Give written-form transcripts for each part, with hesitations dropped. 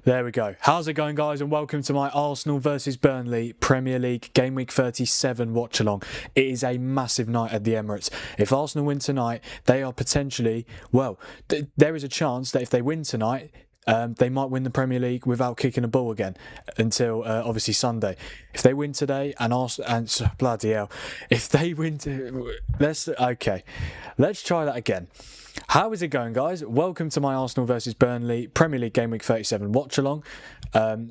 There we go. How's it going, guys? And welcome to my Arsenal versus Burnley Premier League Game Week 37 watch-along. It is a massive night at the Emirates. If Arsenal win tonight, they are potentially, well, there is a chance that if they win tonight, they might win the Premier League without kicking a ball again until obviously Sunday. If they win today bloody hell, if they win let's try that again. How is it going, guys? Welcome to my Arsenal versus Burnley Premier League Game Week 37 watch-along.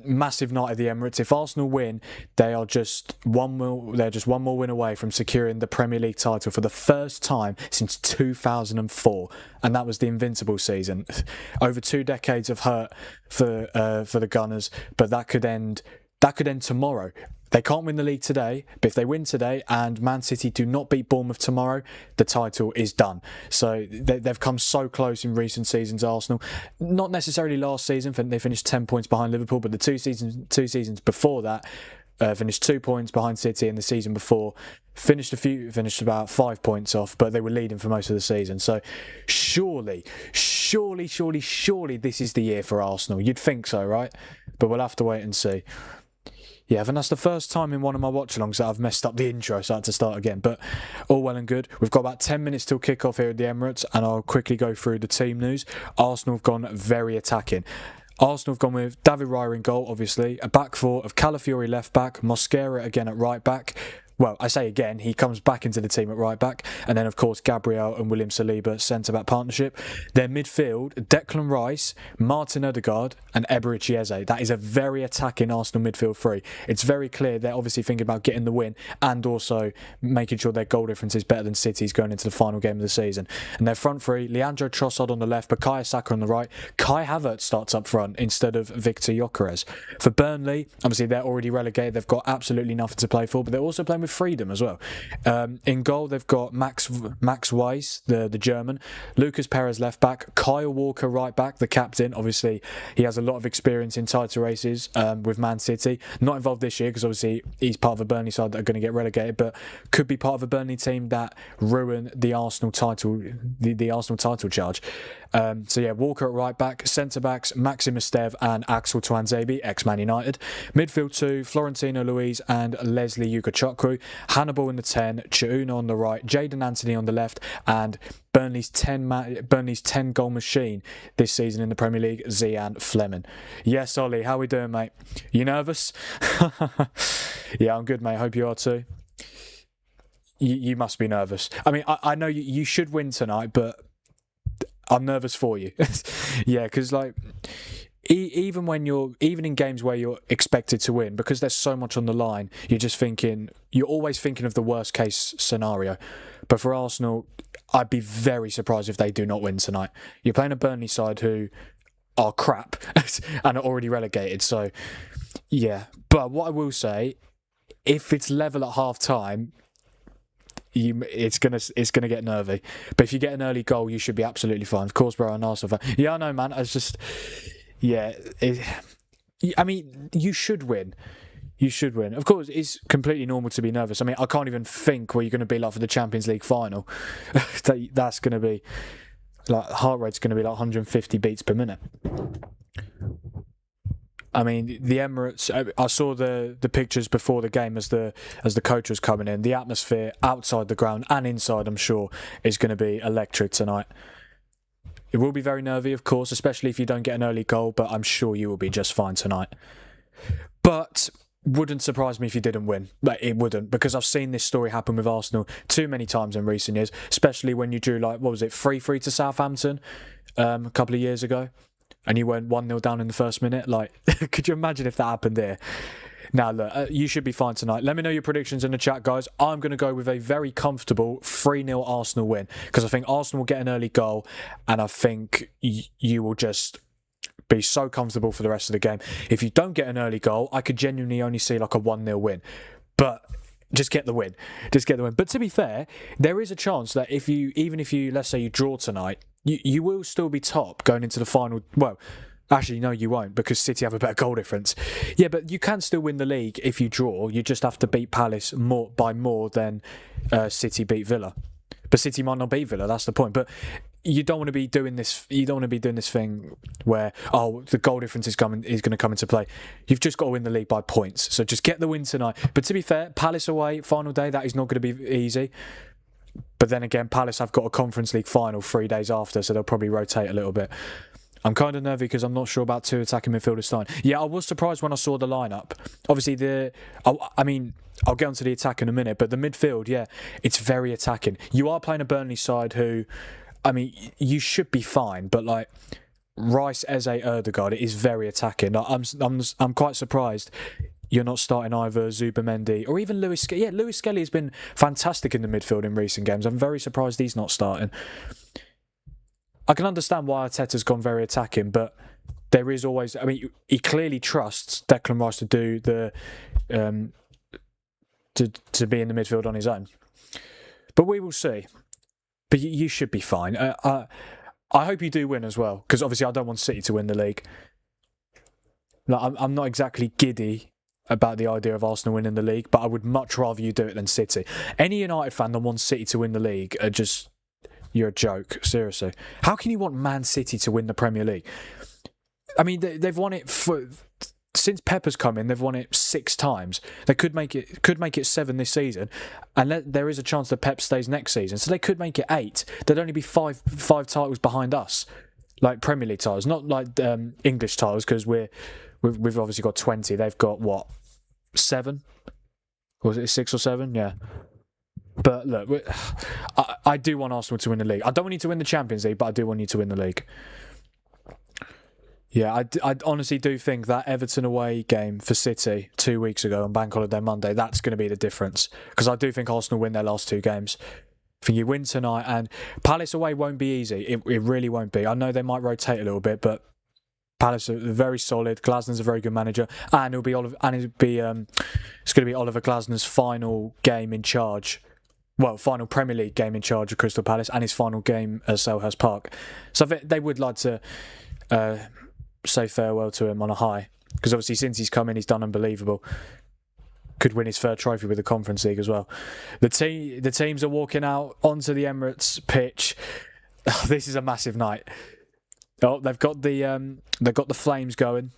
Massive night at the Emirates. If Arsenal win, they're just one more win away from securing the Premier League title for the first time since 2004, and that was the invincible season. Over 2 decades of hurt for the Gunners, but that could end tomorrow. They can't win the league today, but if they win today and Man City do not beat Bournemouth tomorrow, the title is done. So they've come so close in recent seasons, Arsenal. Not necessarily last season, they finished 10 points behind Liverpool, but the two seasons before that, finished 2 points behind City, and the season before finished about 5 points off, but they were leading for most of the season. So surely this is the year for Arsenal. You'd think so, right? But we'll have to wait and see. Yeah, and that's the first time in one of my watch-alongs that I've messed up the intro, so I had to start again. But all well and good. We've got about 10 minutes till kick-off here at the Emirates, and I'll quickly go through the team news. Arsenal have gone very attacking. Arsenal have gone with David Raya in goal, obviously. A back four of Calafiori left back, Mosquera again at right back. Well, I say again, he comes back into the team at right back. And then, of course, Gabriel and William Saliba, centre-back partnership. Their midfield, Declan Rice, Martin Odegaard and Eberechi Eze. That is a very attacking Arsenal midfield three. It's very clear they're obviously thinking about getting the win and also making sure their goal difference is better than City's going into the final game of the season. And their front three, Leandro Trossard on the left, Bukayo Saka on the right. Kai Havertz starts up front instead of Victor Gyökeres. For Burnley, obviously they're already relegated. They've got absolutely nothing to play for, but they're also playing with freedom as well. In goal, they've got Max Weiss, the German, Lucas Perez left back, Kyle Walker right back, the captain. Obviously, he has a lot of experience in title races with Man City. Not involved this year because obviously he's part of a Burnley side that are going to get relegated, but could be part of a Burnley team that ruin the Arsenal title, the Arsenal title charge. So yeah, Walker at right back, centre backs Maxim Estev and Axel Tuanzebe, ex-Man United. Midfield 2, Florentino Luis and Leslie Ugochukwu. Hannibal in the 10, Chiuna on the right, Jadon Anthony on the left, and Burnley's 10 goal machine this season in the Premier League, Zian Fleming. Yes, Ollie, how we doing, mate? You nervous? Yeah, I'm good, mate. Hope you are too. You must be nervous. I mean, I know you should win tonight, but I'm nervous for you. Yeah, because like even in games where you're expected to win, because there's so much on the line, you're always thinking of the worst case scenario. But for Arsenal, I'd be very surprised if they do not win tonight. You're playing a Burnley side who are crap and are already relegated. So yeah, but what I will say, if it's level at half time, it's gonna get nervy. But if you get an early goal, you should be absolutely fine. Of course, bro, an Arsenal fan. Yeah, I know, man. I mean, you should win. You should win. Of course, it's completely normal to be nervous. I mean, I can't even think what you're going to be like for the Champions League final. That's going to be like, heart rate's going to be like 150 beats per minute. I mean, the Emirates, I saw the pictures before the game as the coach was coming in. The atmosphere outside the ground and inside, I'm sure, is going to be electric tonight. It will be very nervy, of course, especially if you don't get an early goal, but I'm sure you will be just fine tonight. But wouldn't surprise me if you didn't win. Like, it wouldn't, because I've seen this story happen with Arsenal too many times in recent years, especially when you drew, like, what was it, 3-3 to Southampton a couple of years ago, and you went 1-0 down in the first minute. Like, could you imagine if that happened here? Now, look, you should be fine tonight. Let me know your predictions in the chat, guys. I'm going to go with a very comfortable 3-0 Arsenal win, because I think Arsenal will get an early goal, and I think you will just be so comfortable for the rest of the game. If you don't get an early goal, I could genuinely only see like a 1-0 win. But just get the win. Just get the win. But to be fair, there is a chance that even if you, let's say you draw tonight, you will still be top going into the final. Well, actually, no, you won't, because City have a better goal difference. Yeah, but you can still win the league if you draw. You just have to beat Palace by more than City beat Villa. But City might not beat Villa, that's the point. But you don't want to be doing this. You don't want to be doing this thing where the goal difference is going to come into play. You've just got to win the league by points. So just get the win tonight. But to be fair, Palace away final day, that is not going to be easy. But then again, Palace have got a Conference League final 3 days after, so they'll probably rotate a little bit. I'm kind of nervy because I'm not sure about 2 attacking midfielders starting. Yeah, I was surprised when I saw the lineup. Obviously, I'll get onto the attack in a minute, but the midfield, yeah, it's very attacking. You are playing a Burnley side who, I mean, you should be fine, but like Rice, Eze, Ødegaard, it is very attacking. I'm quite surprised you're not starting either Zubamendi or even Lewis Skelly. Yeah, Lewis Skelly has been fantastic in the midfield in recent games. I'm very surprised he's not starting. I can understand why Arteta's gone very attacking, but there is always... I mean, he clearly trusts Declan Rice to do the... to be in the midfield on his own. But we will see. But you should be fine. I hope you do win as well, because obviously I don't want City to win the league. Like, I'm not exactly giddy about the idea of Arsenal winning the league, but I would much rather you do it than City. Any United fan that wants City to win the league are just... You're a joke, seriously. How can you want Man City to win the Premier League? I mean, they've won it since Pepper's come in. They've won it 6 times. They could make it 7 this season, and there is a chance that Pep stays next season. So they could make it 8. There'd only be five titles behind us, like Premier League titles, not like English titles, because we've obviously got 20. They've got what, 7? Or was it 6 or 7? Yeah. But look, I do want Arsenal to win the league. I don't want you to win the Champions League, but I do want you to win the league. Yeah, I honestly do think that Everton away game for City 2 weeks ago on Bank Holiday Monday, that's going to be the difference. Because I do think Arsenal win their last 2 games. I think you win tonight, and Palace away won't be easy. It really won't be. I know they might rotate a little bit, but Palace are very solid. Glasner's a very good manager, and it's going to be Oliver Glasner's final game in charge. Well, final Premier League game in charge of Crystal Palace, and his final game at Selhurst Park. So they would like to say farewell to him on a high, because obviously since he's come in, he's done unbelievable. Could win his 3rd trophy with the Conference League as well. The teams are walking out onto the Emirates pitch. Oh, this is a massive night. Oh, they've got the flames going.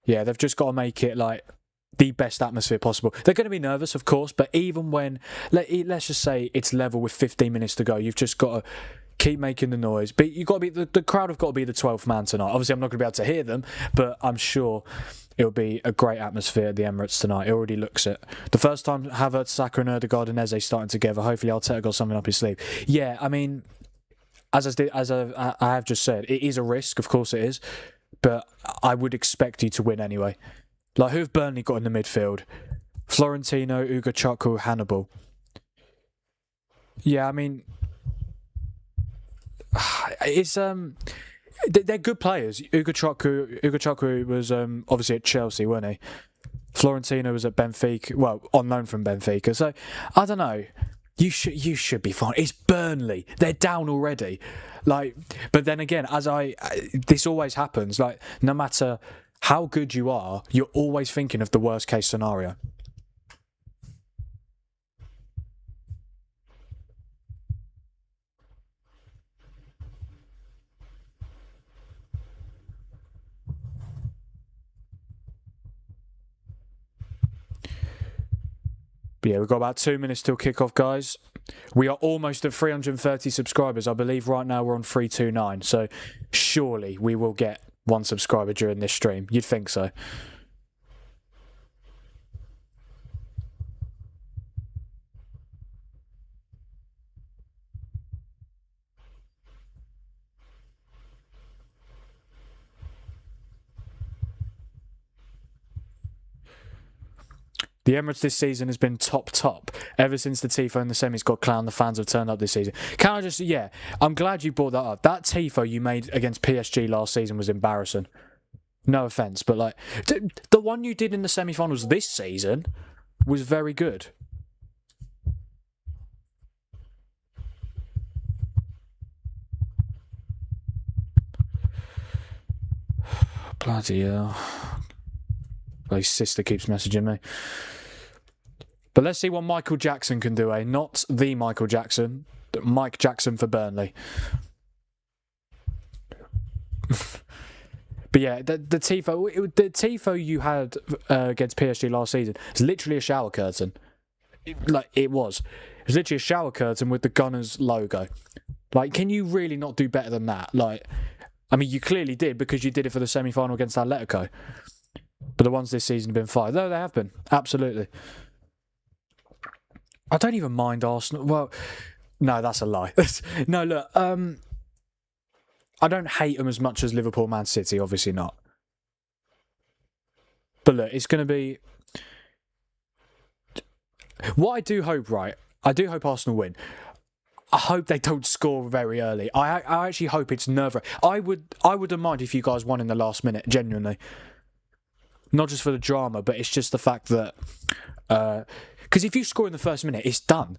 Yeah, they've just got to make it like the best atmosphere possible. They're going to be nervous, of course, but even when, let's just say it's level with 15 minutes to go, you've just got to keep making the noise. But you've got to be the crowd have got to be the 12th man tonight. Obviously, I'm not going to be able to hear them, but I'm sure it'll be a great atmosphere at the Emirates tonight. It already looks it. The first time Havertz, Saka and Ødegaard and Eze starting together, hopefully Arteta got something up his sleeve. Yeah, I mean, as I have just said, it is a risk, of course it is, but I would expect you to win anyway. Like, who have Burnley got in the midfield? Florentino, Ugachukwu, Hannibal. Yeah, I mean, it's they're good players. Ugachukwu was obviously at Chelsea, wasn't he? Florentino was at Benfica, well, on loan from Benfica. So I don't know. You should be fine. It's Burnley. They're down already. Like, but then again, this always happens. Like, no matter how good you are, you're always thinking of the worst case scenario. But yeah, we've got about 2 minutes till kickoff, guys. We are almost at 330 subscribers. I believe right now we're on 329. So surely we will get 1 subscriber during this stream. You'd think so. The Emirates this season has been top. Ever since the Tifo in the semis got clowned, the fans have turned up this season. Can I just... Yeah, I'm glad you brought that up. That Tifo you made against PSG last season was embarrassing. No offence, but like... The one you did in the semi-finals this season was very good. Bloody hell. My sister keeps messaging me. But let's see what Michael Jackson can do, eh? Not the Michael Jackson, but Mike Jackson for Burnley. But yeah, the tifo you had against PSG last season is literally a shower curtain. It was literally a shower curtain with the Gunners logo. Like, can you really not do better than that? Like, I mean, you clearly did because you did it for the semi-final against Atletico. But the ones this season have been fire. Though they have been. Absolutely. I don't even mind Arsenal. Well, no, that's a lie. No, look, I don't hate them as much as Liverpool, Man City. Obviously not. But look, it's going to be... What I do hope, right? I do hope Arsenal win. I hope they don't score very early. I actually hope it's nerve-wracking. I wouldn't mind if you guys won in the last minute, genuinely. Not just for the drama, but it's just the fact that... Because if you score in the first minute, it's done.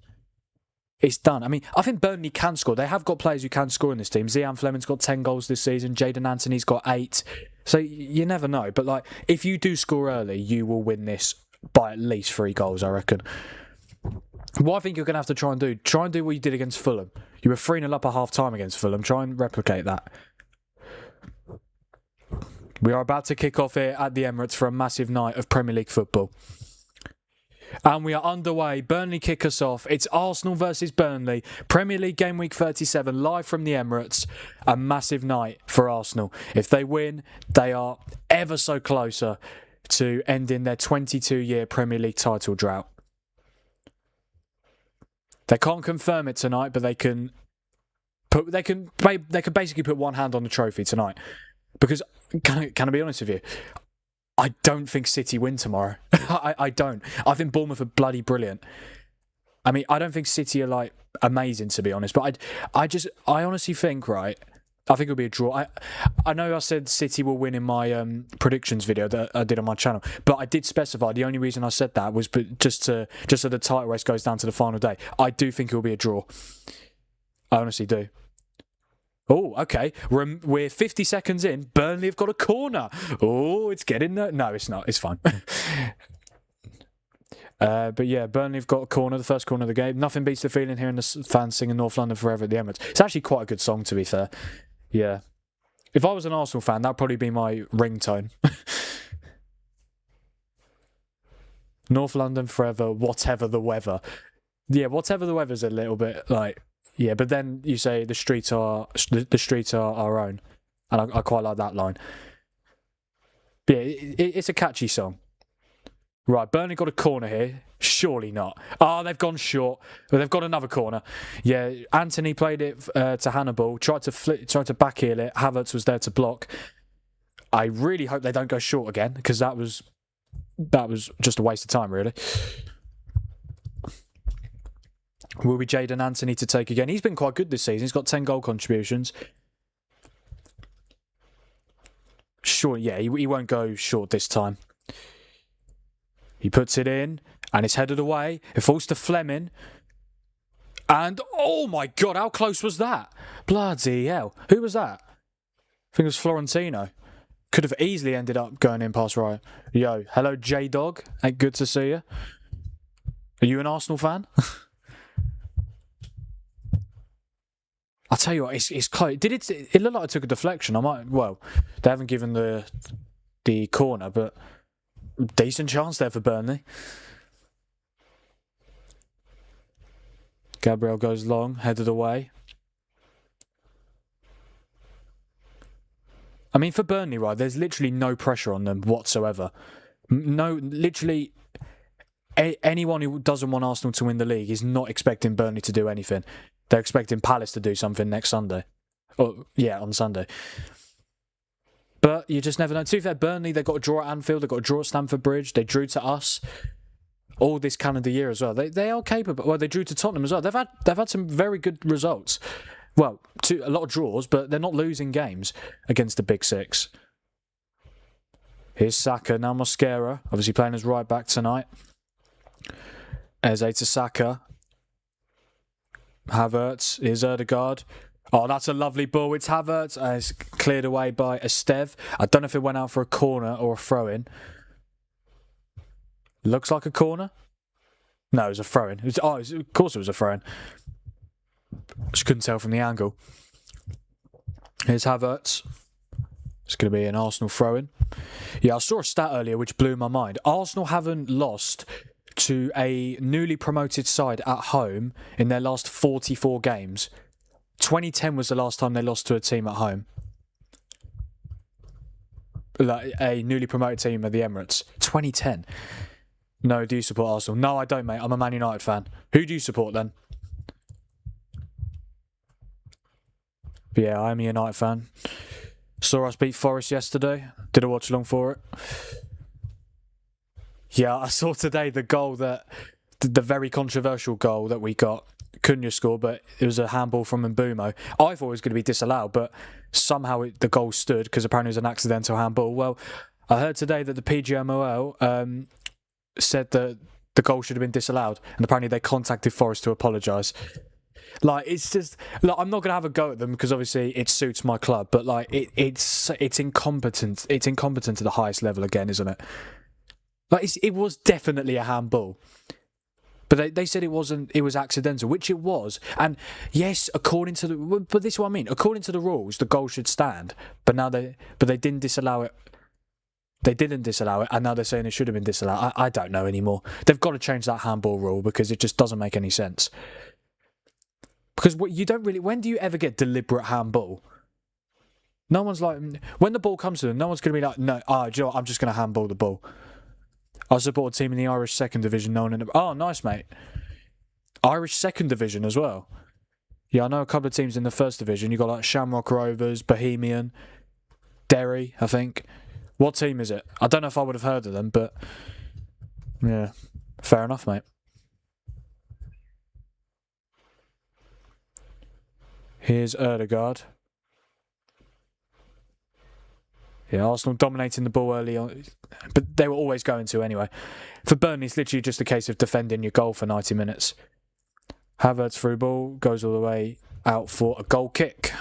It's done. I mean, I think Burnley can score. They have got players who can score in this team. Zian Fleming's got 10 goals this season. Jadon Anthony's got 8. So you never know. But like, if you do score early, you will win this by at least 3 goals, I reckon. What I think you're going to have to try and do what you did against Fulham. You were 3-0 up at half-time against Fulham. Try and replicate that. We are about to kick off here at the Emirates for a massive night of Premier League football. And we are underway. Burnley kick us off. It's Arsenal versus Burnley. Premier League game week 37, live from the Emirates. A massive night for Arsenal. If they win, they are ever so closer to ending their 22-year Premier League title drought. They can't confirm it tonight, but they can basically put one hand on the trophy tonight. Because, can I be honest with you? I don't think City win tomorrow. I don't. I think Bournemouth are bloody brilliant. I mean, I don't think City are like amazing, to be honest. But I honestly think, right, I think it'll be a draw. I know I said City will win in my predictions video that I did on my channel, but I did specify the only reason I said that was just so the title race goes down to the final day. I do think it'll be a draw. I honestly do. Oh, okay. We're 50 seconds in. Burnley have got a corner. Oh, it's getting there. No, it's not. It's fine. But yeah, Burnley have got a corner, the first corner of the game. Nothing beats the feeling hearing the fans singing North London Forever at the Emirates. It's actually quite a good song, to be fair. Yeah. If I was an Arsenal fan, that'd probably be my ringtone. North London Forever, whatever the weather. Yeah, whatever the weather's a little bit like... Yeah, but then you say the streets are our own. And I quite like that line. But yeah, it's a catchy song. Right, Burnley got a corner here. Surely not. Oh, they've gone short. They've got another corner. Yeah, Anthony played it to Hannibal, tried to backheel it. Havertz was there to block. I really hope they don't go short again, because that was just a waste of time, really. Will be Jadon Anthony to take again. He's been quite good this season. He's got 10 goal contributions. Sure, yeah, he won't go short this time. He puts it in, and it's headed away. It falls to Fleming. And, oh my God, how close was that? Bloody hell. Who was that? I think it was Florentino. Could have easily ended up going in past right. Yo, hello J-Dog. Hey, good to see you. Are you an Arsenal fan? I'll tell you what, it's close. It looked like it took a deflection. They haven't given the corner, but decent chance there for Burnley. Gabriel goes long, headed away. I mean, for Burnley, right, there's literally no pressure on them whatsoever. No, literally, anyone who doesn't want Arsenal to win the league is not expecting Burnley to do anything. They're expecting Palace to do something next Sunday. On Sunday. But you just never know. To be fair, Burnley, they got a draw at Anfield, they got a draw at Stamford Bridge, they drew to us all this calendar year as well. They are capable. Well, they drew to Tottenham as well. They've had some very good results. Well, a lot of draws, but they're not losing games against the Big Six. Here's Saka, now Mosquera, obviously playing as right back tonight. Eze to Saka. Havertz, here's Ødegaard. Oh, that's a lovely ball. It's Havertz. It's cleared away by Esteve. I don't know if it went out for a corner or a throw-in. Looks like a corner. No, it was a throw-in. Of course it was a throw-in. Just couldn't tell from the angle. Here's Havertz. It's going to be an Arsenal throw-in. Yeah, I saw a stat earlier which blew my mind. Arsenal haven't lost to a newly promoted side at home in their last 44 games. 2010 was the last time they lost to a team at home. Like a newly promoted team at the Emirates. 2010. No, do you support Arsenal? No, I don't, mate. I'm a Man United fan. Who do you support then? But yeah, I'm a United fan. Saw us beat Forest yesterday. Did a watch along for it. Yeah, I saw today the goal that... The very controversial goal that we got. Cunha scored, but it was a handball from Mbumo. I thought it was going to be disallowed, but somehow the goal stood because apparently it was an accidental handball. Well, I heard today that the PGMOL said that the goal should have been disallowed, and apparently they contacted Forest to apologise. Like, it's just... Like, I'm not going to have a go at them because obviously it suits my club, but like it's incompetent. It's incompetent to the highest level again, isn't it? Like, it was definitely a handball. But they said it wasn't. It was accidental, which it was. And yes, according to the. But this is what I mean. According to the rules, the goal should stand. But they didn't disallow it. They didn't disallow it, and now they're saying it should have been disallowed. I don't know anymore. They've got to change that handball rule because it just doesn't make any sense. Because you don't really. When do you ever get deliberate handball? No one's like, when the ball comes to them, no one's going to be like, no. Do you know what? I'm just going to handball the ball. I support a team in the Irish second division known in... Oh, nice, mate. Irish second division as well. Yeah, I know a couple of teams in the first division. You've got like Shamrock Rovers, Bohemian, Derry, I think. What team is it? I don't know if I would have heard of them, but... Yeah, fair enough, mate. Here's Ødegaard. Yeah, Arsenal dominating the ball early on, but they were always going to anyway. For Burnley, it's literally just a case of defending your goal for 90 minutes. Havertz through ball, goes all the way out for a goal kick.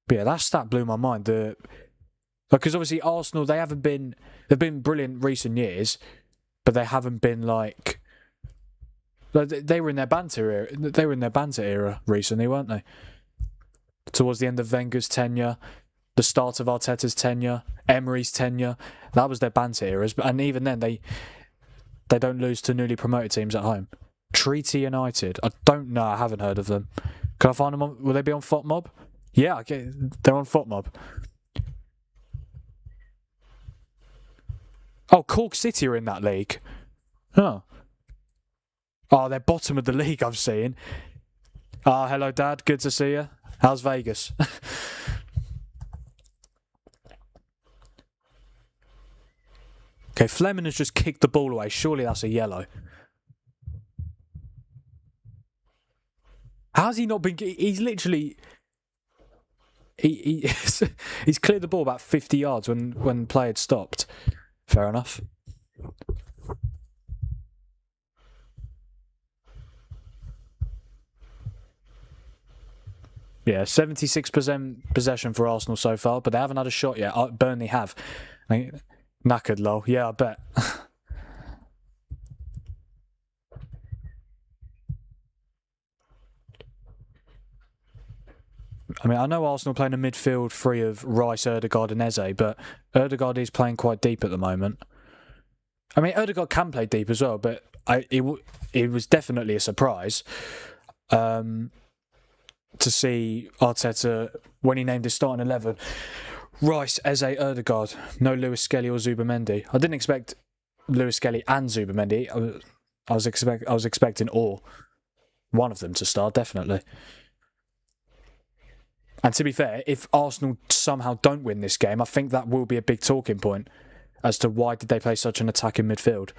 But yeah, that stat blew my mind. Because obviously Arsenal, they've been brilliant recent years, but they haven't been like they were in their banter era. They were in their banter era recently, weren't they? Towards the end of Wenger's tenure. The start of Arteta's tenure, Emery's tenure, that was their banter eras. And even then, they don't lose to newly promoted teams at home. Treaty United, I don't know, I haven't heard of them. Can I find them on... Will they be on FOTMob? Yeah, okay, they're on FOTMob. Oh, Cork City are in that league. Oh, they're bottom of the league, I've seen. Hello, Dad, good to see you. How's Vegas? Okay, Fleming has just kicked the ball away. Surely that's a yellow. How's he not been... He's literally... He's cleared the ball about 50 yards when play had stopped. Fair enough. Yeah, 76% possession for Arsenal so far, but they haven't had a shot yet. Burnley have. Knackered, lol. Yeah, I bet. I mean, I know Arsenal playing a midfield free of Rice, Ødegaard and Eze, but Ødegaard is playing quite deep at the moment. I mean, Ødegaard can play deep as well, but it was definitely a surprise to see Arteta, when he named his starting 11, Rice, Eze, Ødegaard, no Lewis Skelly or Zubamendi. I didn't expect Lewis Skelly and Zubamendi. I was expecting one of them to start, definitely. And to be fair, if Arsenal somehow don't win this game, I think that will be a big talking point as to why did they play such an attacking midfield.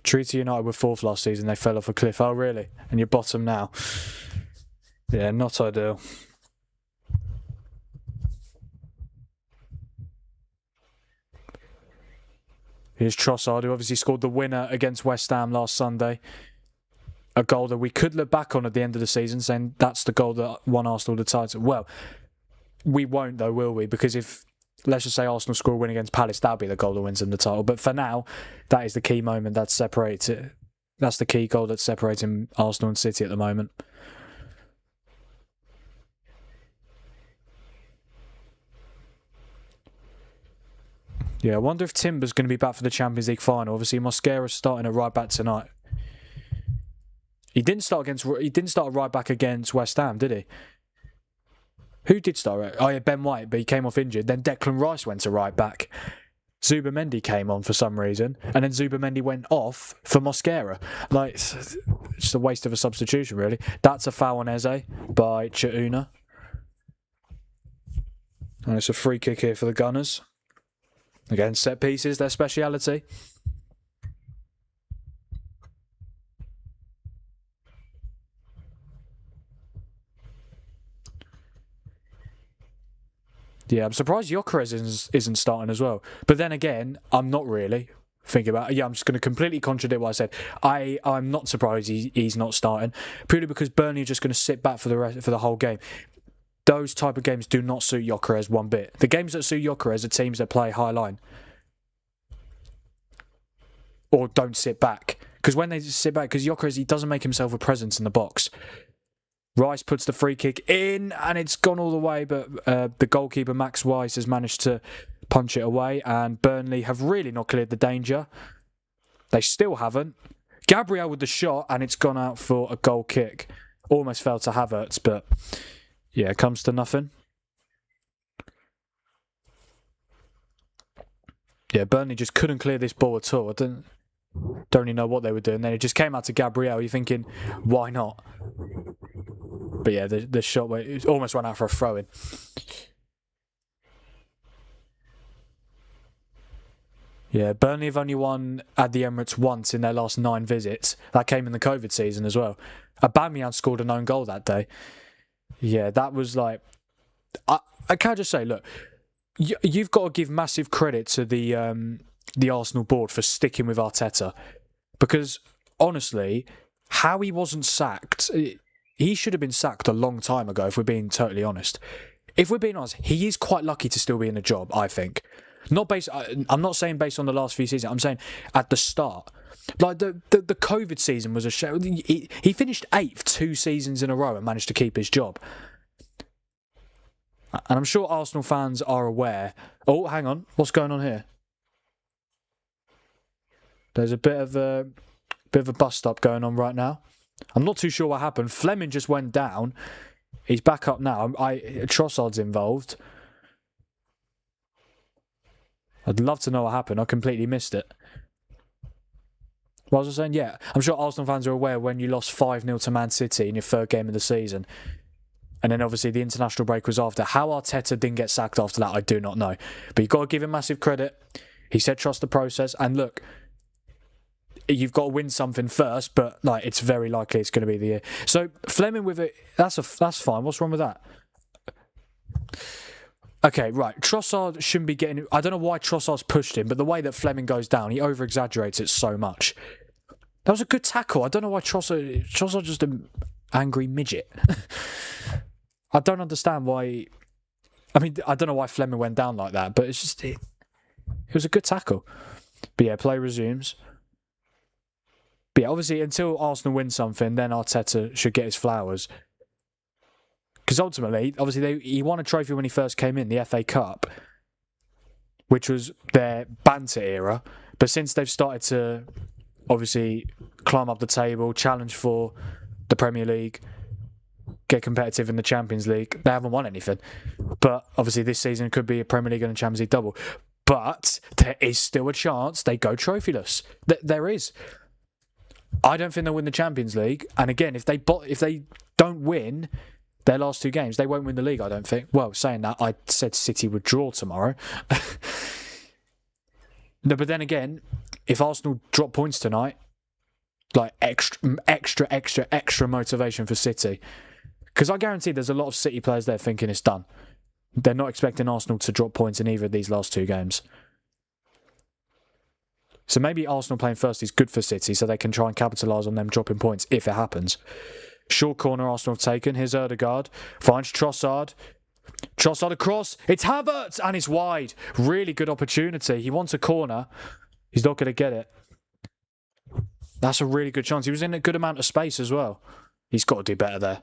Treaty United were fourth last season, they fell off a cliff. Oh, really? And you're bottom now? Yeah, not ideal. Here's Trossard, who obviously scored the winner against West Ham last Sunday. A goal that we could look back on at the end of the season, saying that's the goal that won Arsenal the title. Well, we won't though, will we? Because if, let's just say Arsenal score a win against Palace, that'll be the goal that wins them the title. But for now, that is the key moment that separates it. That's the key goal that's separating Arsenal and City at the moment. Yeah, I wonder if Timber's going to be back for the Champions League final. Obviously, Mosquera's starting at right back tonight. He didn't start at right back against West Ham, did he? Who did start right? Oh yeah, Ben White, but he came off injured. Then Declan Rice went to right back. Zubamendi came on for some reason, and then Zubamendi went off for Mosquera. Like, it's just a waste of a substitution, really. That's a foul on Eze by Chiuna. And it's a free kick here for the Gunners. Again, set pieces, their speciality. Yeah, I'm surprised Gyökeres isn't starting as well. But then again, I'm not really thinking about it. Yeah, I'm just going to completely contradict what I said. I'm not surprised he's not starting, purely because Burnley are just going to sit back for the whole game. Those type of games do not suit Gyökeres one bit. The games that suit Gyökeres are teams that play high line. Or don't sit back. Because when they sit back, because Gyökeres, he doesn't make himself a presence in the box. Rice puts the free kick in, and it's gone all the way, but the goalkeeper, Max Weiss, has managed to punch it away, and Burnley have really not cleared the danger. They still haven't. Gabriel with the shot, and it's gone out for a goal kick. Almost fell to Havertz, but yeah, it comes to nothing. Yeah, Burnley just couldn't clear this ball at all. I don't really know what they were doing. Then it just came out to Gabriel. You're thinking, why not? But yeah, the shot it almost ran out for a throw-in. Yeah, Burnley have only won at the Emirates once in their last 9 visits. That came in the COVID season as well. Aubameyang scored an own goal that day. Yeah, that was like... I can't just say, look, you've got to give massive credit to the Arsenal board for sticking with Arteta. Because, honestly, how he wasn't sacked... He should have been sacked a long time ago, if we're being totally honest. If we're being honest, he is quite lucky to still be in a job, I think. I'm not saying based on the last few seasons. I'm saying at the start. Like, the COVID season was a show. He finished 8th 2 seasons in a row and managed to keep his job. And I'm sure Arsenal fans are aware. Oh, hang on. What's going on here? There's a bit of a bust-up going on right now. I'm not too sure what happened. Fleming just went down. He's back up now. Trossard's involved. I'd love to know what happened. I completely missed it. What was I saying? Yeah, I'm sure Arsenal fans are aware when you lost 5-0 to Man City in your 3rd game of the season. And then obviously the international break was after. How Arteta didn't get sacked after that, I do not know. But you've got to give him massive credit. He said trust the process. And look, you've got to win something first, but like it's very likely it's going to be the year. So Fleming with it, that's fine. What's wrong with that? Okay, right. Trossard shouldn't be getting... I don't know why Trossard's pushed him, but the way that Fleming goes down, he over-exaggerates it so much. That was a good tackle. I don't know why Trossard's just an angry midget. I don't understand why... I mean, I don't know why Fleming went down like that, but it's just... It was a good tackle. But yeah, play resumes. But yeah, obviously, until Arsenal win something, then Arteta should get his flowers. Because ultimately, obviously, he won a trophy when he first came in, the FA Cup, which was their banter era. But since they've started to, obviously, climb up the table, challenge for the Premier League, get competitive in the Champions League, they haven't won anything. But obviously, this season could be a Premier League and a Champions League double. But there is still a chance they go trophyless. There is. I don't think they'll win the Champions League. And again, if they don't win their last 2 games, they won't win the league, I don't think. Well, saying that, I said City would draw tomorrow. No, but then again, if Arsenal drop points tonight, like extra motivation for City. Because I guarantee there's a lot of City players there thinking it's done. They're not expecting Arsenal to drop points in either of these last 2 games. So maybe Arsenal playing first is good for City, so they can try and capitalise on them dropping points if it happens. Short corner Arsenal have taken. Here's Ødegaard. Finds Trossard. Trossard across. It's Havertz! And it's wide. Really good opportunity. He wants a corner. He's not going to get it. That's a really good chance. He was in a good amount of space as well. He's got to do better there.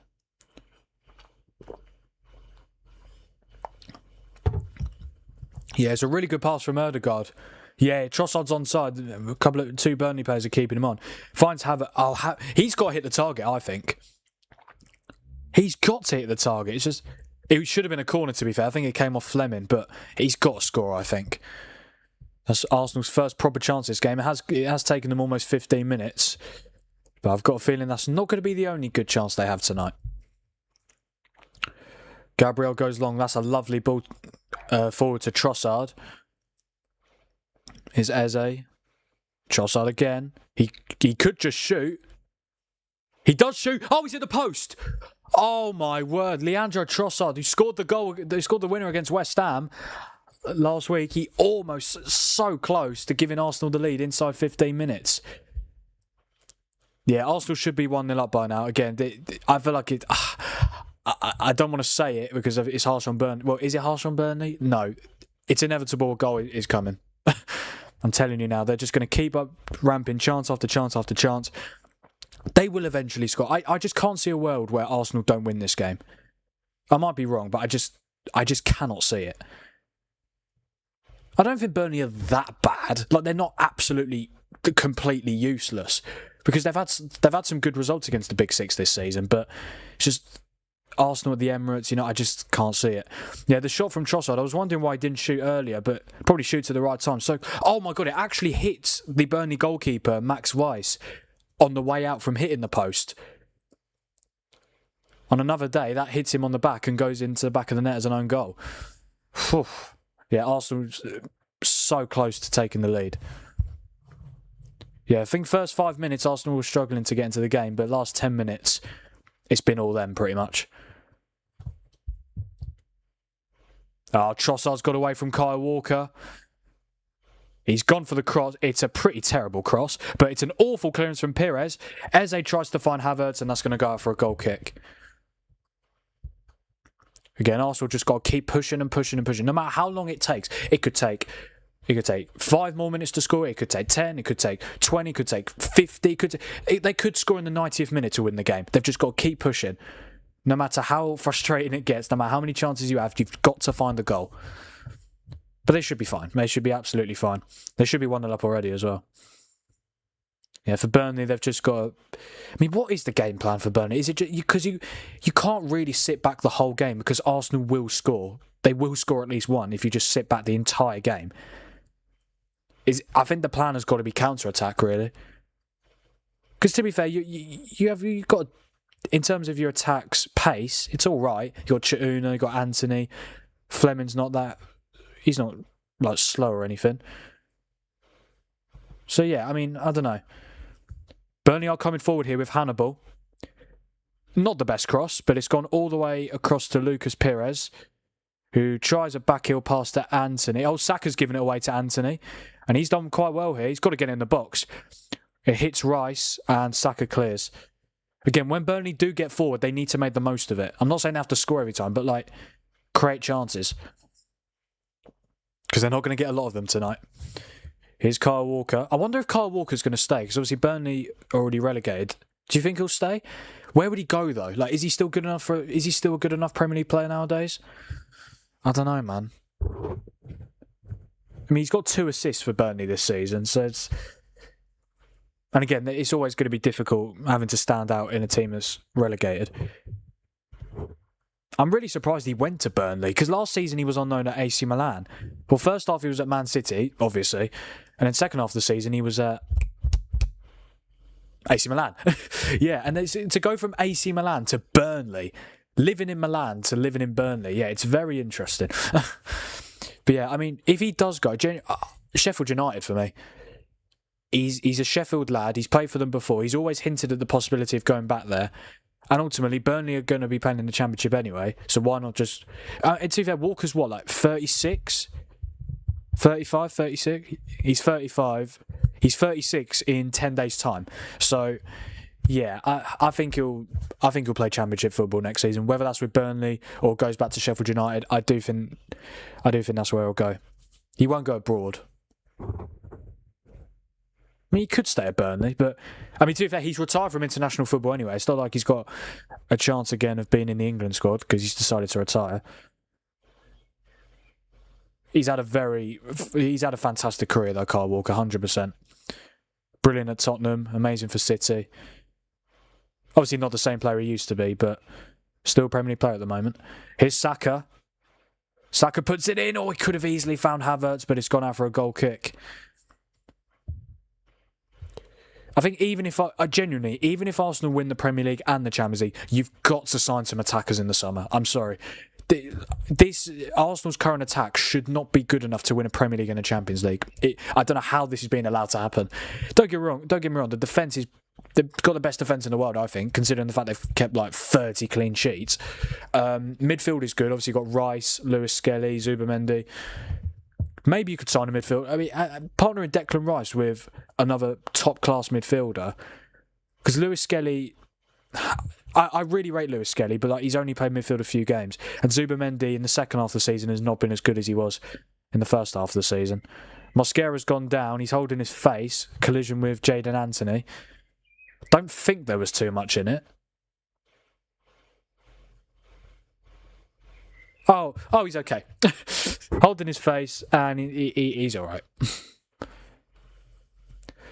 Yeah, it's a really good pass from Erdegaard. Yeah, Trossard's onside. Two Burnley players are keeping him on. Finds Havertz. He's got to hit the target, I think. He's got to hit the target. It's just... It should have been a corner, to be fair. I think it came off Fleming, but he's got to score, I think. That's Arsenal's first proper chance this game. It has taken them almost 15 minutes. But I've got a feeling that's not going to be the only good chance they have tonight. Gabriel goes long. That's a lovely ball forward to Trossard. Here's Eze. Trossard again. He could just shoot. He does shoot. Oh, he's at the post. Oh my word. Leandro Trossard, who scored the winner against West Ham last week. He almost so close to giving Arsenal the lead inside 15 minutes. Yeah, Arsenal should be 1-0 up by now. Again, I feel like it... I don't want to say it because it's harsh on Burnley. Well, is it harsh on Burnley? No. It's inevitable a goal is coming. I'm telling you now, they're just going to keep up ramping chance after chance after chance. They will eventually score. I just can't see a world where Arsenal don't win this game. I might be wrong, but I just cannot see it. I don't think Burnley are that bad. Like, they're not absolutely completely useless because they've had some good results against the Big Six this season, but it's just Arsenal at the Emirates, I just can't see it. Yeah, the shot from Trossard, I was wondering why he didn't shoot earlier, but probably shoots at the right time. So, oh my God, it actually hits the Burnley goalkeeper, Max Weiss, on the way out from hitting the post. On another day, that hits him on the back and goes into the back of the net as an own goal. Whew. Yeah, Arsenal's so close to taking the lead. Yeah, I think first 5 minutes, Arsenal was struggling to get into the game, but last 10 minutes, it's been all them pretty much. Oh, Trossard's got away from Kyle Walker. He's gone for the cross. It's a pretty terrible cross, but it's an awful clearance from Pires. Eze tries to find Havertz, and that's going to go out for a goal kick. Again, Arsenal just got to keep pushing and pushing and pushing. No matter how long it takes, it could take 5 more minutes to score. It could take 10. It could take 20. It could take 50. They could score in the 90th minute to win the game. They've just got to keep pushing. No matter how frustrating it gets, no matter how many chances you have, you've got to find the goal. But they should be fine. They should be absolutely fine. They should be 1-0 up already as well. Yeah, for Burnley, they've just got... I mean, what is the game plan for Burnley? Is it just... Because you can't really sit back the whole game because Arsenal will score. They will score at least one if you just sit back the entire game. I think the plan has got to be counter-attack, really. Because to be fair, you've got... In terms of your attack's pace, it's all right. You've got Chiuna, you've got Anthony. Fleming's not that... He's not, like, slow or anything. So, yeah, I mean, I don't know. Burnley are coming forward here with Hannibal. Not the best cross, but it's gone all the way across to Lucas Pires, who tries a backheel pass to Anthony. Oh, Saka's given it away to Anthony, and he's done quite well here. He's got to get in the box. It hits Rice, and Saka clears. Again, when Burnley do get forward, they need to make the most of it. I'm not saying they have to score every time, but, like, create chances. Because they're not going to get a lot of them tonight. Here's Kyle Walker. I wonder if Kyle Walker's going to stay, because obviously Burnley already relegated. Do you think he'll stay? Where would he go, though? Like, is he still good enough is he still a good enough Premier League player nowadays? I don't know, man. I mean, he's got 2 assists for Burnley this season, so it's... And again, it's always going to be difficult having to stand out in a team that's relegated. I'm really surprised he went to Burnley, because last season he was on loan at AC Milan. Well, first half he was at Man City, obviously, and then second half of the season he was at AC Milan. Yeah, and to go from AC Milan to Burnley, living in Milan to living in Burnley, yeah, it's very interesting. But yeah, I mean, if he does go, Sheffield United for me. He's a Sheffield lad, he's played for them before, he's always hinted at the possibility of going back there. And ultimately, Burnley are going to be playing in the Championship anyway, so why not just... and to be fair, Walker's what, like 36? 35, 36? He's 35. He's 36 in 10 days' time. So, yeah, I think he'll play Championship football next season. Whether that's with Burnley or goes back to Sheffield United, I do think that's where he'll go. He won't go abroad. I mean, he could stay at Burnley, but I mean, to be fair, he's retired from international football anyway. It's not like he's got a chance again of being in the England squad because he's decided to retire. He's had a fantastic career though, Kyle Walker, 100%. Brilliant at Tottenham, amazing for City. Obviously not the same player he used to be, but still Premier League player at the moment. Here's Saka. Saka puts it in. Oh, he could have easily found Havertz, but it's gone out for a goal kick. I think even if Arsenal win the Premier League and the Champions League, you've got to sign some attackers in the summer. I'm sorry. This Arsenal's current attack should not be good enough to win a Premier League and a Champions League. I don't know how this is being allowed to happen. Don't get me wrong. The defence is... They've got the best defence in the world, I think, considering the fact they've kept like 30 clean sheets. Midfield is good. Obviously, you've got Rice, Lewis Skelly, Zubimendi. Maybe you could sign a midfield. I mean, partnering Declan Rice with another top-class midfielder. Because Lewis Skelly... I really rate Lewis Skelly, but like, he's only played midfield a few games. And Zubimendi in the second half of the season has not been as good as he was in the first half of the season. Mosquera's gone down. He's holding his face. Collision with Jadon Anthony. Don't think there was too much in it. Oh, he's okay. Holding his face, and he's all right.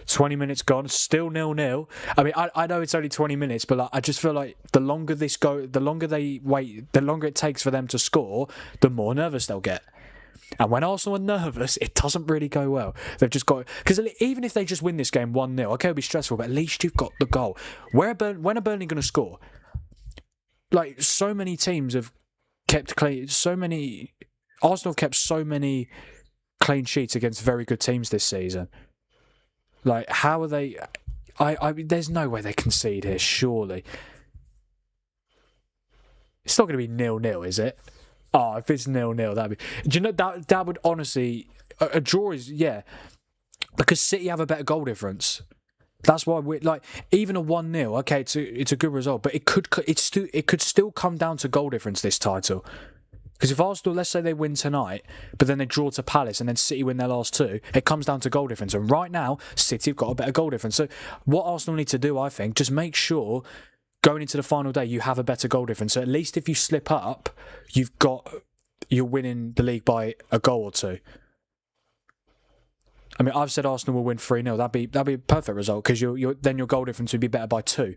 20 minutes gone, still 0-0. I mean, I know it's only 20 minutes, but like, I just feel like the longer they wait, the longer it takes for them to score, the more nervous they'll get. And when Arsenal are nervous, it doesn't really go well. They've just got... Because even if they just win this game 1-0, okay, it'll be stressful, but at least you've got the goal. When are Burnley going to score? Like, so many teams have kept clean... Arsenal have kept so many clean sheets against very good teams this season. Like, how are they... there's no way they concede here, surely. It's not going to be 0-0, is it? Oh, if it's 0-0, that'd be... Do you know, that would honestly... A draw is... Yeah. Because City have a better goal difference. That's why we're... Like, even a 1-0, okay, it's a good result, but it could still come down to goal difference, this title. Because if Arsenal, let's say they win tonight, but then they draw to Palace and then City win their last two, it comes down to goal difference. And right now, City have got a better goal difference. So what Arsenal need to do, I think, just make sure... Going into the final day, you have a better goal difference. So at least if you slip up, you're winning the league by a goal or two. I mean, I've said Arsenal will win 3-0. That'd be a perfect result because then your goal difference would be better by 2.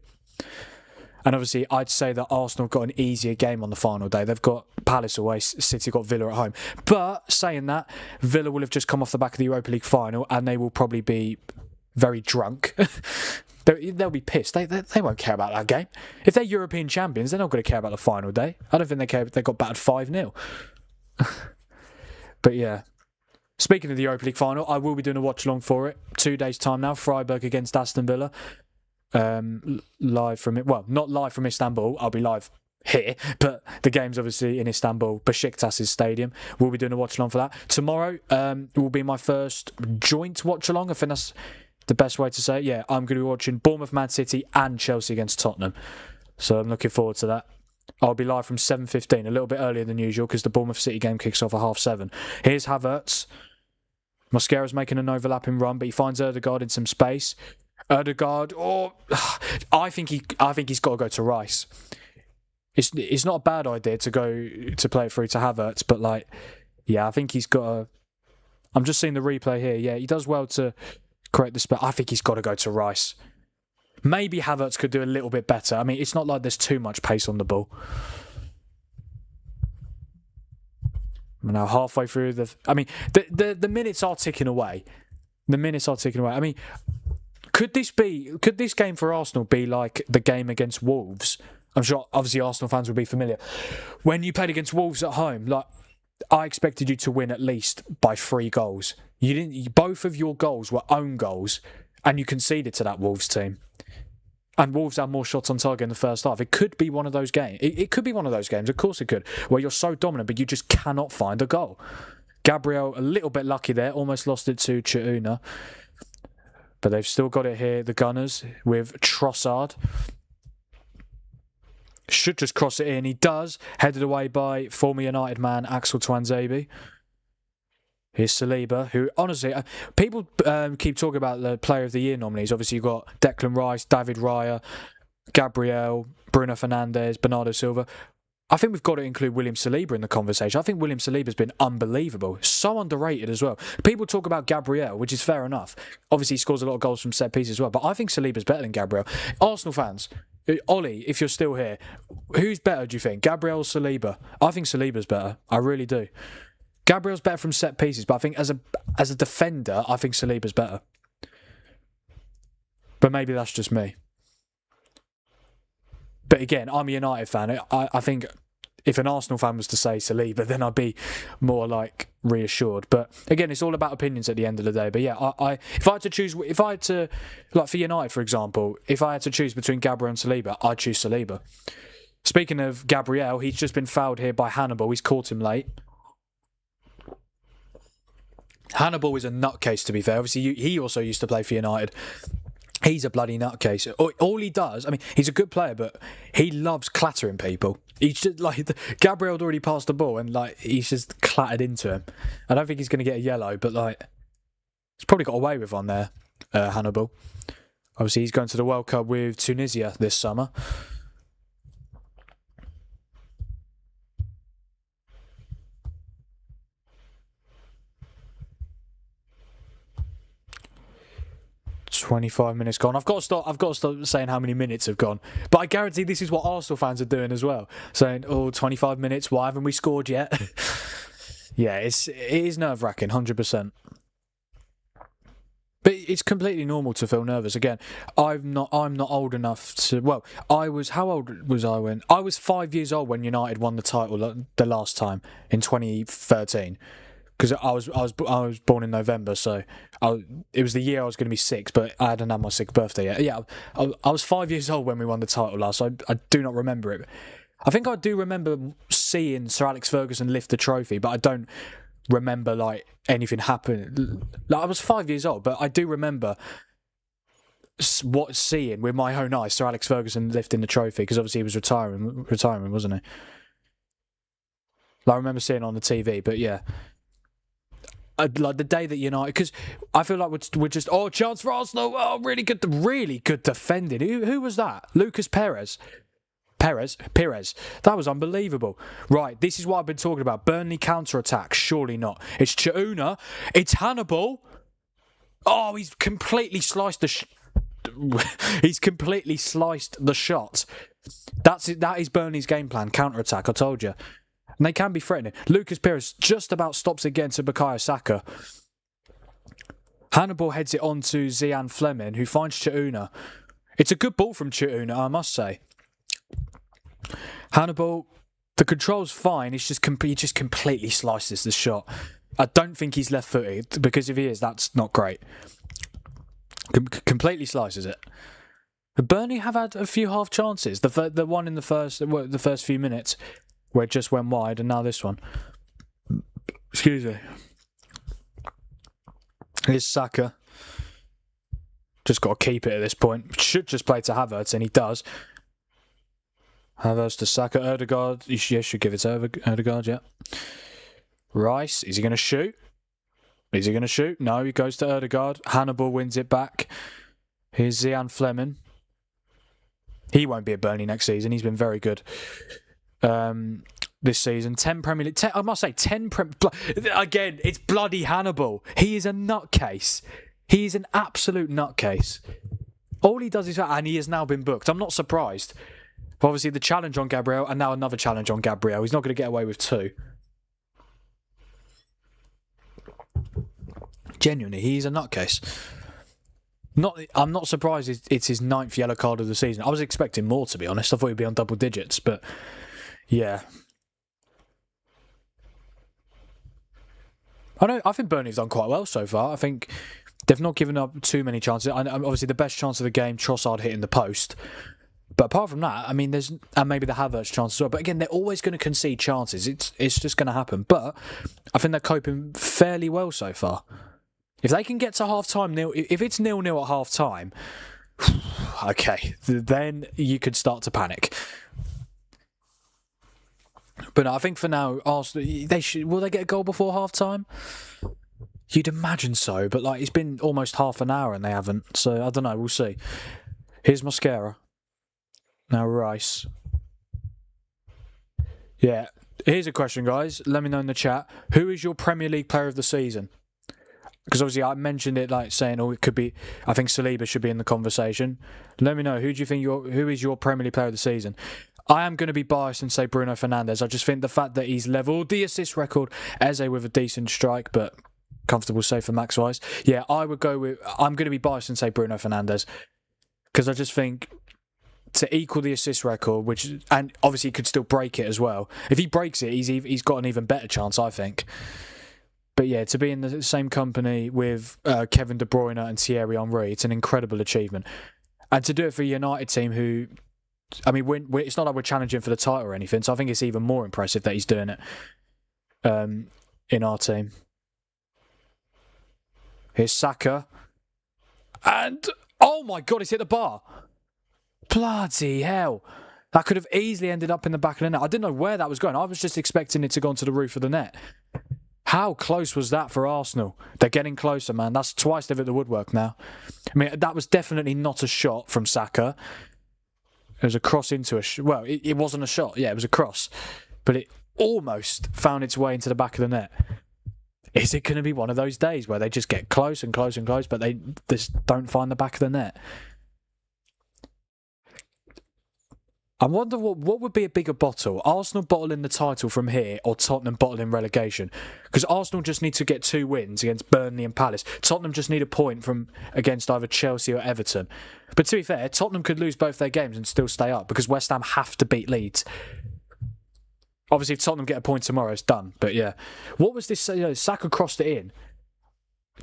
And obviously, I'd say that Arsenal have got an easier game on the final day. They've got Palace away, City got Villa at home. But saying that, Villa will have just come off the back of the Europa League final, and they will probably be very drunk. They'll be pissed. They won't care about that game. If they're European champions, they're not going to care about the final day. I don't think they care if they got battered 5-0. But yeah. Speaking of the Europa League final, I will be doing a watch-along for it. 2 days' time now. Freiburg against Aston Villa. Live from it. Well, not live from Istanbul. I'll be live here. But the game's obviously in Istanbul. Besiktas's stadium. We'll be doing a watch-along for that. Tomorrow will be my first joint watch-along. I think that's... the best way to say it, yeah, I'm going to be watching Bournemouth, Man City and Chelsea against Tottenham. So I'm looking forward to that. I'll be live from 7:15, a little bit earlier than usual because the Bournemouth City game kicks off at 7:30. Here's Havertz. Mosquera's making an overlapping run, but he finds Ødegaard in some space. Ødegaard, I think he's got to go to Rice. It's not a bad idea to go to play it through to Havertz, but like, yeah, I think he's got to... I'm just seeing the replay here. Yeah, he does well to... correct the spell. I think he's got to go to Rice. Maybe Havertz could do a little bit better. I mean, it's not like there's too much pace on the ball. We're now halfway through the... I mean, the minutes are ticking away. The minutes are ticking away. I mean, could this game for Arsenal be like the game against Wolves? I'm sure, obviously, Arsenal fans will be familiar. When you played against Wolves at home, like, I expected you to win at least by 3 goals. You didn't. Both of your goals were own goals, and you conceded to that Wolves team. And Wolves had more shots on target in the first half. It could be one of those games. It could be one of those games. Of course, it could, where you're so dominant, but you just cannot find a goal. Gabriel a little bit lucky there, almost lost it to Chiuna, but they've still got it here. The Gunners with Trossard. Should just cross it in. He does. Headed away by former United man Axel Tuanzebe. Here's Saliba, who honestly, people keep talking about the Player of the Year nominees. Obviously, you've got Declan Rice, David Raya, Gabriel, Bruno Fernandes, Bernardo Silva. I think we've got to include William Saliba in the conversation. I think William Saliba's been unbelievable. So underrated as well. People talk about Gabriel, which is fair enough. Obviously, he scores a lot of goals from set pieces as well. But I think Saliba's better than Gabriel. Arsenal fans, Ollie, if you're still here, who's better, do you think? Gabriel or Saliba? I think Saliba's better. I really do. Gabriel's better from set pieces, but I think as a defender, I think Saliba's better. But maybe that's just me. But again, I'm a United fan. I think if an Arsenal fan was to say Saliba, then I'd be more like reassured. But again, it's all about opinions at the end of the day. But yeah, if I had to, like for United, for example, if I had to choose between Gabriel and Saliba, I'd choose Saliba. Speaking of Gabriel, he's just been fouled here by Hannibal. He's caught him late. Hannibal is a nutcase, to be fair. Obviously, he also used to play for United. He's a bloody nutcase. All he does, I mean, he's a good player, but he loves clattering people. He's just like Gabriel had already passed the ball, and like he's just clattered into him. I don't think he's going to get a yellow, but like he's probably got away with one there, Hannibal. Obviously, he's going to the World Cup with Tunisia this summer. "25 minutes gone." I've got to stop saying how many minutes have gone. But I guarantee this is what Arsenal fans are doing as well. Saying, 25 minutes, why haven't we scored yet? Yeah, it is nerve-wracking, 100%. But it's completely normal to feel nervous. Again, I'm not old enough to. Well, how old was I when I was 5 years old when United won the title the last time in 2013. Because I was born in November, so it was the year I was going to be 6, but I hadn't had my 6th birthday yet. Yeah, I was 5 years old when we won the title last, so I do not remember it. I think I do remember seeing Sir Alex Ferguson lift the trophy, but I don't remember like anything happening. Like, I was 5 years old, but I do remember seeing with my own eyes Sir Alex Ferguson lifting the trophy, because obviously he was retiring, wasn't he? Like, I remember seeing it on the TV, but yeah. Like the day that United, because I feel like we're just chance for Arsenal. Really good defending. Who was that? Lucas Perez. That was unbelievable. Right, this is what I've been talking about. Burnley counter-attack. Surely not. It's Chiuna. It's Hannibal. Oh, he's completely sliced the. He's completely sliced the shot. That is Burnley's game plan. Counter-attack. I told you. And they can be threatening. Lucas Perez just about stops again to Bukayo Saka. Hannibal heads it on to Zian Fleming, who finds Chiuna. It's a good ball from Chiuna, I must say. Hannibal, the control's fine. He just completely slices the shot. I don't think he's left-footed, because if he is, that's not great. Completely slices it. Burnley have had a few half chances. The one in the first few minutes, where it just went wide, and now this one. Excuse me. Here's Saka. Just got to keep it at this point. Should just play to Havertz, and he does. Havertz to Saka. Ødegaard. Should give it to Ødegaard, yeah. Rice. Is he going to shoot? No, he goes to Ødegaard. Hannibal wins it back. Here's Zian Fleming. He won't be at Burnley next season. He's been very good. This season, 10 Premier League. I must say, 10 again, it's bloody Hannibal. He is a nutcase. He is an absolute nutcase. All he does is that, and he has now been booked. I'm not surprised. Obviously, the challenge on Gabriel, and now another challenge on Gabriel. He's not going to get away with 2. Genuinely, he's a nutcase. I'm not surprised it's his 9th yellow card of the season. I was expecting more, to be honest. I thought he'd be on double digits, but yeah. I think Burnley have done quite well so far. I think they've not given up too many chances. Obviously, the best chance of the game, Trossard hitting the post. But apart from that, I mean, and maybe the Havertz chance as well. But again, they're always going to concede chances. It's just going to happen. But I think they're coping fairly well so far. If they can get to half-time, if it's 0-0 at half-time, okay, then you could start to panic. But no, I think for now, Arsenal, will they get a goal before half time? You'd imagine so, but like it's been almost half an hour and they haven't. So I don't know. We'll see. Here's Mosquera. Now Rice. Yeah. Here's a question, guys. Let me know in the chat. Who is your Premier League player of the season? Because obviously I mentioned it like saying, it could be, I think Saliba should be in the conversation. Let me know, who do you think who is your Premier League player of the season? I am going to be biased and say Bruno Fernandes. I just think the fact that he's levelled the assist record, Eze with a decent strike, but comfortable save for max-wise. Yeah, I'm going to be biased and say Bruno Fernandes. Because I just think to equal the assist record, and obviously he could still break it as well. If he breaks it, he's got an even better chance, I think. But yeah, to be in the same company with Kevin De Bruyne and Thierry Henry, it's an incredible achievement. And to do it for a United team who, I mean, it's not like we're challenging for the title or anything, so I think it's even more impressive that he's doing it in our team. Here's Saka. And, oh my God, he's hit the bar. Bloody hell. That could have easily ended up in the back of the net. I didn't know where that was going. I was just expecting it to go onto the roof of the net. How close was that for Arsenal? They're getting closer, man. That's twice they've hit the woodwork now. I mean, that was definitely not a shot from Saka. It was a cross into a... Well, it wasn't a shot. Yeah, it was a cross. But it almost found its way into the back of the net. Is it going to be one of those days where they just get close and close and close, but they just don't find the back of the net? I wonder what would be a bigger bottle? Arsenal bottling the title from here or Tottenham bottling relegation? Because Arsenal just need to get 2 wins against Burnley and Palace. Tottenham just need a point against either Chelsea or Everton. But to be fair, Tottenham could lose both their games and still stay up because West Ham have to beat Leeds. Obviously, if Tottenham get a point tomorrow, it's done. But yeah. What was this? Saka crossed it in.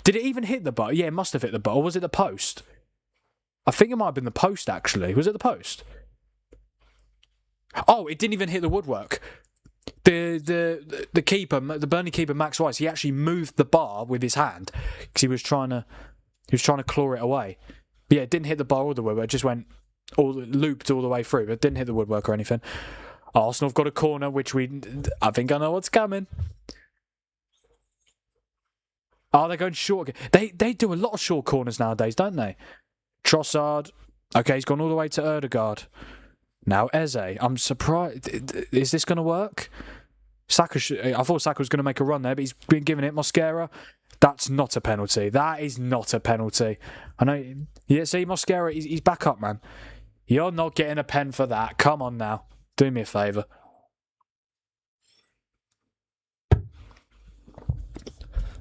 Did it even hit the bar? Yeah, it must have hit the bar. Or was it the post? I think it might have been the post, actually. Was it the post? Oh, it didn't even hit the woodwork. The keeper, the Burnley keeper, Max Rice, he actually moved the bar with his hand because he was trying to claw it away. But yeah, it didn't hit the bar or the woodwork. It just went looped all the way through, but it didn't hit the woodwork or anything. Arsenal have got a corner, which I think I know what's coming. Oh, they're going short. They do a lot of short corners nowadays, don't they? Trossard. Okay, he's gone all the way to Ødegaard. Now Eze. I'm surprised. Is this going to work? I thought Saka was going to make a run there, but he's been given it. Mosquera. That's not a penalty. That is not a penalty. I know. Yeah, see, Mosquera, he's back up, man. You're not getting a pen for that. Come on now. Do me a favour.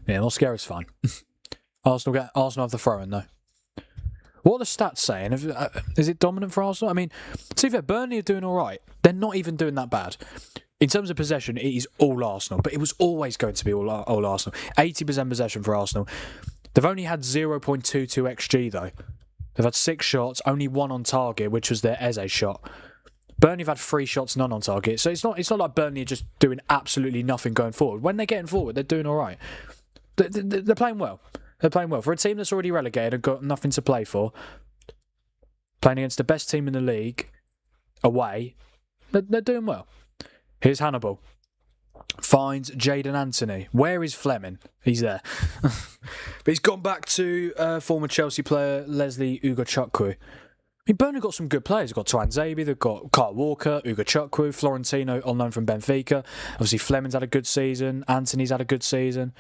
Yeah, Mosquera's fine. Arsenal have the throw-in, though. What are the stats saying? Is it dominant for Arsenal? I mean, to be fair, Burnley are doing all right. They're not even doing that bad. In terms of possession, it is all Arsenal, but it was always going to be all Arsenal. 80% possession for Arsenal. They've only had 0.22 XG, though. They've had 6 shots, only 1 on target, which was their Eze shot. Burnley have had 3 shots, none on target. So it's not like Burnley are just doing absolutely nothing going forward. When they're getting forward, they're doing all right. They're playing well. They're playing well. For a team that's already relegated and got nothing to play for, playing against the best team in the league, away, they're doing well. Here's Hannibal. Finds Jadon Anthony. Where is Fleming? He's there. But he's gone back to former Chelsea player Leslie Ugachukwu. I mean, Burnley got some good players. They've got Tuanzebe, they've got Kyle Walker, Ugachukwu, Florentino, on loan from Benfica. Obviously, Fleming's had a good season. Anthony's had a good season.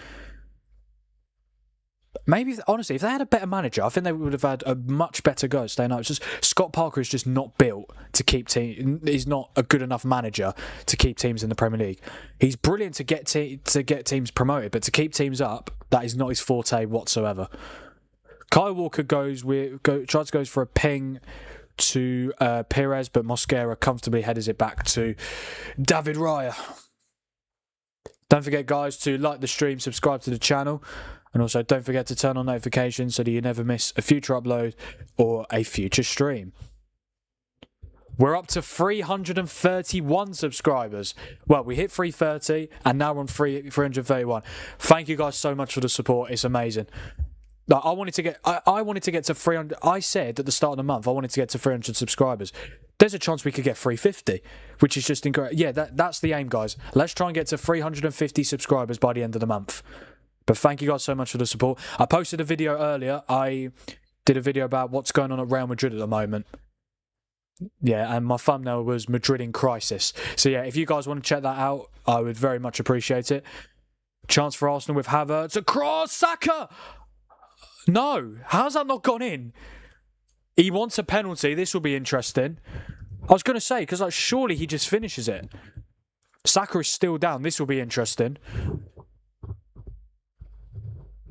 Maybe, honestly, if they had a better manager, I think they would have had a much better go at staying up. It's just Scott Parker is just not built to keep teams. He's not a good enough manager to keep teams in the Premier League. He's brilliant to get teams promoted, but to keep teams up, that is not his forte whatsoever. Kyle Walker tries to go for a ping to Perez, but Mosquera comfortably headers it back to David Raya. Don't forget, guys, to like the stream, subscribe to the channel. And also, don't forget to turn on notifications so that you never miss a future upload or a future stream. We're up to 331 subscribers. Well, we hit 330 and now we're on 331. Thank you guys so much for the support. It's amazing. I wanted to get to 300. I said at the start of the month I wanted to get to 300 subscribers. there's a chance we could get 350, which is just incredible. Yeah, that's the aim, guys. Let's try and get to 350 subscribers by the end of the month. But thank you guys so much for the support. I posted a video earlier. I did a video about what's going on at Real Madrid at the moment. Yeah, and my thumbnail was Madrid in crisis. So yeah, if you guys want to check that out, I would very much appreciate it. Chance for Arsenal with Havertz. Across, Saka! No, how's that not gone in? He wants a penalty. This will be interesting. I was going to say, because like, surely he just finishes it. Saka is still down. This will be interesting.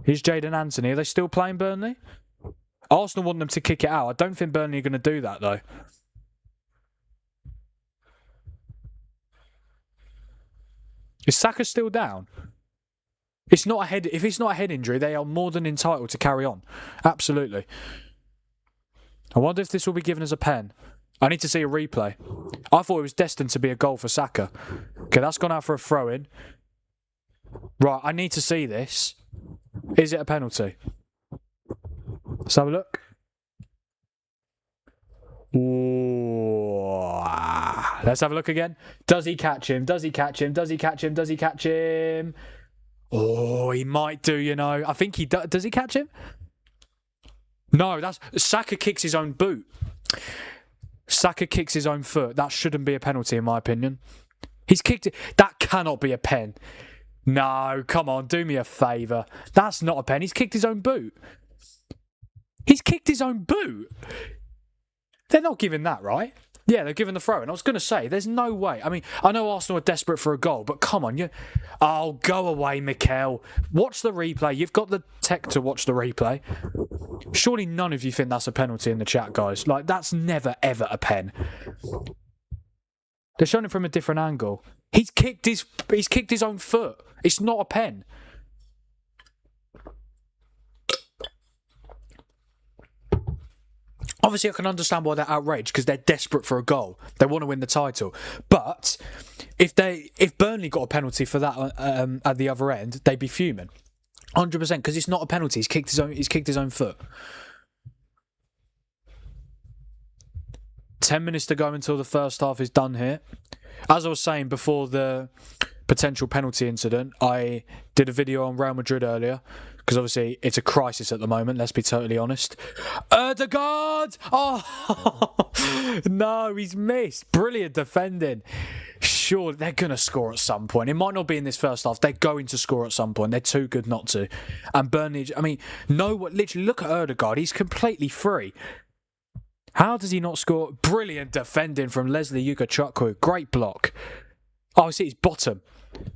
Here's Jadon Anthony. Are they still playing Burnley? Arsenal want them to kick it out. I don't think Burnley are going to do that, though. Is Saka still down? It's not a head. If it's not a head injury, they are more than entitled to carry on. Absolutely. I wonder if this will be given as a pen. I need to see a replay. I thought it was destined to be a goal for Saka. Okay, that's gone out for a throw-in. Right, I need to see this. Is it a penalty? Let's have a look. Ooh. Let's have a look again. Does he catch him? Does he catch him? Does he catch him? Does he catch him? Oh, he might do, you know. I think he does. Does he catch him? No, that's... Saka kicks his own boot. Saka kicks his own foot. That shouldn't be a penalty, in my opinion. He's kicked it. That cannot be a pen. No, come on, do me a favour. That's not a pen. He's kicked his own boot. He's kicked his own boot. They're not giving that, right? Yeah, they're giving the throw. And I was going to say, there's no way. I mean, I know Arsenal are desperate for a goal, but come on. Oh, go away, Mikel. Watch the replay. You've got the tech to watch the replay. Surely none of you think that's a penalty in the chat, guys. Like, that's never, ever a pen. They're showing it from a different angle. He's kicked his own foot. It's not a pen. Obviously, I can understand why they're outraged because they're desperate for a goal. They want to win the title. But if Burnley got a penalty for that at the other end, they'd be fuming, 100%. Because it's not a penalty. He's kicked his own foot. 10 minutes to go until the first half is done here. As I was saying before the potential penalty incident, I did a video on Real Madrid earlier. Because obviously it's a crisis at the moment, let's be totally honest. Ødegaard! Oh, no, he's missed. Brilliant defending. Sure, they're going to score at some point. It might not be in this first half. They're going to score at some point. They're too good not to. And Burnley, I mean, literally look at Ødegaard. He's completely free. How does he not score? Brilliant defending from Leslie Ukachukwu. Great block. Oh, I see his bottom.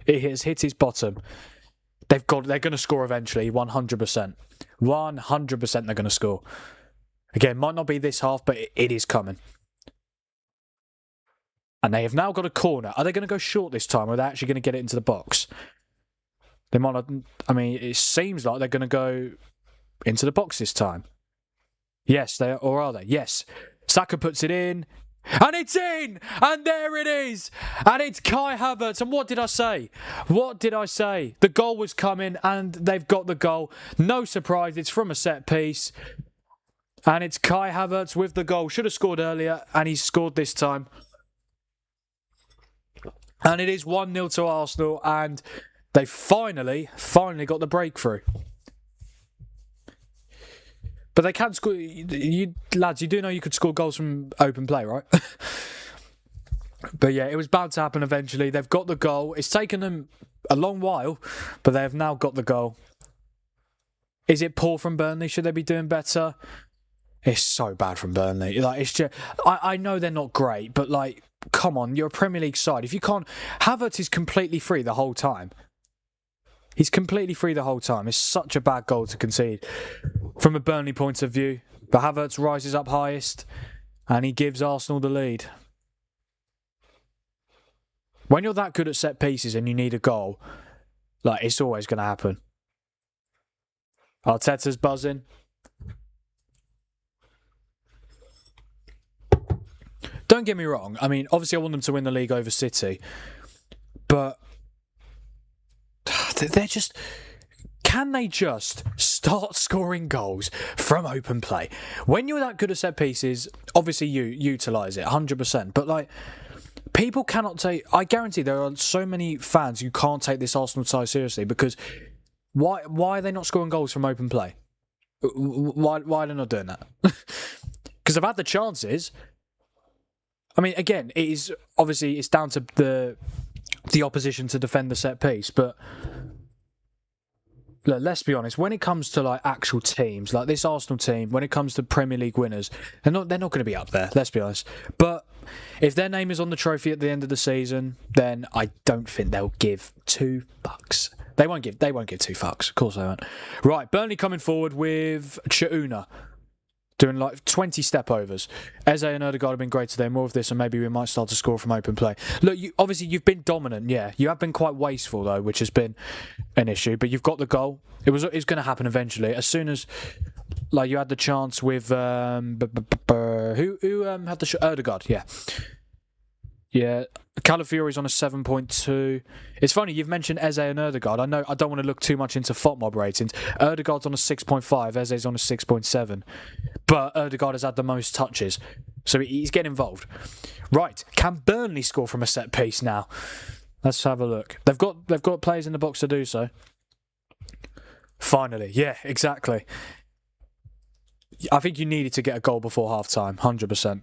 It has hit his bottom. They're going to score eventually, 100%. 100% they're going to score. Again, might not be this half, but it is coming. And they have now got a corner. Are they going to go short this time, or are they actually going to get it into the box? They might not... I mean, it seems like they're going to go into the box this time. Yes, they are, or are they? Yes. Saka puts it in. And it's in! And there it is! And it's Kai Havertz. And what did I say? What did I say? The goal was coming and they've got the goal. No surprise, it's from a set piece. And it's Kai Havertz with the goal. Should have scored earlier and he's scored this time. And it is 1-0 to Arsenal and they finally got the breakthrough. But they can score. You lads, you do know you could score goals from open play, right? But yeah, it was bound to happen eventually. They've got the goal. It's taken them a long while, but they have now got the goal. Is it poor from Burnley? Should they be doing better? It's so bad from Burnley. Like, it's just, I know they're not great, but like, come on, you're a Premier League side. If you can't, Havertz is completely free the whole time. He's completely free the whole time. It's such a bad goal to concede from a Burnley point of view. But Havertz rises up highest and he gives Arsenal the lead. When you're that good at set pieces and you need a goal, like, it's always going to happen. Arteta's buzzing. Don't get me wrong. I mean, obviously I want them to win the league over City. But they're just... Can they just start scoring goals from open play. When you're that good at set pieces, obviously you utilise it 100%. But like, people cannot take. I guarantee there are so many fans who can't take this Arsenal side seriously because why are they not scoring goals from open play? Why are they not doing that? Because they've had the chances. I mean, again, it is obviously it's down to the opposition to defend the set piece, but look, let's be honest. When it comes to like actual teams, like this Arsenal team, when it comes to Premier League winners, they're not going to be up there. Let's be honest. But if their name is on the trophy at the end of the season, then I don't think they'll give $2. They won't give $2. Of course they won't. Right, Burnley coming forward with Chauna, doing like 20 step overs. Eze and Ødegaard have been great today. More of this, and maybe we might start to score from open play. Look, obviously you've been dominant. Yeah, you have been quite wasteful though, which has been an issue. But you've got the goal. It's going to happen eventually. As soon as like you had the chance with who had the Ødegaard? Yeah. Yeah, Calafiori's on a 7.2. It's funny, you've mentioned Eze and Ødegaard. I know I don't want to look too much into FOTMob ratings. Ødegaard's on a 6.5, Eze's on a 6.7. But Ødegaard has had the most touches, so he's getting involved. Right, can Burnley score from a set piece now? Let's have a look. They've got players in the box to do so. Finally, yeah, exactly. I think you needed to get a goal before half time, 100%.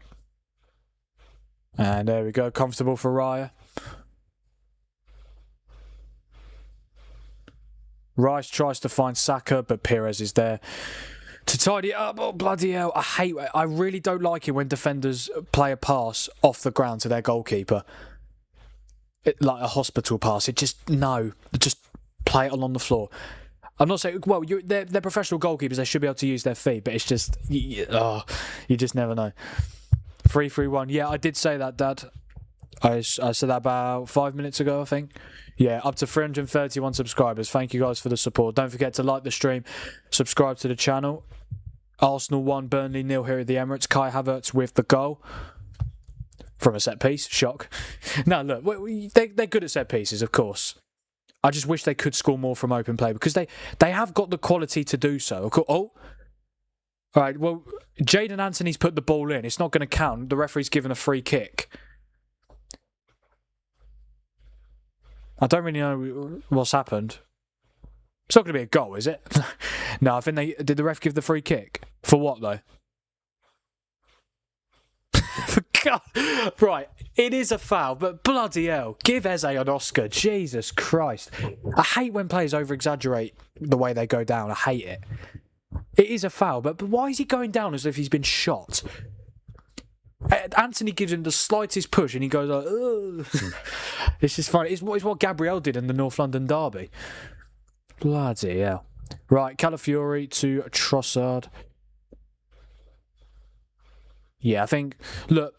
And there we go, comfortable for Raya. Rice tries to find Saka, but Perez is there to tidy it up. Oh, bloody hell. I really don't like it when defenders play a pass off the ground to their goalkeeper. Like a hospital pass. Just play it along the floor. I'm not saying, well, they're professional goalkeepers. They should be able to use their feet, but it's just, you just never know. 3-3-1. Yeah, I did say that, Dad. I said that about 5 minutes ago, I think. Yeah, up to 331 subscribers. Thank you guys for the support. Don't forget to like the stream, subscribe to the channel. Arsenal 1, Burnley 0 here at the Emirates. Kai Havertz with the goal from a set piece. Shock. No, look, they're good at set pieces, of course. I just wish they could score more from open play because they have got the quality to do so. Oh. All right, well, Jadon Anthony's put the ball in. It's not going to count. The referee's given a free kick. I don't really know what's happened. It's not going to be a goal, is it? No, I think did the ref give the free kick? For what, though? For God. Right, it is a foul, but bloody hell. Give Eze an Oscar. Jesus Christ. I hate when players over-exaggerate the way they go down. I hate it. It is a foul, but why is he going down as if he's been shot? Anthony gives him the slightest push and he goes like, ugh. It's just funny. It's what Gabriel did in the North London derby. Bloody hell. Right, Calafiori to Trossard. Yeah, I think, look,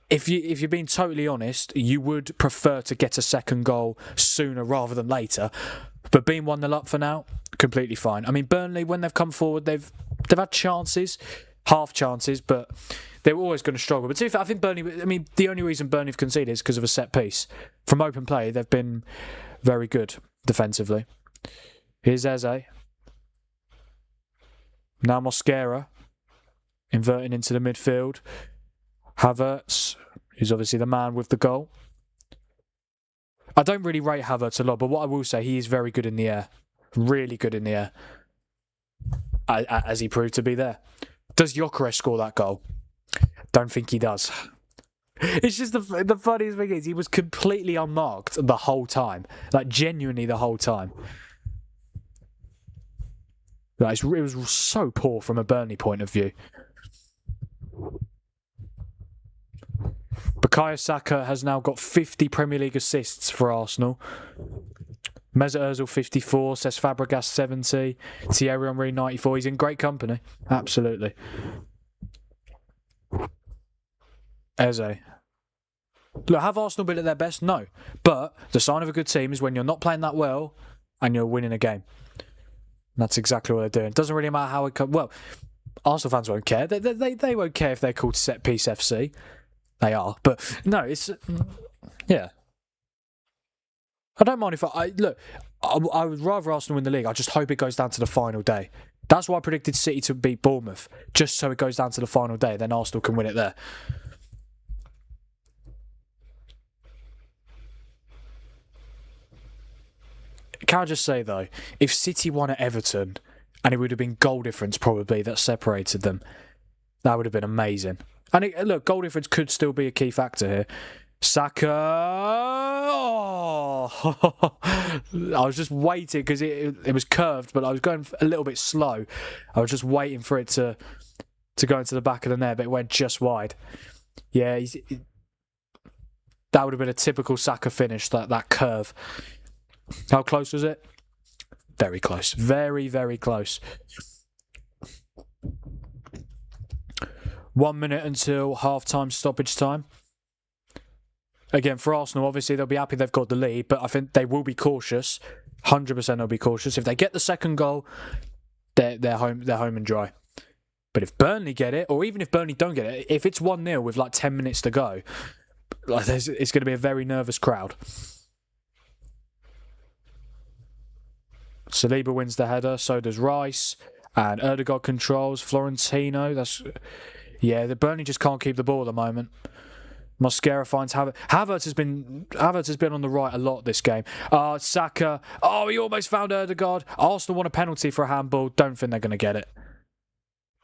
if you're being totally honest, you would prefer to get a second goal sooner rather than later. But being 1-0 up for now, completely fine. I mean, Burnley, when they've come forward, they've had chances, half chances, but they were always going to struggle. But to be fair, I think Burnley, I mean, the only reason Burnley have conceded is because of a set piece. From open play, they've been very good defensively. Here's Eze. Now Mosquera, inverting into the midfield. Havertz, who's obviously the man with the goal. I don't really rate Havertz a lot, but what I will say, he is very good in the air. Really good in the air. As he proved to be there. Does Gyökeres score that goal? Don't think he does. It's just the funniest thing is he was completely unmarked the whole time. Like, genuinely the whole time. Like, it was so poor from a Burnley point of view. Bukayo Saka has now got 50 Premier League assists for Arsenal. Mesut Ozil 54, Cesc Fabregas 70, Thierry Henry 94. He's in great company, absolutely. Eze. Look, have Arsenal been at their best? No. But the sign of a good team is when you're not playing that well and you're winning a game. And that's exactly what they're doing. It doesn't really matter how it comes. Well, Arsenal fans won't care. They won't care if they're called Set Piece FC. They are. But no, it's... Yeah. I don't mind if look, I would rather Arsenal win the league. I just hope it goes down to the final day. That's why I predicted City to beat Bournemouth, just so it goes down to the final day. Then Arsenal can win it there. Can I just say, though, if City won at Everton, and it would have been goal difference probably that separated them, that would have been amazing. And look, goal difference could still be a key factor here. Saka... Oh! I was just waiting because it was curved, but I was going a little bit slow. I was just waiting for it to go into the back of the net, but it went just wide. Yeah, that would have been a typical Saka finish, that curve. How close was it? Very close. Very, very close. 1 minute until half-time stoppage time. Again, for Arsenal, obviously, they'll be happy they've got the lead, but I think they will be cautious. 100% they'll be cautious. If they get the second goal, they're home and dry. But if Burnley get it, or even if Burnley don't get it, if it's 1-0 with like 10 minutes to go, it's going to be a very nervous crowd. Saliba wins the header, so does Rice, and Ødegaard controls. Florentino, the Burnley just can't keep the ball at the moment. Mosquera finds Havertz. Havertz has been on the right a lot this game. Saka. Oh, he almost found Ødegaard. Arsenal want a penalty for a handball. Don't think they're going to get it.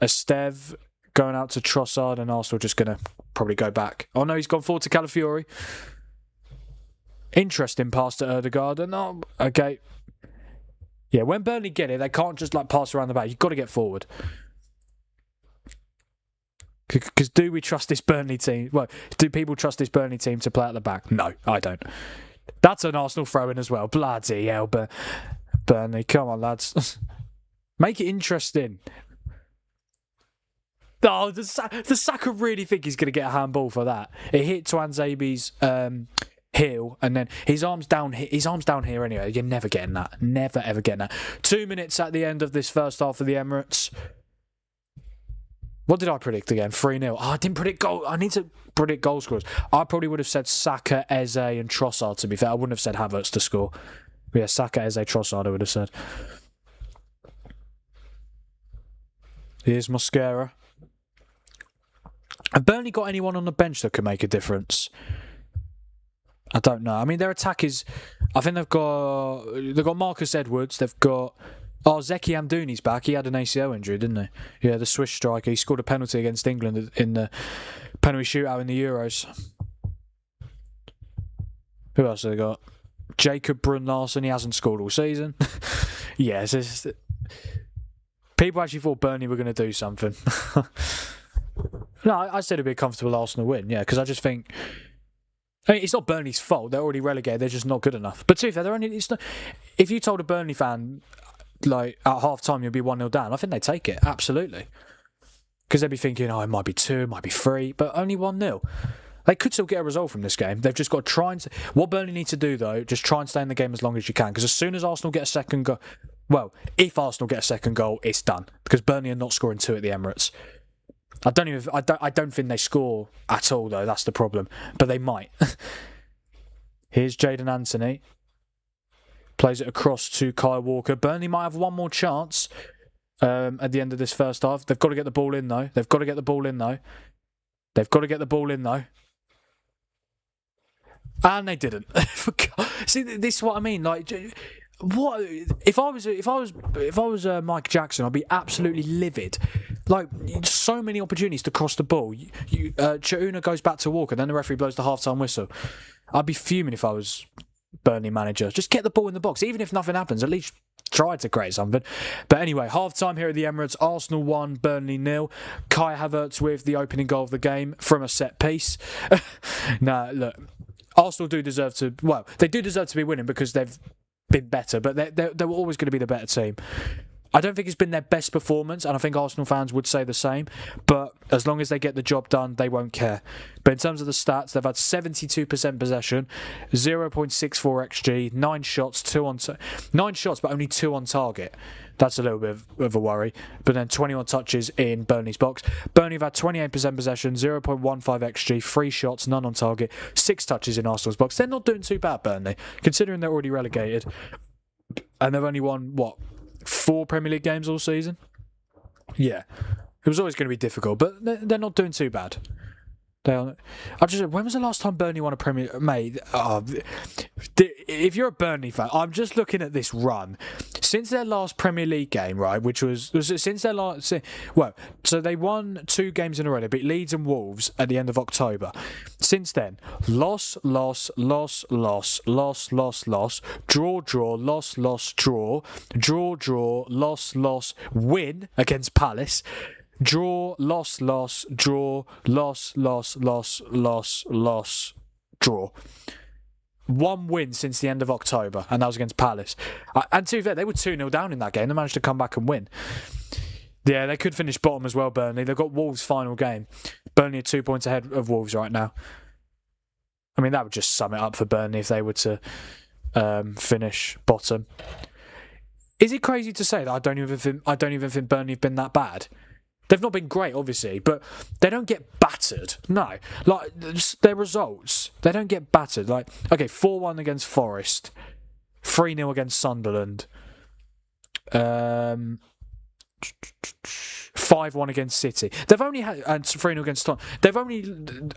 Esteve going out to Trossard, and Arsenal just going to probably go back. Oh no, he's gone forward to Calafiori. Interesting pass to Ødegaard. And okay. Yeah, when Burnley get it, they can't just pass around the back. You've got to get forward. Because do we trust this Burnley team? Well, do people trust this Burnley team to play at the back? No, I don't. That's an Arsenal throw-in as well. Bloody hell, Burnley. Come on, lads. Make it interesting. Oh, does Saka really think he's going to get a handball for that? It hit Tuanzebe's heel, and then his arm's down here anyway. You're never getting that. Never, ever getting that. 2 minutes at the end of this first half of the Emirates. What did I predict again? 3-0. I didn't predict goal. I need to predict goal scorers. I probably would have said Saka, Eze and Trossard, to be fair. I wouldn't have said Havertz to score. But yeah, Saka, Eze, Trossard I would have said. Here's Mosquera. Have Burnley got anyone on the bench that could make a difference? I don't know. I mean, their attack is... I think they've got Marcus Edwards. They've got... Oh, Zeki Amdouni's back. He had an ACL injury, didn't he? Yeah, the Swiss striker. He scored a penalty against England in the penalty shootout in the Euros. Who else have they got? Jacob Brun-Larsen. He hasn't scored all season. Yes, people actually thought Burnley were going to do something. No, I said it'd be a comfortable Arsenal win. Yeah, because I just think... I mean, it's not Burnley's fault. They're already relegated. They're just not good enough. But to be fair, if you told a Burnley fan... at half-time you'll be 1-0 down, I think they'd take it, absolutely. Because they'd be thinking, it might be 2, it might be 3, but only 1-0. They could still get a result from this game. They've just got to try and... What Burnley need to do, though, just try and stay in the game as long as you can. Because as soon as Arsenal get a second goal... Well, if Arsenal get a second goal, it's done. Because Burnley are not scoring 2 at the Emirates. I don't think they score at all, though. That's the problem. But they might. Here's Jadon Anthony. Plays it across to Kyle Walker. Burnley might have one more chance at the end of this first half. They've got to get the ball in, though. And they didn't. See, this is what I mean. What if I was Mike Jackson? I'd be absolutely livid. So many opportunities to cross the ball. Chouna goes back to Walker, then the referee blows the half-time whistle. I'd be fuming if I was Burnley manager. Just get the ball in the box. Even if nothing happens, at least try to create something. But anyway, half-time here at the Emirates. Arsenal 1, Burnley 0. Kai Havertz with the opening goal of the game from a set piece. Now, look, Arsenal do deserve to... Well, they do deserve to be winning because they've been better, but they were always going to be the better team. I don't think it's been their best performance, and I think Arsenal fans would say the same, but as long as they get the job done, they won't care. But in terms of the stats, they've had 72% possession, 0.64 XG, 9 shots, 9 shots, but only 2 on target. That's a little bit of a worry. But then 21 touches in Burnley's box. Burnley have had 28% possession, 0.15 XG, 3 shots, none on target, 6 touches in Arsenal's box. They're not doing too bad, Burnley, considering they're already relegated. and they've only won, 4 Premier League games all season? Yeah. It was always going to be difficult, but they're not doing too bad. When was the last time Burnley won a Premier? Mate, if you're a Burnley fan, I'm just looking at this run since their last Premier League game, right? Which was since their last. So they won 2 games in a row. They beat Leeds and Wolves at the end of October. Since then, loss, draw, loss, win against Palace. Draw, loss, draw. 1 win since the end of October, and that was against Palace. And to be fair, they were 2-0 down in that game. They managed to come back and win. Yeah, they could finish bottom as well, Burnley. They've got Wolves' final game. Burnley are 2 points ahead of Wolves right now. I mean, that would just sum it up for Burnley if they were to finish bottom. Is it crazy to say that I don't even think Burnley have been that bad? They've not been great, obviously, but they don't get battered. No. Like, their results, they don't get battered. Like, okay, 4-1 against Forest, 3-0 against Sunderland, 5-1 against City. They've only had, and 3-0 against Tottenham. They've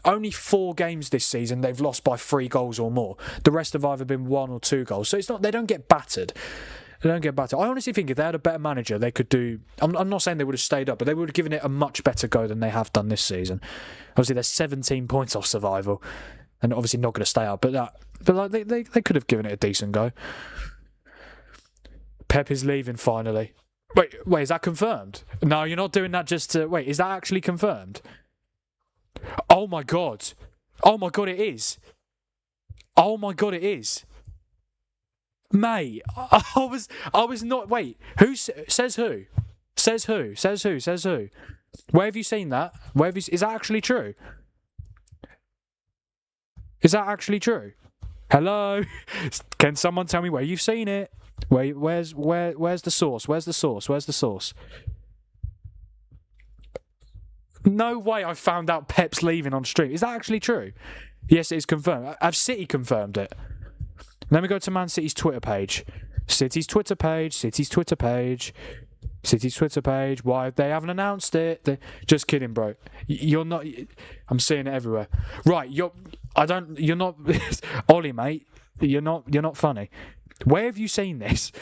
only 4 games this season they've lost by 3 goals or more. The rest have either been 1 or 2 goals. So it's not, they don't get battered. They don't get battered. I honestly think if they had a better manager, they could do... I'm not saying they would have stayed up, but they would have given it a much better go than they have done this season. Obviously, they're 17 points off survival, and obviously not going to stay up. But they could have given it a decent go. Pep is leaving finally. Wait, is that confirmed? No, you're not doing that just to... Wait, is that actually confirmed? Oh my god, it is. Oh my god, it is. Mate, I was not... Wait, who says who? Says who? Where have you seen that? Is that actually true? Is that actually true? Hello? Can someone tell me where you've seen it? Where's the source? Where's the source? No way I found out Pep's leaving on stream. Is that actually true? Yes, it is confirmed. Have City confirmed it? Let me go to Man City's Twitter page. City's Twitter page. Why they haven't announced it? Just kidding, bro. You're not... I'm seeing it everywhere. Right, you're not... Ollie, mate. You're not funny. Where have you seen this?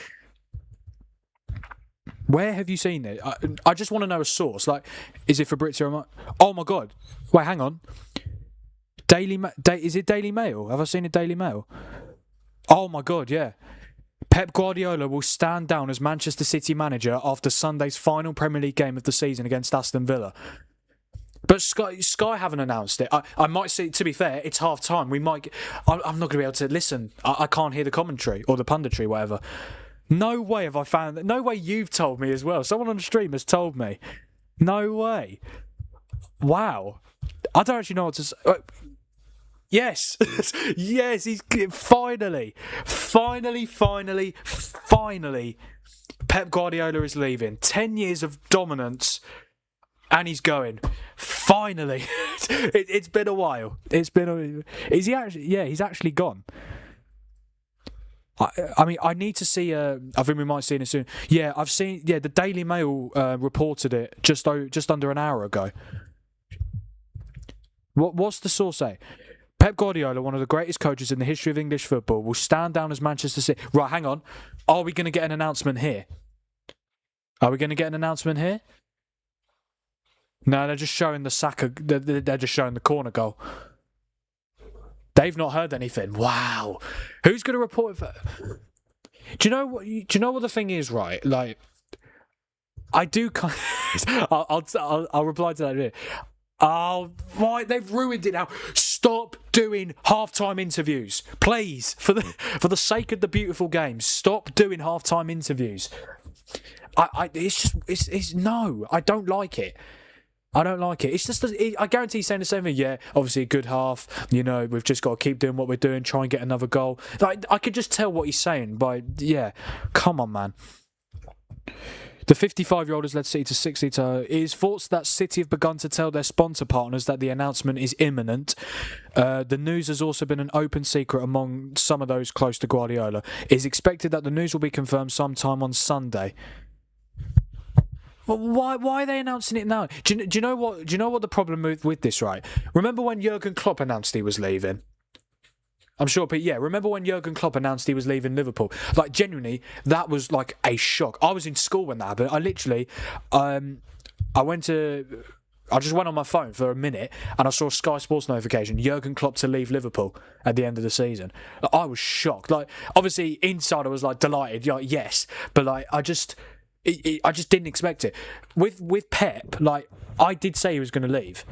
Where have you seen it? I just want to know a source. Like, is it Fabrizio? Oh my god. Wait, hang on. Is it Daily Mail? Have I seen it Daily Mail? Oh my god, yeah. Pep Guardiola will stand down as Manchester City manager after Sunday's final Premier League game of the season against Aston Villa. But Sky haven't announced it. I might see, to be fair, it's half time. I'm not going to be able to listen. I can't hear the commentary or the punditry, whatever. No way have I found that. No way you've told me as well. Someone on the stream has told me. No way. Wow. I don't actually know what to say. Yes. Yes, he's finally. Pep Guardiola is leaving. 10 years of dominance. And he's going. Finally. It's been a while. Is he actually? Yeah, he's actually gone. I mean, I need to see. I think we might see it soon. Yeah, I've seen. Yeah, the Daily Mail reported it just under an hour ago. What's the source say? Pep Guardiola, one of the greatest coaches in the history of English football, will stand down as Manchester City. Right, hang on. Are we going to get an announcement here? No, they're just showing the Saka. They're just showing the corner goal. They've not heard anything. Wow. Who's going to report it? Do you know what the thing is, right? Like, I do kind of... I'll reply to that in a minute. Oh, right, they've ruined it now. Stop doing halftime interviews, please. For the sake of the beautiful game, stop doing halftime interviews. No, I don't like it. It's just, I guarantee he's saying the same thing. Yeah, obviously a good half. We've just got to keep doing what we're doing, try and get another goal. Like, I could just tell what he's saying by, yeah, come on, man. The 55-year-old has led City to 60 to... It is thoughts that City have begun to tell their sponsor partners that the announcement is imminent. The news has also been an open secret among some of those close to Guardiola. It is expected that the news will be confirmed sometime on Sunday. Well, why are they announcing it now? Do you know what the problem with this, right? Remember when Jurgen Klopp announced he was leaving? I'm sure, but yeah, remember when Jurgen Klopp announced he was leaving Liverpool? Like, genuinely, that was like a shock. I was in school when that happened. I literally, I just went on my phone for a minute and I saw a Sky Sports notification, Jurgen Klopp to leave Liverpool at the end of the season. I was shocked. Like, obviously, inside I was like delighted, like, yes, but like, I just didn't expect it. With Pep, like, I did say he was going to leave.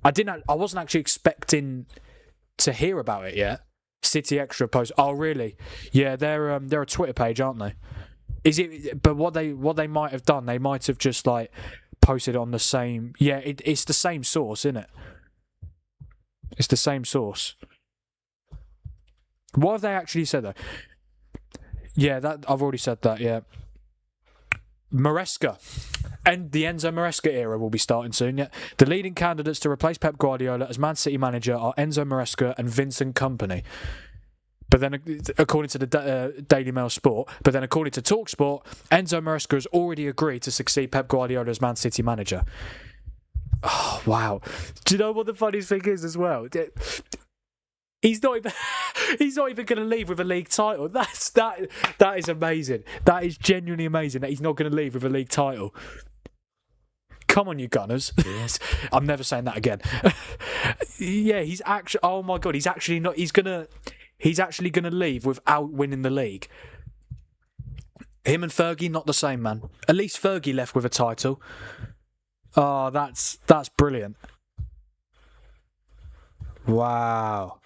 I wasn't actually expecting to hear about it yet. City Extra post. Oh, really? Yeah, they're a Twitter page, aren't they? Is it? But what they might have done, they might have just like posted on the same. Yeah, it's the same source, isn't it? It's the same source. What have they actually said though? Yeah, that I've already said that. Yeah, Maresca. And the Enzo Maresca era will be starting soon. Yeah, the leading candidates to replace Pep Guardiola as Man City manager are Enzo Maresca and Vincent Kompany. But then, according to the Daily Mail Sport, according to TalkSport, Enzo Maresca has already agreed to succeed Pep Guardiola as Man City manager. Oh wow! Do you know what the funniest thing is as well? He's not even going to leave with a league title. That is amazing. That is genuinely amazing that he's not going to leave with a league title. Come on, you Gunners. Yes. I'm never saying that again. Yeah, he's actually... Oh, my God. He's actually not... He's actually going to leave without winning the league. Him and Fergie, not the same, man. At least Fergie left with a title. Oh, that's brilliant. Wow.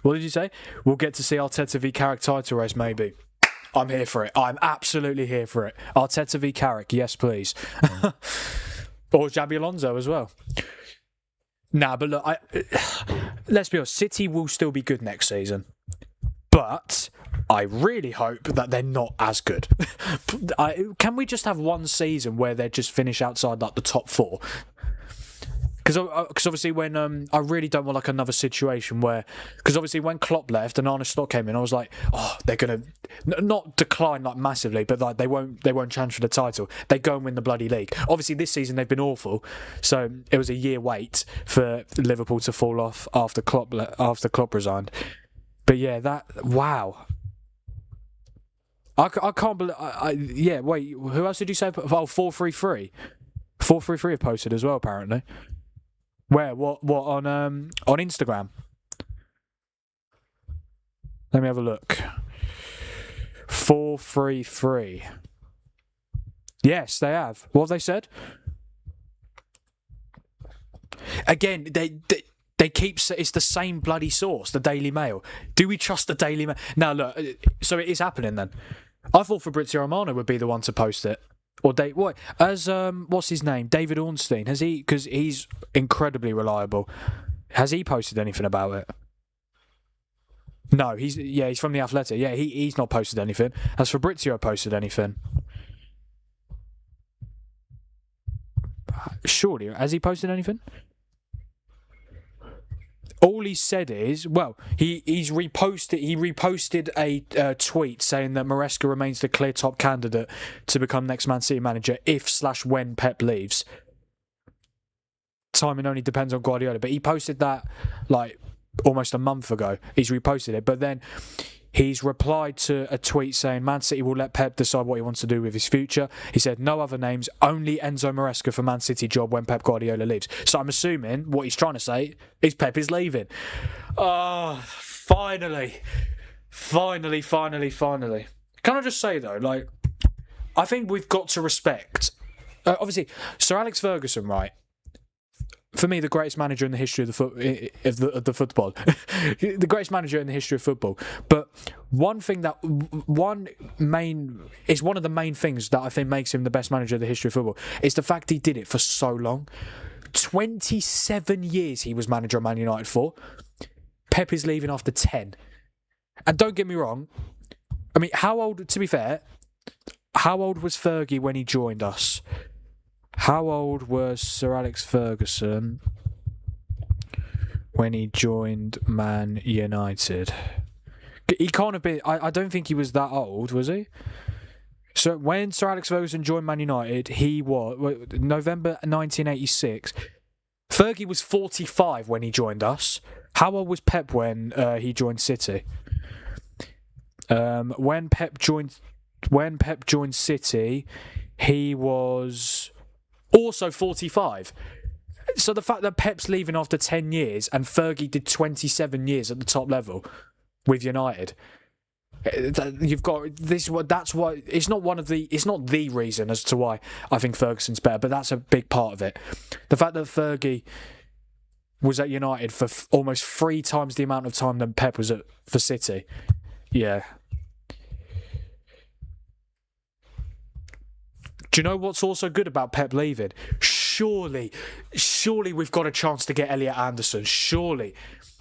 What did you say? We'll get to see Arteta v Carrick title race, maybe. I'm here for it. I'm absolutely here for it. Arteta v Carrick, yes, please. Or Xabi Alonso as well. Nah, but look, let's be honest. City will still be good next season, but I really hope that they're not as good. Can we just have one season where they just finish outside like the top four? Because obviously when I really don't want like another situation where, because obviously when Klopp left and Arne Slot came in, I was like, oh, they're gonna not decline like massively, but like they won't challenge for the title. They go and win the bloody league. Obviously this season they've been awful, so it was a year wait for Liverpool to fall off after Klopp resigned. But yeah, wow. I can't believe. Yeah, wait. Who else did you say? Oh, 433. 433 have posted as well apparently. Where? What on Instagram? Let me have a look. 433. Yes, they have. What have they said? Again, they keep... It's the same bloody source, the Daily Mail. Do we trust the Daily Mail? Now, look, so it is happening then. I thought Fabrizio Romano would be the one to post it. Or what? As what's his name? David Ornstein. Has he? Because he's incredibly reliable. Has he posted anything about it? No, he's from the Athletic. Yeah, he's not posted anything. Has Fabrizio posted anything? Surely, has he posted anything? All he said is, well, he reposted a tweet saying that Maresca remains the clear top candidate to become next Man City manager if/when Pep leaves. Timing only depends on Guardiola, but he posted that like almost a month ago. He's reposted it, but then he's replied to a tweet saying Man City will let Pep decide what he wants to do with his future. He said no other names, only Enzo Maresca for Man City job when Pep Guardiola leaves. So I'm assuming what he's trying to say is Pep is leaving. Oh, finally. Can I just say though, like, I think we've got to respect. Obviously, Sir Alex Ferguson, right? For me, the greatest manager in the history of the football. The greatest manager in the history of football. But one of the main things that I think makes him the best manager in the history of football is the fact he did it for so long. 27 years he was manager of Man United for. Pep is leaving after 10. And don't get me wrong, I mean, how old, to be fair, how old was Fergie when he joined us? How old was Sir Alex Ferguson when he joined Man United? He can't have been... I don't think he was that old, was he? So when Sir Alex Ferguson joined Man United, he was... November 1986. Fergie was 45 when he joined us. How old was Pep when he joined City? When Pep joined City, he was also 45. So the fact that Pep's leaving after 10 years and Fergie did 27 years at the top level with United, you've got this. That's why it's not the reason as to why I think Ferguson's better, but that's a big part of it. The fact that Fergie was at United for almost 3 times the amount of time that Pep was for City. Yeah. Do you know what's also good about Pep leaving? Surely we've got a chance to get Elliot Anderson. Surely.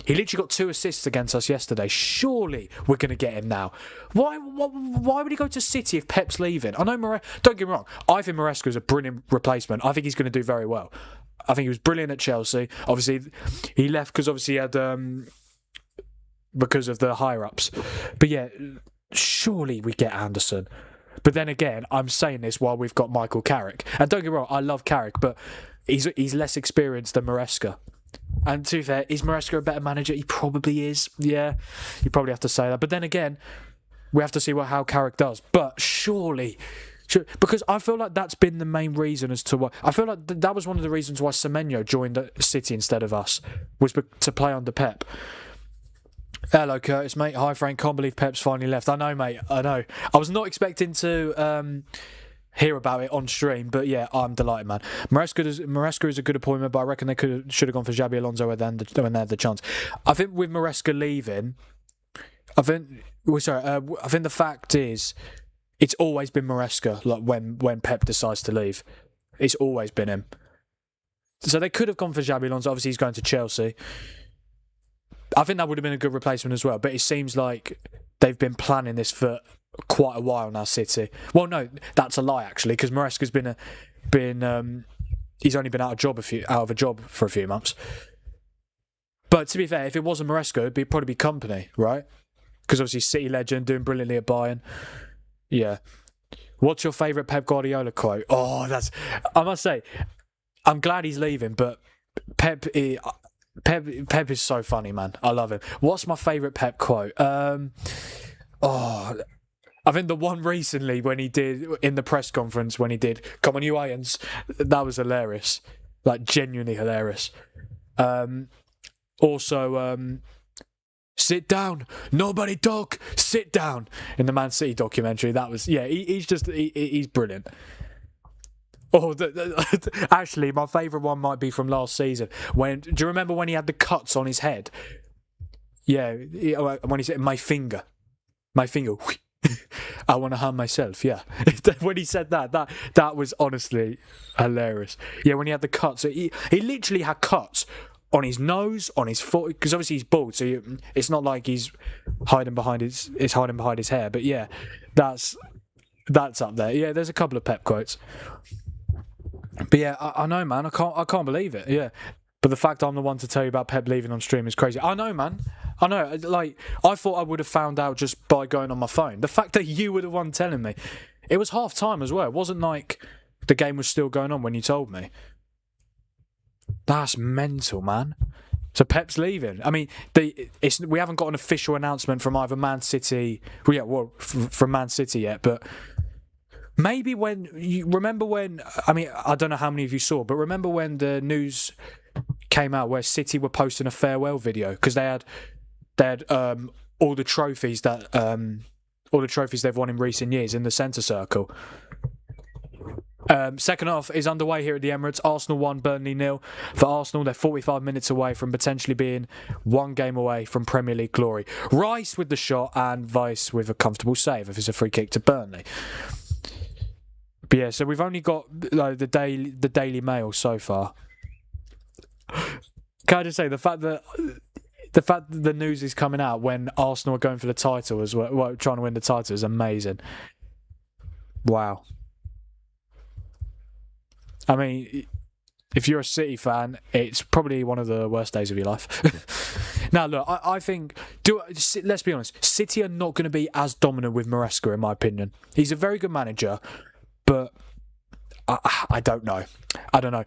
He literally got 2 assists against us yesterday. Surely we're going to get him now. Why would he go to City if Pep's leaving? I know don't get me wrong. I think Maresca is a brilliant replacement. I think he's going to do very well. I think he was brilliant at Chelsea. Obviously, he left because obviously he had... because of the higher-ups. But yeah, surely we get Anderson. But then again, I'm saying this while we've got Michael Carrick. And don't get me wrong, I love Carrick, but he's less experienced than Maresca. And to be fair, is Maresca a better manager? He probably is. Yeah, you probably have to say that. But then again, we have to see how Carrick does. But surely, because I feel like that's been the main reason as to why. I feel like that was one of the reasons why Semenyo joined City instead of us, was to play under Pep. Hello, Curtis, mate. Hi, Frank. Can't believe Pep's finally left. I know, mate. I know. I was not expecting to hear about it on stream, but yeah, I'm delighted, man. Maresca is a good appointment, but I reckon they should have gone for Xabi Alonso when they had the chance. I think with Maresca leaving, I think the fact is, it's always been Maresca. Like when Pep decides to leave, it's always been him. So they could have gone for Xabi Alonso. Obviously, he's going to Chelsea. I think that would have been a good replacement as well, but it seems like they've been planning this for quite a while now, City. Well, no, that's a lie actually, because Maresca's he's only been out of a job for a few months. But to be fair, if it wasn't Maresca, it'd probably be Company, right? Because obviously City legend, doing brilliantly at Bayern. Yeah. What's your favourite Pep Guardiola quote? Oh, I must say, I'm glad he's leaving, but Pep is so funny, man. I love him. What's my favourite Pep quote? I think the one recently when he did in the press conference when he did "Come on, you irons," that was hilarious, like genuinely hilarious. Also, sit down, nobody talk, sit down. In the Man City documentary, that was he's brilliant. Oh, actually, my favourite one might be from last season. Do you remember when he had the cuts on his head? Yeah, when he said, my finger. I want to harm myself, yeah. When he said that was honestly hilarious. Yeah, when he had the cuts. He literally had cuts on his nose, on his foot, because obviously he's bald, so it's not like he's hiding behind his hair. But yeah, that's up there. Yeah, there's a couple of Pep quotes. But yeah, I know, man. I can't believe it. Yeah, but the fact I'm the one to tell you about Pep leaving on stream is crazy. I know, man. I know. Like, I thought I would have found out just by going on my phone. The fact that you were the one telling me, it was half time as well. It wasn't like the game was still going on when you told me. That's mental, man. So Pep's leaving. I mean, we haven't got an official announcement from either Man City. From Man City yet, but. Maybe I don't know how many of you saw, but remember when the news came out where City were posting a farewell video because they had all the trophies they've won in recent years in the centre circle. Second half is underway here at the Emirates. Arsenal 1, Burnley 0. For Arsenal, they're 45 minutes away from potentially being one game away from Premier League glory. Rice with the shot and Vice with a comfortable save if it's a free kick to Burnley. But yeah, so we've only got the Daily Mail so far. Can I just say the fact that the news is coming out when Arsenal are going for the title as well, trying to win the title, is amazing. Wow. I mean, if you're a City fan, it's probably one of the worst days of your life. Now, look, I think, let's be honest, City are not going to be as dominant with Maresca, in my opinion. He's a very good manager, but I don't know. I don't know.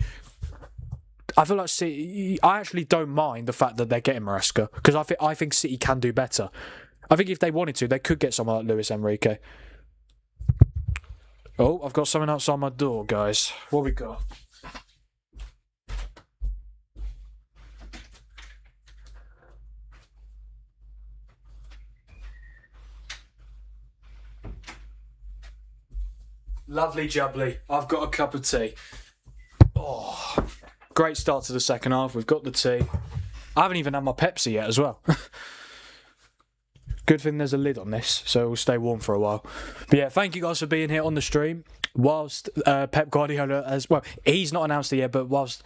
I feel like City, I actually don't mind the fact that they're getting Maresca, because I think City can do better. I think if they wanted to, they could get someone like Luis Enrique. Oh, I've got something outside my door, guys. What we got? Lovely jubbly. I've got a cup of tea. Oh, great start to the second half. We've got the tea. I haven't even had my Pepsi yet as well. Good thing there's a lid on this, so it will stay warm for a while. But yeah, thank you guys for being here on the stream. Whilst Pep Guardiola as well, he's not announced it yet, but whilst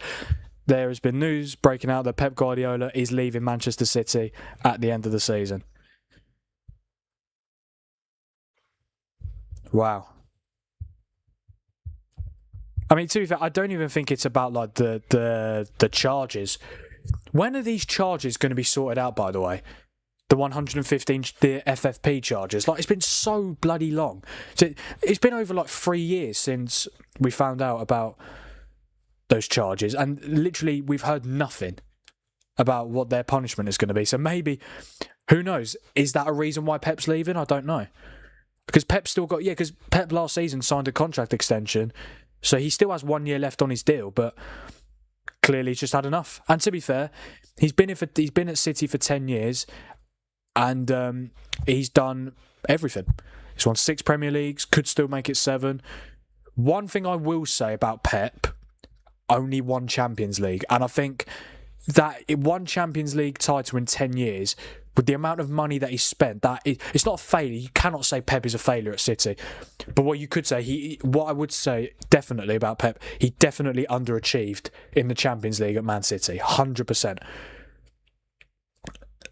there has been news breaking out that Pep Guardiola is leaving Manchester City at the end of the season. Wow. I mean, to be fair, I don't even think it's about like the charges. When are these charges going to be sorted out, by the way? The 115, the FFP charges. Like, it's been so bloody long. So it's been over like 3 years since we found out about those charges, and literally we've heard nothing about what their punishment is going to be. So maybe, who knows? Is that a reason why Pep's leaving? I don't know. Because Pep still got, because Pep last season signed a contract extension, so he still has 1 year left on his deal, but clearly he's just had enough. And to be fair, he's been at City for 10 years, and he's done everything. He's won 6 Premier Leagues, could still make it 7. One thing I will say about Pep, only 1 Champions League. And I think that 1 Champions League title in 10 years, with the amount of money that he spent, it's not a failure. You cannot say Pep is a failure at City. But what you could say, what I would say definitely about Pep, he definitely underachieved in the Champions League at Man City, 100%.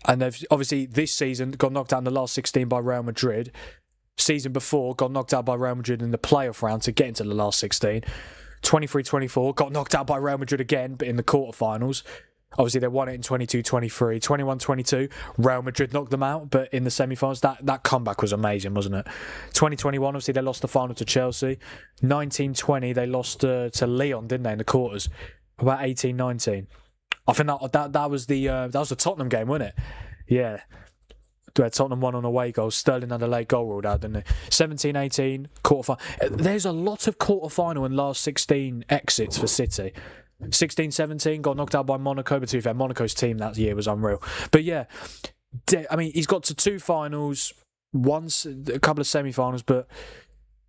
And they've obviously this season got knocked out in the last 16 by Real Madrid. Season before, got knocked out by Real Madrid in the playoff round to get into the last 16. 23-24, got knocked out by Real Madrid again, but in the quarterfinals. Obviously, they won it in 22-23. 21-22, Real Madrid knocked them out, but in the semi-finals, that comeback was amazing, wasn't it? 2021, obviously, they lost the final to Chelsea. 19-20, they lost to Lyon, didn't they, in the quarters? About 18-19. I think that was the Tottenham game, wasn't it? Yeah. Where Tottenham won on away goals. Sterling had a late goal ruled out, didn't they? 17-18, quarterfinal. There's a lot of quarterfinal and last 16 exits for City. 16-17, got knocked out by Monaco, but to be fair, Monaco's team that year was unreal. But yeah, I mean, he's got to 2 finals, a couple of semi-finals, but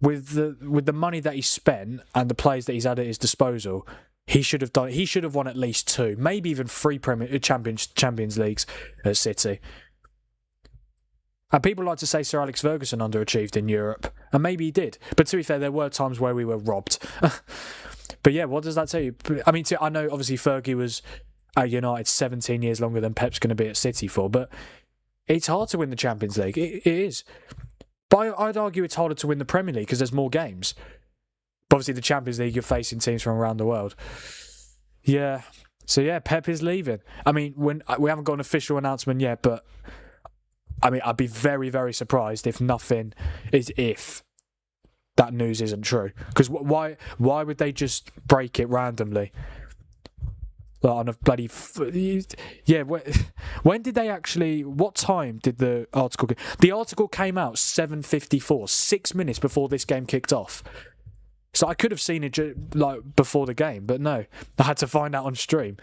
with the money that he spent and the players that he's had at his disposal, he should have won at least 2, maybe even 3 Champions Leagues at City. And people like to say Sir Alex Ferguson underachieved in Europe, and maybe he did. But to be fair, there were times where we were robbed. But yeah, what does that tell you? I mean, I know obviously Fergie was at United 17 years longer than Pep's going to be at City for, but it's hard to win the Champions League. It is. But I'd argue it's harder to win the Premier League because there's more games. But obviously, the Champions League, you're facing teams from around the world. Yeah. So yeah, Pep is leaving. I mean, we haven't got an official announcement yet, but I mean, I'd be very, very surprised if that news isn't true. Because why would they just break it randomly? Like on a bloody... Yeah, when did they actually... What time did the article... The article came out 7:54, 6 minutes before this game kicked off. So I could have seen it like before the game, but no. I had to find out on stream.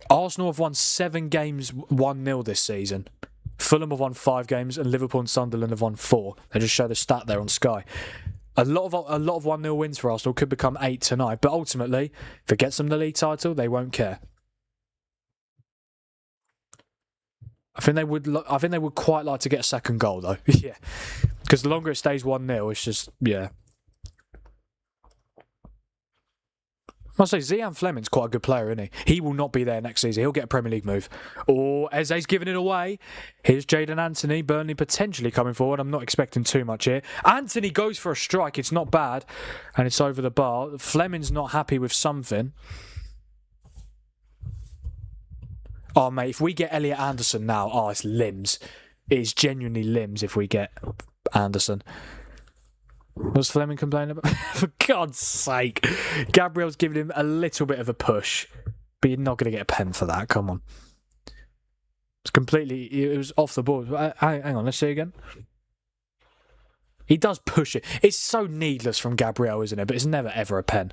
Arsenal have won 7 games 1-0 this season. Fulham have won 5 games, and Liverpool and Sunderland have won 4. They just show the stat there on Sky. A lot of 1-0 wins for Arsenal could become 8 tonight, but ultimately, if it gets them the league title, they won't care. I think they would quite like to get a second goal though. Yeah, because the longer it stays 1-0, it's just I'll say Zian Fleming's quite a good player, isn't he? He will not be there next season. He'll get a Premier League move. Or Eze's giving it away. Here's Jadon Anthony. Burnley potentially coming forward. I'm not expecting too much here. Anthony goes for a strike. It's not bad. And it's over the bar. Fleming's not happy with something. Oh, mate, if we get Elliot Anderson now, it's limbs. It is genuinely limbs if we get Anderson. What's Fleming complaining about? For God's sake. Gabriel's giving him a little bit of a push. But you're not going to get a pen for that. Come on. It was off the board. Hang on, let's see again. He does push it. It's so needless from Gabriel, isn't it? But it's never, ever a pen.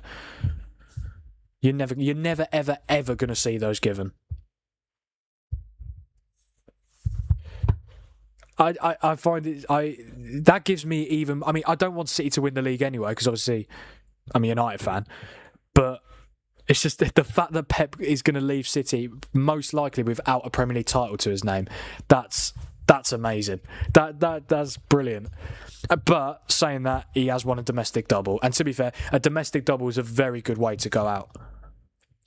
You're never, ever, ever going to see those given. I find it. That gives me even. I mean, I don't want City to win the league anyway because obviously I'm a United fan, but it's just the fact that Pep is going to leave City most likely without a Premier League title to his name. That's amazing. That's brilliant. But saying that, he has won a domestic double, and to be fair, a domestic double is a very good way to go out.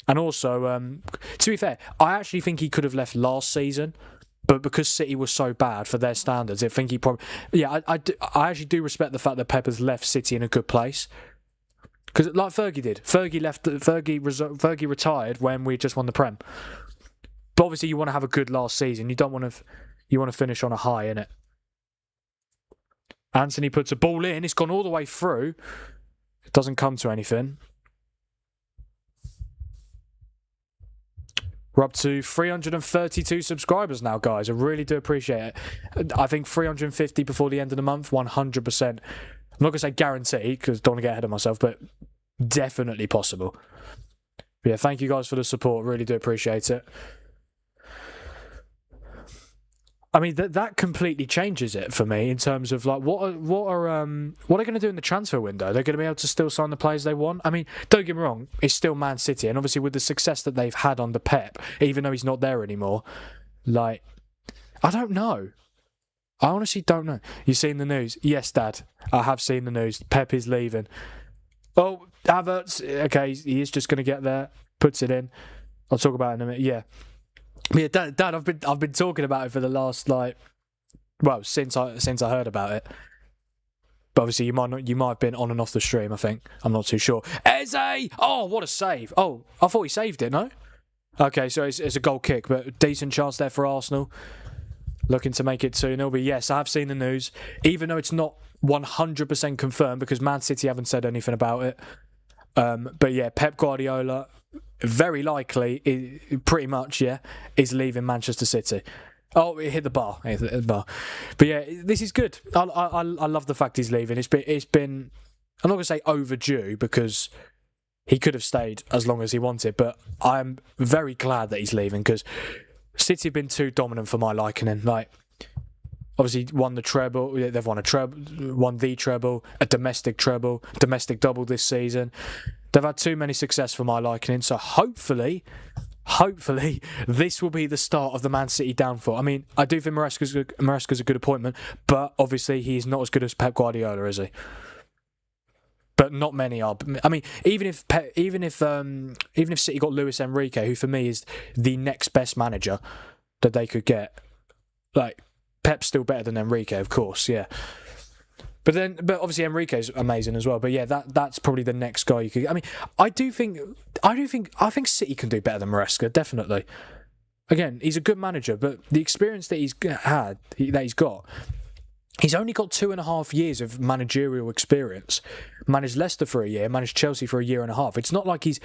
And also, to be fair, I actually think he could have left last season. But because City was so bad for their standards, I think he probably... Yeah, I actually do respect the fact that Pep has left City in a good place. Because like Fergie did. Fergie retired when we just won the Prem. But obviously you want to have a good last season. You want to finish on a high, innit? Anthony puts a ball in. It's gone all the way through. It doesn't come to anything. We're up to 332 subscribers now, guys. I really do appreciate it. I think 350 before the end of the month, 100%. I'm not going to say guarantee, because I don't want to get ahead of myself, but definitely possible. But yeah, thank you guys for the support. Really do appreciate it. I mean, that completely changes it for me in terms of like what are they going to do in the transfer window? They're going to be able to still sign the players they want. I mean, don't get me wrong, it's still Man City, and obviously with the success that they've had under Pep, even though he's not there anymore, like I don't know. I honestly don't know. You seen the news? Yes, Dad, I have seen the news. Pep is leaving. Oh, Havertz. Okay, he is just going to get there. Puts it in. I'll talk about it in a minute. Yeah. Yeah, Dad, I've been talking about it for the last since I heard about it. But obviously you might have been on and off the stream. I think I'm not too sure. Eze! Oh, what a save! Oh, I thought he saved it. No. Okay, so it's a goal kick, but decent chance there for Arsenal. Looking to make it 2-0. But yes, I have seen the news, even though it's not 100% confirmed because Man City haven't said anything about it. But yeah, Pep Guardiola, very likely, pretty much, yeah, is leaving Manchester City. Oh, it hit the bar. But yeah, this is good. I love the fact he's leaving. It's been I'm not going to say overdue because he could have stayed as long as he wanted, but I'm very glad that he's leaving because City have been too dominant for my liking. And like, obviously won the treble. They've won the treble, a domestic treble, domestic double this season. They've had too many success for my liking. So hopefully, this will be the start of the Man City downfall. I mean, I do think Maresca's a good appointment, but obviously he's not as good as Pep Guardiola, is he? But not many are. I mean, even if City got Luis Enrique, who for me is the next best manager that they could get, like Pep's still better than Enrique, of course, yeah. But obviously Enrique's amazing as well. But yeah, that's probably the next guy you could. I mean, I think City can do better than Maresca, definitely. Again, he's a good manager, but the experience that he's got, he's only got 2.5 years of managerial experience. Managed Leicester for a year, managed Chelsea for a year and a half. It's not like he's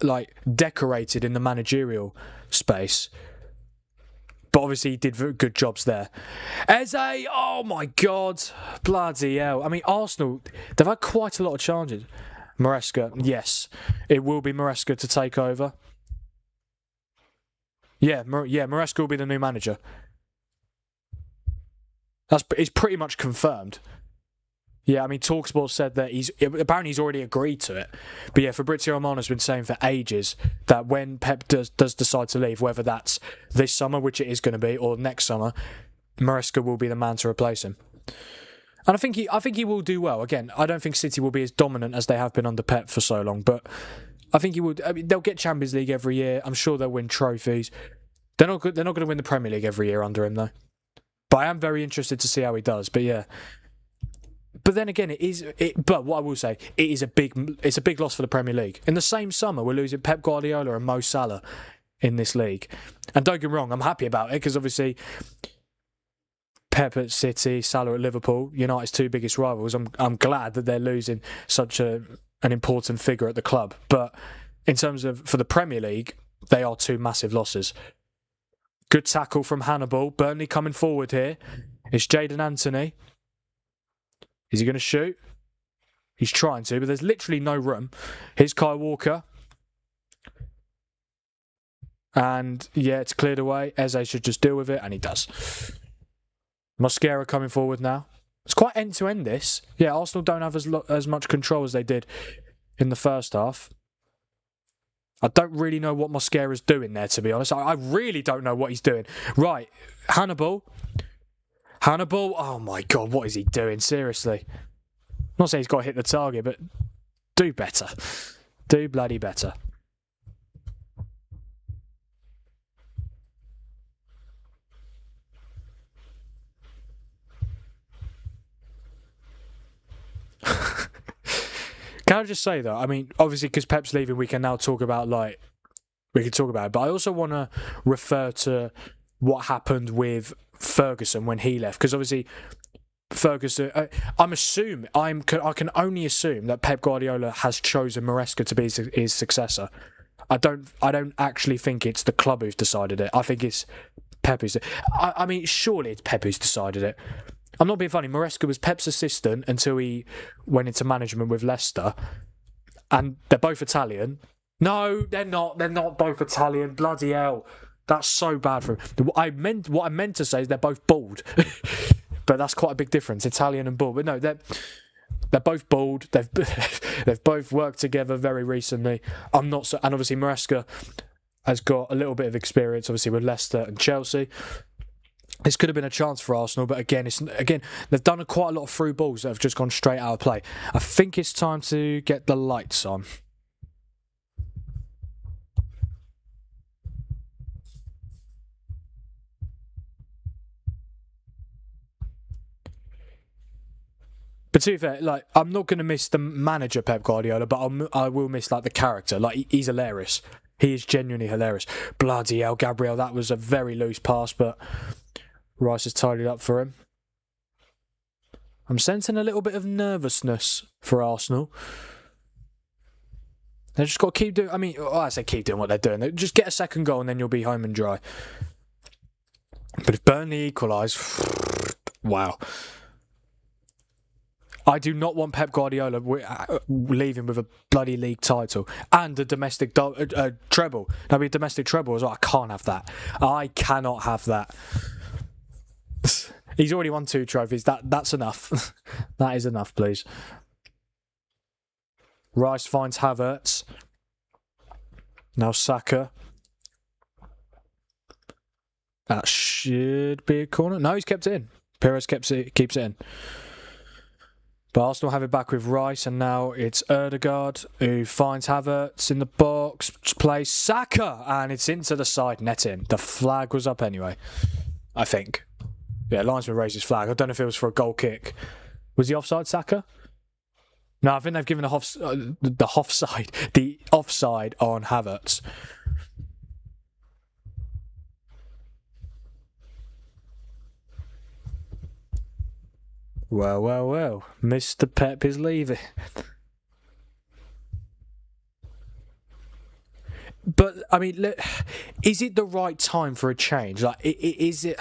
like decorated in the managerial space. But obviously he did good jobs there. Eze, oh my God. Bloody hell. I mean, Arsenal, they've had quite a lot of changes. Maresca, yes. It will be Maresca to take over. Yeah, Maresca will be the new manager. It's pretty much confirmed. Yeah, I mean, TalkSport said that apparently he's already agreed to it. But yeah, Fabrizio Romano's been saying for ages that when Pep does decide to leave, whether that's this summer, which it is going to be, or next summer, Maresca will be the man to replace him. And I think he will do well. Again, I don't think City will be as dominant as they have been under Pep for so long, but I think he would. I mean, they'll get Champions League every year. I'm sure they'll win trophies. They're not going to win the Premier League every year under him, though. But I am very interested to see how he does. But yeah. But then again, but what I will say, it's a big loss for the Premier League. In the same summer, we're losing Pep Guardiola and Mo Salah in this league. And don't get me wrong, I'm happy about it because obviously Pep at City, Salah at Liverpool, United's two biggest rivals. I'm glad that they're losing such an important figure at the club. But in terms of for the Premier League, they are two massive losses. Good tackle from Hannibal. Burnley coming forward here. It's Jadon Anthony. Is he going to shoot? He's trying to, but there's literally no room. Here's Kai Walker. And yeah, it's cleared away. Eze should just deal with it, and he does. Mosquera coming forward now. It's quite end-to-end, this. Yeah, Arsenal don't have as much control as they did in the first half. I don't really know what Mosquera's doing there, to be honest. I really don't know what he's doing. Right, Hannibal, oh my God, what is he doing? Seriously. I'm not saying he's got to hit the target, but do better. Do bloody better. Can I just say though, I mean, obviously because Pep's leaving, we can now talk about it, but I also want to refer to what happened with Ferguson when he left, because obviously Ferguson, I can only assume that Pep Guardiola has chosen Maresca to be his successor. I don't actually think it's the club who's decided it. I think it's Pep who's. I mean, surely it's Pep who's decided it. I'm not being funny. Maresca was Pep's assistant until he went into management with Leicester, and they're both Italian. No, they're not. They're not both Italian. Bloody hell. That's so bad for him. What I meant to say is they're both bald. But that's quite a big difference, Italian and bald. But no, they're both bald. They've both worked together very recently. And obviously Maresca has got a little bit of experience, obviously, with Leicester and Chelsea. This could have been a chance for Arsenal, but again, they've done quite a lot of through balls that have just gone straight out of play. I think it's time to get the lights on. But to be fair, I'm not going to miss the manager Pep Guardiola, but I will miss the character. He's hilarious. He is genuinely hilarious. Bloody hell, Gabriel, that was a very loose pass, but Rice has tidied up for him. I'm sensing a little bit of nervousness for Arsenal. They've just got to keep doing. I mean, I say keep doing what they're doing. Just get a second goal and then you'll be home and dry. But if Burnley equalise, wow. I do not want Pep Guardiola leaving with a bloody league title and a domestic treble. That'd be a domestic treble as well. I can't have that. I cannot have that. He's already won 2 trophies. That's enough. That is enough, please. Rice finds Havertz. Now Saka. That should be a corner. No, he's kept it in. Perez keeps it in. But Arsenal have it back with Rice, and now it's Ødegaard who finds Havertz in the box, plays Saka, and it's into the side, net in. The flag was up anyway, I think. Yeah, linesman raised his flag. I don't know if it was for a goal kick. Was he offside, Saka? No, I think they've given the offside on Havertz. Well. Mr. Pep is leaving. But, I mean, is it the right time for a change? Is it...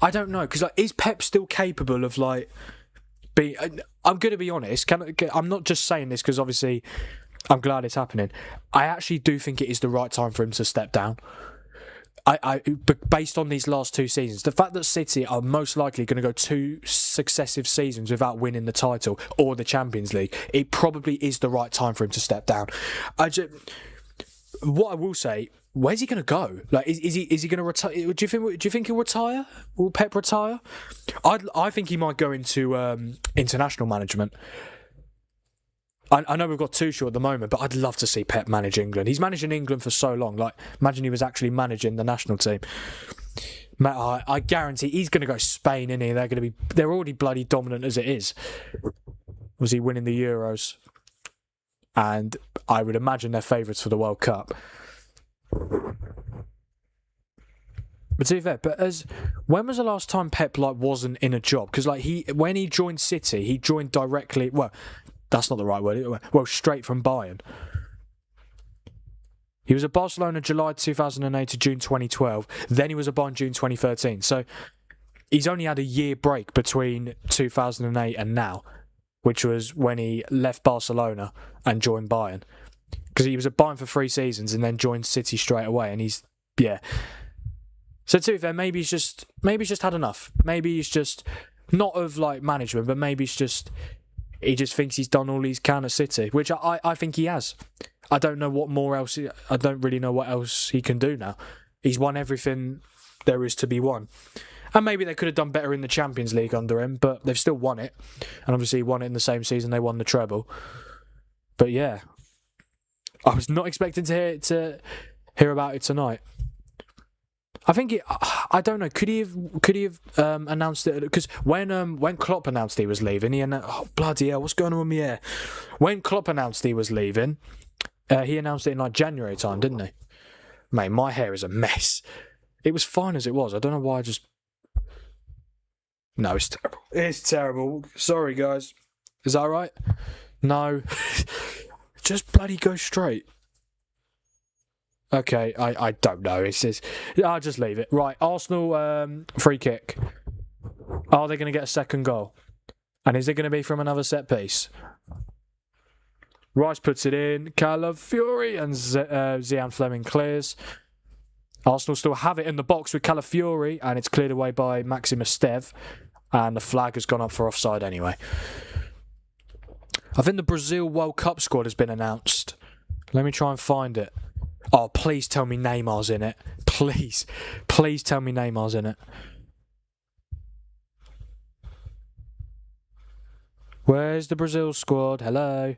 I don't know, because, is Pep still capable of, being... I'm going to be honest. I'm not just saying this because, obviously, I'm glad it's happening. I actually do think it is the right time for him to step down. But based on these last 2 seasons, the fact that City are most likely going to go 2 successive seasons without winning the title or the Champions League, it probably is the right time for him to step down. What I will say, where's he going to go? Is he going to retire? Do you think he'll retire? Will Pep retire? I think he might go into international management. I know we've got Tuchel at the moment, but I'd love to see Pep manage England. He's managed in England for so long. Like, imagine he was actually managing the national team. I guarantee he's going to go Spain, isn't he? They're already bloody dominant as it is. Was he winning the Euros? And I would imagine they're favourites for the World Cup. But to be fair, when was the last time Pep wasn't in a job? Because when he joined City, he joined directly. Well, that's not the right word. Well, straight from Bayern. He was at Barcelona July 2008 to June 2012. Then he was at Bayern June 2013. So he's only had a year break between 2008 and now, which was when he left Barcelona and joined Bayern. Because he was at Bayern for 3 seasons and then joined City straight away. And So to be fair, maybe he's just had enough. Maybe he's just not of management, but maybe he just thinks he's done all he can at City, which I think he has. I don't know what more else. I don't really know what else he can do now. He's won everything there is to be won, and maybe they could have done better in the Champions League under him, but they've still won it, and obviously won it in the same season they won the treble. But yeah, I was not expecting to hear about it tonight. I think I don't know. Could he have announced it? Because when Klopp announced he was leaving, bloody hell, what's going on with me here? When Klopp announced he was leaving, he announced it in January time, didn't he? Mate, my hair is a mess. It was fine as it was. I don't know why. No, it's terrible. It's terrible. Sorry, guys. Is that right? No. Just bloody go straight. Okay, I don't know. I'll just leave it. Right, Arsenal free kick. Are they going to get a second goal? And is it going to be from another set piece? Rice puts it in. Calafiori and Zian Fleming clears. Arsenal still have it in the box with Calafiori, and it's cleared away by Maxim Esteve. And the flag has gone up for offside anyway. I think the Brazil World Cup squad has been announced. Let me try and find it. Oh, please tell me Neymar's in it. Please. Please tell me Neymar's in it. Where's the Brazil squad? Hello?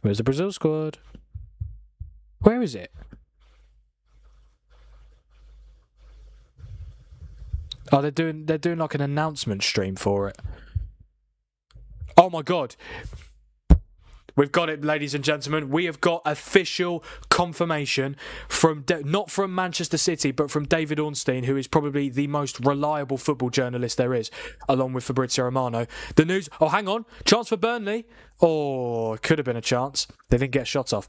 Where's the Brazil squad? Where is it? Oh, they're doing an announcement stream for it. Oh my god. We've got it, ladies and gentlemen. We have got official confirmation from not from Manchester City, but from David Ornstein, who is probably the most reliable football journalist there is, along with Fabrizio Romano. The news... Oh, hang on. Chance for Burnley. Oh, it could have been a chance. They didn't get shots off.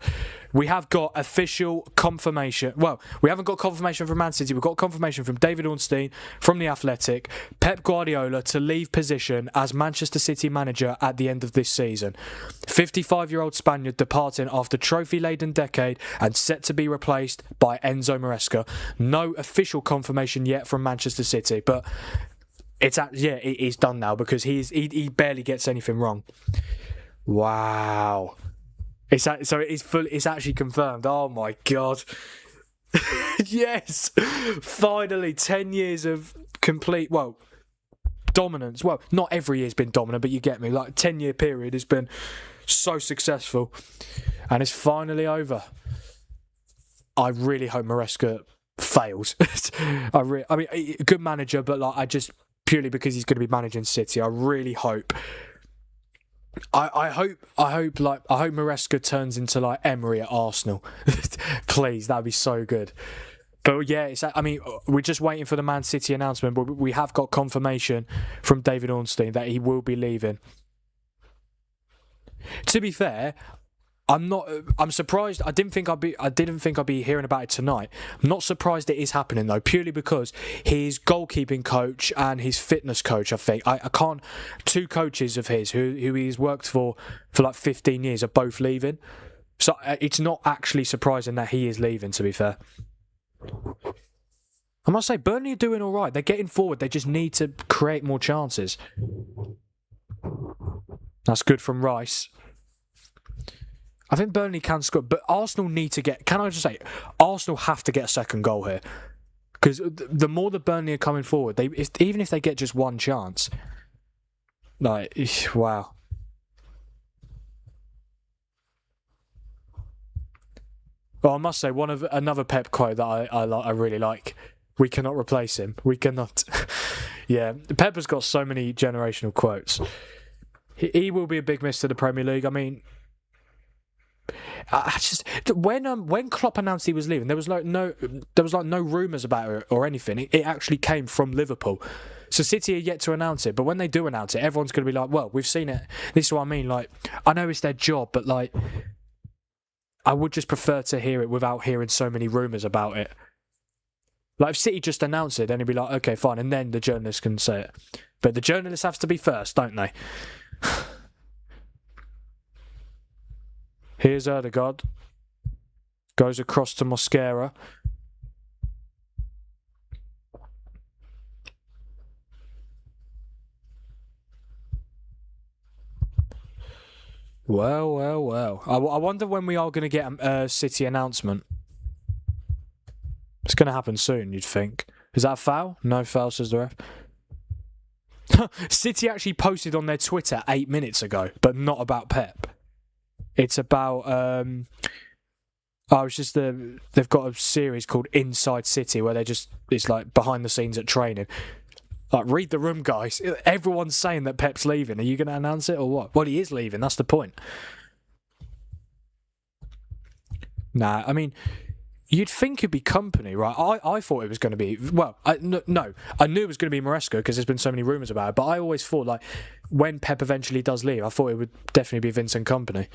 We have got official confirmation. Well, we haven't got confirmation from Man City. We've got confirmation from David Ornstein, from The Athletic, Pep Guardiola to leave position as Manchester City manager at the end of this season. 55-year-old Spaniard departing after trophy-laden decade and set to be replaced by Enzo Maresca. No official confirmation yet from Manchester City, but it is done now because he barely gets anything wrong. Wow. It's actually confirmed. Oh my god. Yes. Finally, 10 years of complete, dominance. Well, not every year's been dominant, but you get me. 10-year period has been so successful. And it's finally over. I really hope Maresca fails. I mean, good manager, but I just, purely because he's going to be managing City, I really hope. I hope Maresca turns into Emery at Arsenal. Please, that'd be so good. But yeah, we're just waiting for the Man City announcement, but we have got confirmation from David Ornstein that he will be leaving. To be fair, I'm surprised. I didn't think I'd be hearing about it tonight. I'm not surprised it is happening though, purely because his goalkeeping coach and his fitness coach, I can't. 2 coaches of his who he's worked for 15 years are both leaving. So it's not actually surprising that he is leaving, to be fair. I must say, Burnley are doing all right. They're getting forward. They just need to create more chances. That's good from Rice. I think Burnley can score, but Arsenal need to get... Can I just say, Arsenal have to get a second goal here. Because the more that Burnley are coming forward, even if they get just one chance... wow. Well, I must say, another Pep quote that I really like. We cannot replace him. We cannot. Yeah, Pep has got so many generational quotes. He will be a big miss to the Premier League. I mean, when Klopp announced he was leaving, there was no rumours about it or anything. It actually came from Liverpool. So City are yet to announce it, but when they do announce it, everyone's going to be like, well, we've seen it. This is what I mean. Like, I know it's their job, but like, I would just prefer to hear it without hearing so many rumours about it. Like, if City just announce it, then it'd be like, okay, fine, and then the journalists can say it. But the journalists have to be first, don't they? Here's Erdegaard. Goes across to Mosquera. Well. I wonder when we are going to get a City announcement. It's going to happen soon, you'd think. Is that a foul? No foul, says the ref. City actually posted on their Twitter 8 minutes ago, but not about Pep. It's about... they've got a series called Inside City where it's like behind the scenes at training. Like, read the room, guys. Everyone's saying that Pep's leaving. Are you going to announce it or what? Well, he is leaving. That's the point. Nah, I mean, you'd think it'd be company, right? I thought it was going to be... Well, no. I knew it was going to be Maresca because there's been so many rumours about it, but I always thought, like, when Pep eventually does leave, I thought it would definitely be Vincent Kompany.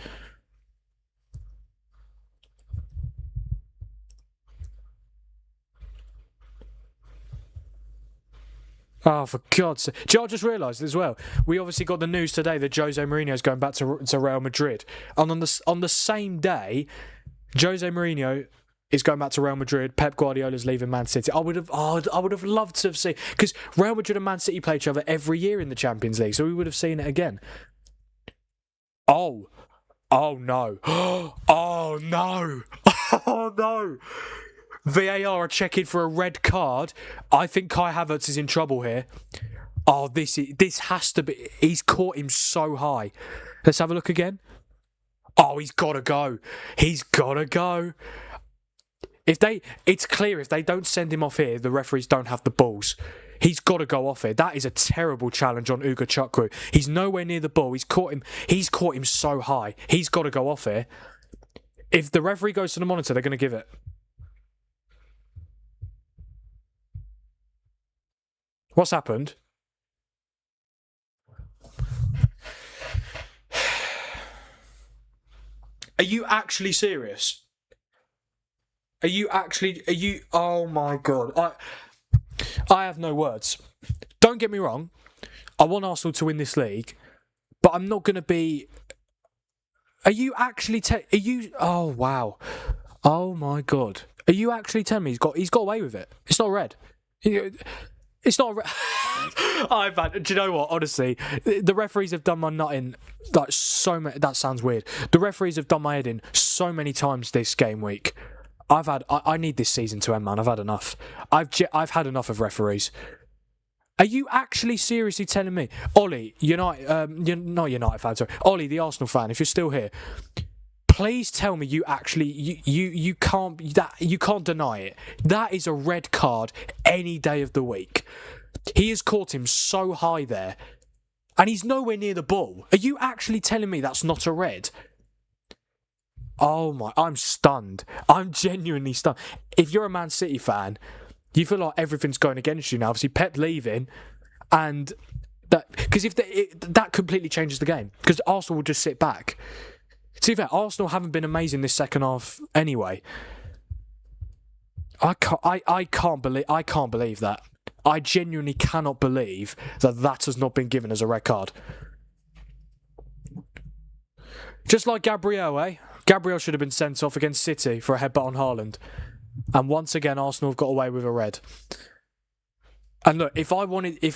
Oh, for God's sake. Do you know, I just realised as well, we obviously got the news today that Jose Mourinho is going back to Real Madrid. And on the same day, Jose Mourinho is going back to Real Madrid, Pep Guardiola's leaving Man City. I would have loved to have seen... Because Real Madrid and Man City play each other every year in the Champions League, so we would have seen it again. Oh no. Oh no. Oh no. VAR are checking for a red card. I think Kai Havertz is in trouble here. Oh, this has to be... He's caught him so high. Let's have a look again. Oh, he's got to go. He's got to go. It's clear if they don't send him off here, the referees don't have the balls. He's got to go off here. That is a terrible challenge on Ugo Chukwu. He's nowhere near the ball. He's caught him so high. He's got to go off here. If the referee goes to the monitor, they're going to give it. What's happened? Are you actually serious? Oh my God. I have no words. Don't get me wrong. I want Arsenal to win this league, but I'm not going to be... Are you actually... Oh, wow. Oh my God. Are you actually telling me he's got away with it? It's not red. It's not... Do you know what? Honestly, the referees have done my nut in like so many... That sounds weird. The referees have done my head in so many times this game week. I need this season to end, man. I've had enough. I've had enough of referees. Are you actually seriously telling me, Ollie, you're not United fan, sorry, Ollie, the Arsenal fan, if you're still here, please tell me you actually you can't deny it. That is a red card any day of the week. He has caught him so high there, and he's nowhere near the ball. Are you actually telling me that's not a red? Oh my, I'm stunned. I'm genuinely stunned. If you're a Man City fan, you feel like everything's going against you now. Obviously, Pep leaving, and that... Because that completely changes the game. Because Arsenal will just sit back. To be fair, Arsenal haven't been amazing this second half anyway. I can't believe that. I genuinely cannot believe that has not been given as a red card. Just like Gabriel, eh? Gabriel should have been sent off against City for a headbutt on Haaland. And once again, Arsenal have got away with a red. And look, if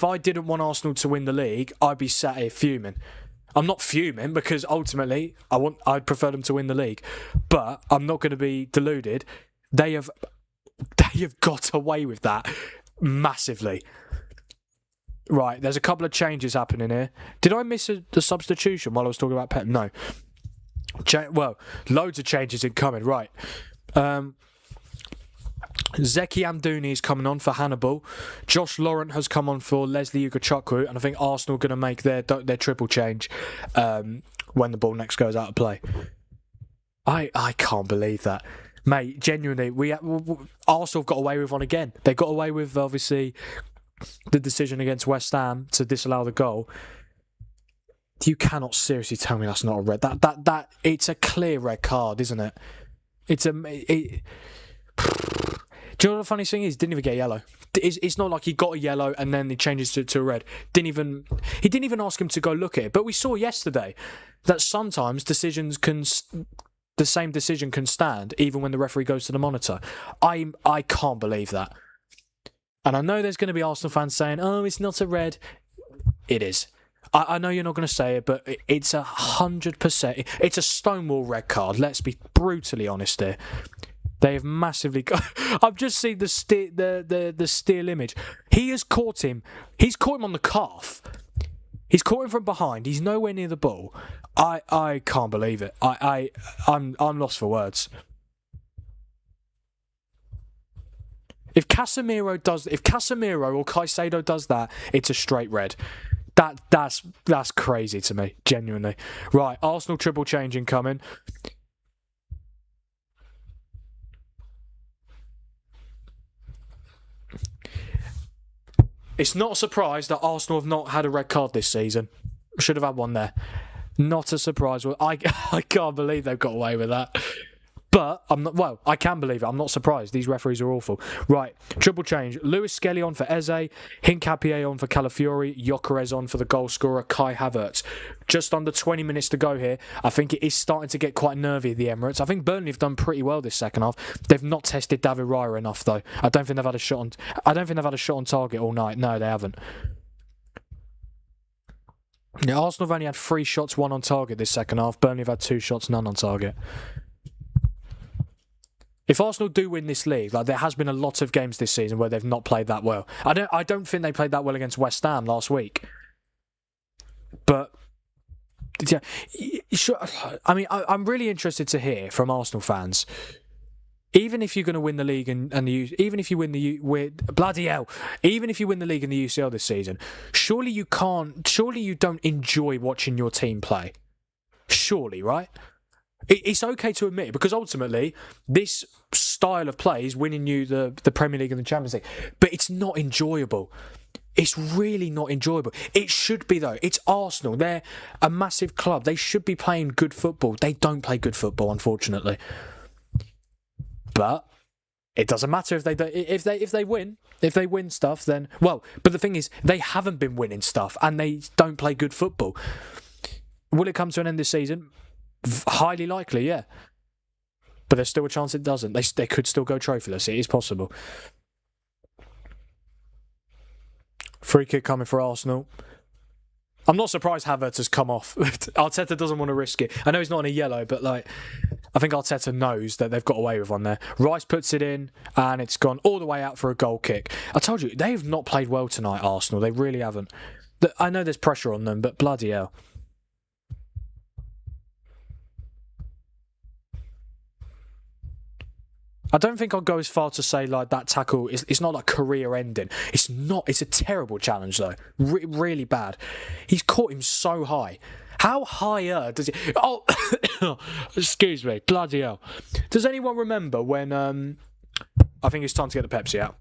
I didn't want Arsenal to win the league, I'd be sat here fuming. I'm not fuming because ultimately I'd prefer them to win the league. But I'm not going to be deluded. They have got away with that massively. Right, there's a couple of changes happening here. Did I miss the substitution while I was talking about Pep? No. Well, loads of changes incoming. Right. Zeki Amdouni is coming on for Hannibal. Josh Laurent has come on for Leslie Ugachukwu, and I think Arsenal are going to make their triple change when the ball next goes out of play. I can't believe that, mate. Genuinely, Arsenal have got away with one again. They got away with obviously the decision against West Ham to disallow the goal. You cannot seriously tell me that's not a red. That it's a clear red card, isn't it? Do you know what the funny thing is? Didn't even get a yellow. It's not like he got a yellow and then he changes to a red. He didn't even ask him to go look at it. But we saw yesterday that sometimes the same decision can stand even when the referee goes to the monitor. I can't believe that. And I know there's going to be Arsenal fans saying, "Oh, it's not a red." It is. I know you're not going to say it, but it's 100%. It's a stonewall red card. Let's be brutally honest here. They have massively. I've just seen the still image. He has caught him. He's caught him on the calf. He's caught him from behind. He's nowhere near the ball. I can't believe it. I'm lost for words. If Casemiro or Caicedo does that, it's a straight red. That's crazy to me, genuinely. Right, Arsenal triple change incoming. It's not a surprise that Arsenal have not had a red card this season. Should have had one there. Not a surprise. I can't believe they've got away with that. But I'm not. Well, I can believe it. I'm not surprised. These referees are awful. Right, triple change. Lewis Skelly on for Eze, Hincapié on for Calafiori, Gyökeres on for the goal scorer Kai Havertz. Just under 20 minutes to go here. I think it is starting to get quite nervy at the Emirates. I think Burnley have done pretty well this second half. They've not tested David Raya enough though. I don't think they've had a shot on target all night. No, they haven't. Yeah, Arsenal have only had 3 shots, 1 on target this second half. Burnley have had 2 shots, none on target. If Arsenal do win this league, like there has been a lot of games this season where they've not played that well. I don't think they played that well against West Ham last week. But yeah, sure. I mean, I'm really interested to hear from Arsenal fans. Even if you're going to win the league even if you win the league and the UCL this season, surely you don't enjoy watching your team play. Surely, right? It's okay to admit it because ultimately this style of play is winning you the Premier League and the Champions League. But it's not enjoyable. It's really not enjoyable. It should be though. It's Arsenal. They're a massive club. They should be playing good football. They don't play good football, unfortunately. But it doesn't matter if they win stuff. Then well, but the thing is, they haven't been winning stuff and they don't play good football. Will it come to an end this season? Highly likely, yeah. But there's still a chance it doesn't. They could still go trophyless. It is possible. Free kick coming for Arsenal. I'm not surprised Havertz has come off. Arteta doesn't want to risk it. I know he's not in a yellow, but I think Arteta knows that they've got away with one there. Rice puts it in, and it's gone all the way out for a goal kick. I told you, they have not played well tonight, Arsenal. They really haven't. I know there's pressure on them, but bloody hell. I don't think I'll go as far to say like that tackle it's not like career ending. It's not. It's a terrible challenge though. Really bad. He's caught him so high. How higher does he? Oh, excuse me. Bloody hell. Does anyone remember when? I think it's time to get the Pepsi out.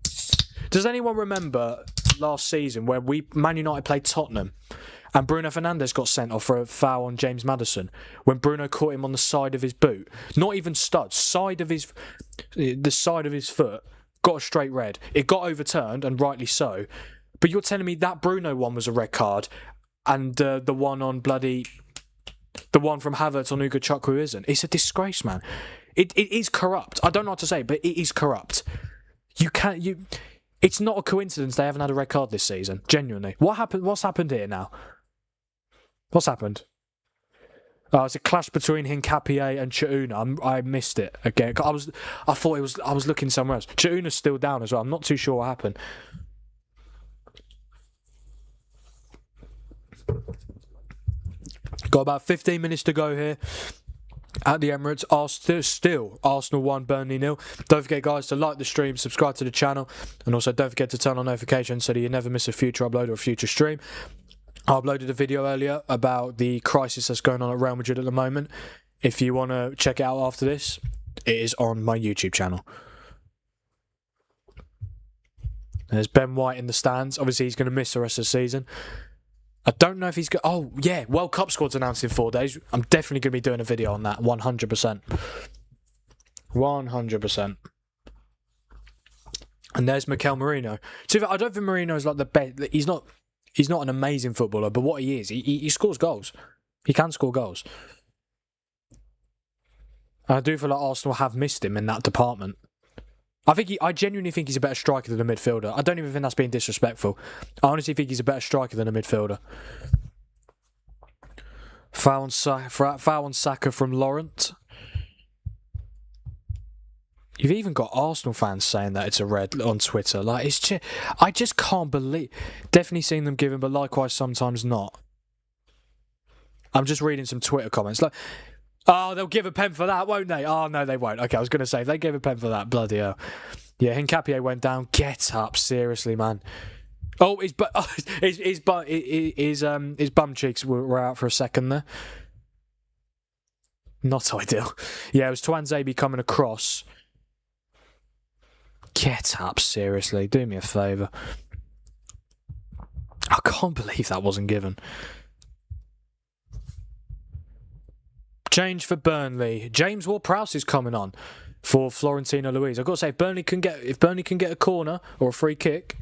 Does anyone remember last season where Man United played Tottenham? And Bruno Fernandes got sent off for a foul on James Maddison when Bruno caught him on the side of his boot. Not even studs, the side of his foot. Got a straight red. It got overturned, and rightly so. But you're telling me that Bruno one was a red card, and the one from Havertz on Ugachukwu isn't. It's a disgrace, man. It is corrupt. I don't know what to say, but it is corrupt. It's not a coincidence they haven't had a red card this season. Genuinely, what happened? What's happened here now? What's happened? Oh, it's a clash between Hincapié and Chiuna. I missed it again. I was looking somewhere else. Chiuna's still down as well. I'm not too sure what happened. Got about 15 minutes to go here. at the Emirates. Still Arsenal 1, Burnley 0. Don't forget, guys, to like the stream, subscribe to the channel, and also don't forget to turn on notifications so that you never miss a future upload or a future stream. I uploaded a video earlier about the crisis that's going on at Real Madrid at the moment. If you want to check it out after this, it is on my YouTube channel. There's Ben White in the stands. Obviously, he's going to miss the rest of the season. I don't know if he's going... Oh, yeah, World Cup squad's announced in 4 days. I'm definitely going to be doing a video on that, 100%. 100%. And there's Mikel Merino. So I don't think Merino is like the best... He's not an amazing footballer, but what he is, he scores goals. He can score goals. And I do feel like Arsenal have missed him in that department. I genuinely think he's a better striker than a midfielder. I don't even think that's being disrespectful. I honestly think he's a better striker than a midfielder. Foul on Saka from Laurent. You've even got Arsenal fans saying that it's a red on Twitter. Like, it's just, I just can't believe. Definitely seen them given, but likewise sometimes not. I'm just reading some Twitter comments. Like, oh, they'll give a pen for that, won't they? Oh, no, they won't. Okay, I was going to say, if they gave a pen for that, bloody hell. Yeah, Hincapié went down. Get up, seriously, man. Oh, his bum cheeks were out for a second there. Not ideal. Yeah, it was Tuanzebe coming across. Get up, seriously. Do me a favour. I can't believe that wasn't given. Change for Burnley. James Ward-Prowse is coming on for Florentino Luis. I've got to say, if Burnley can get a corner or a free kick,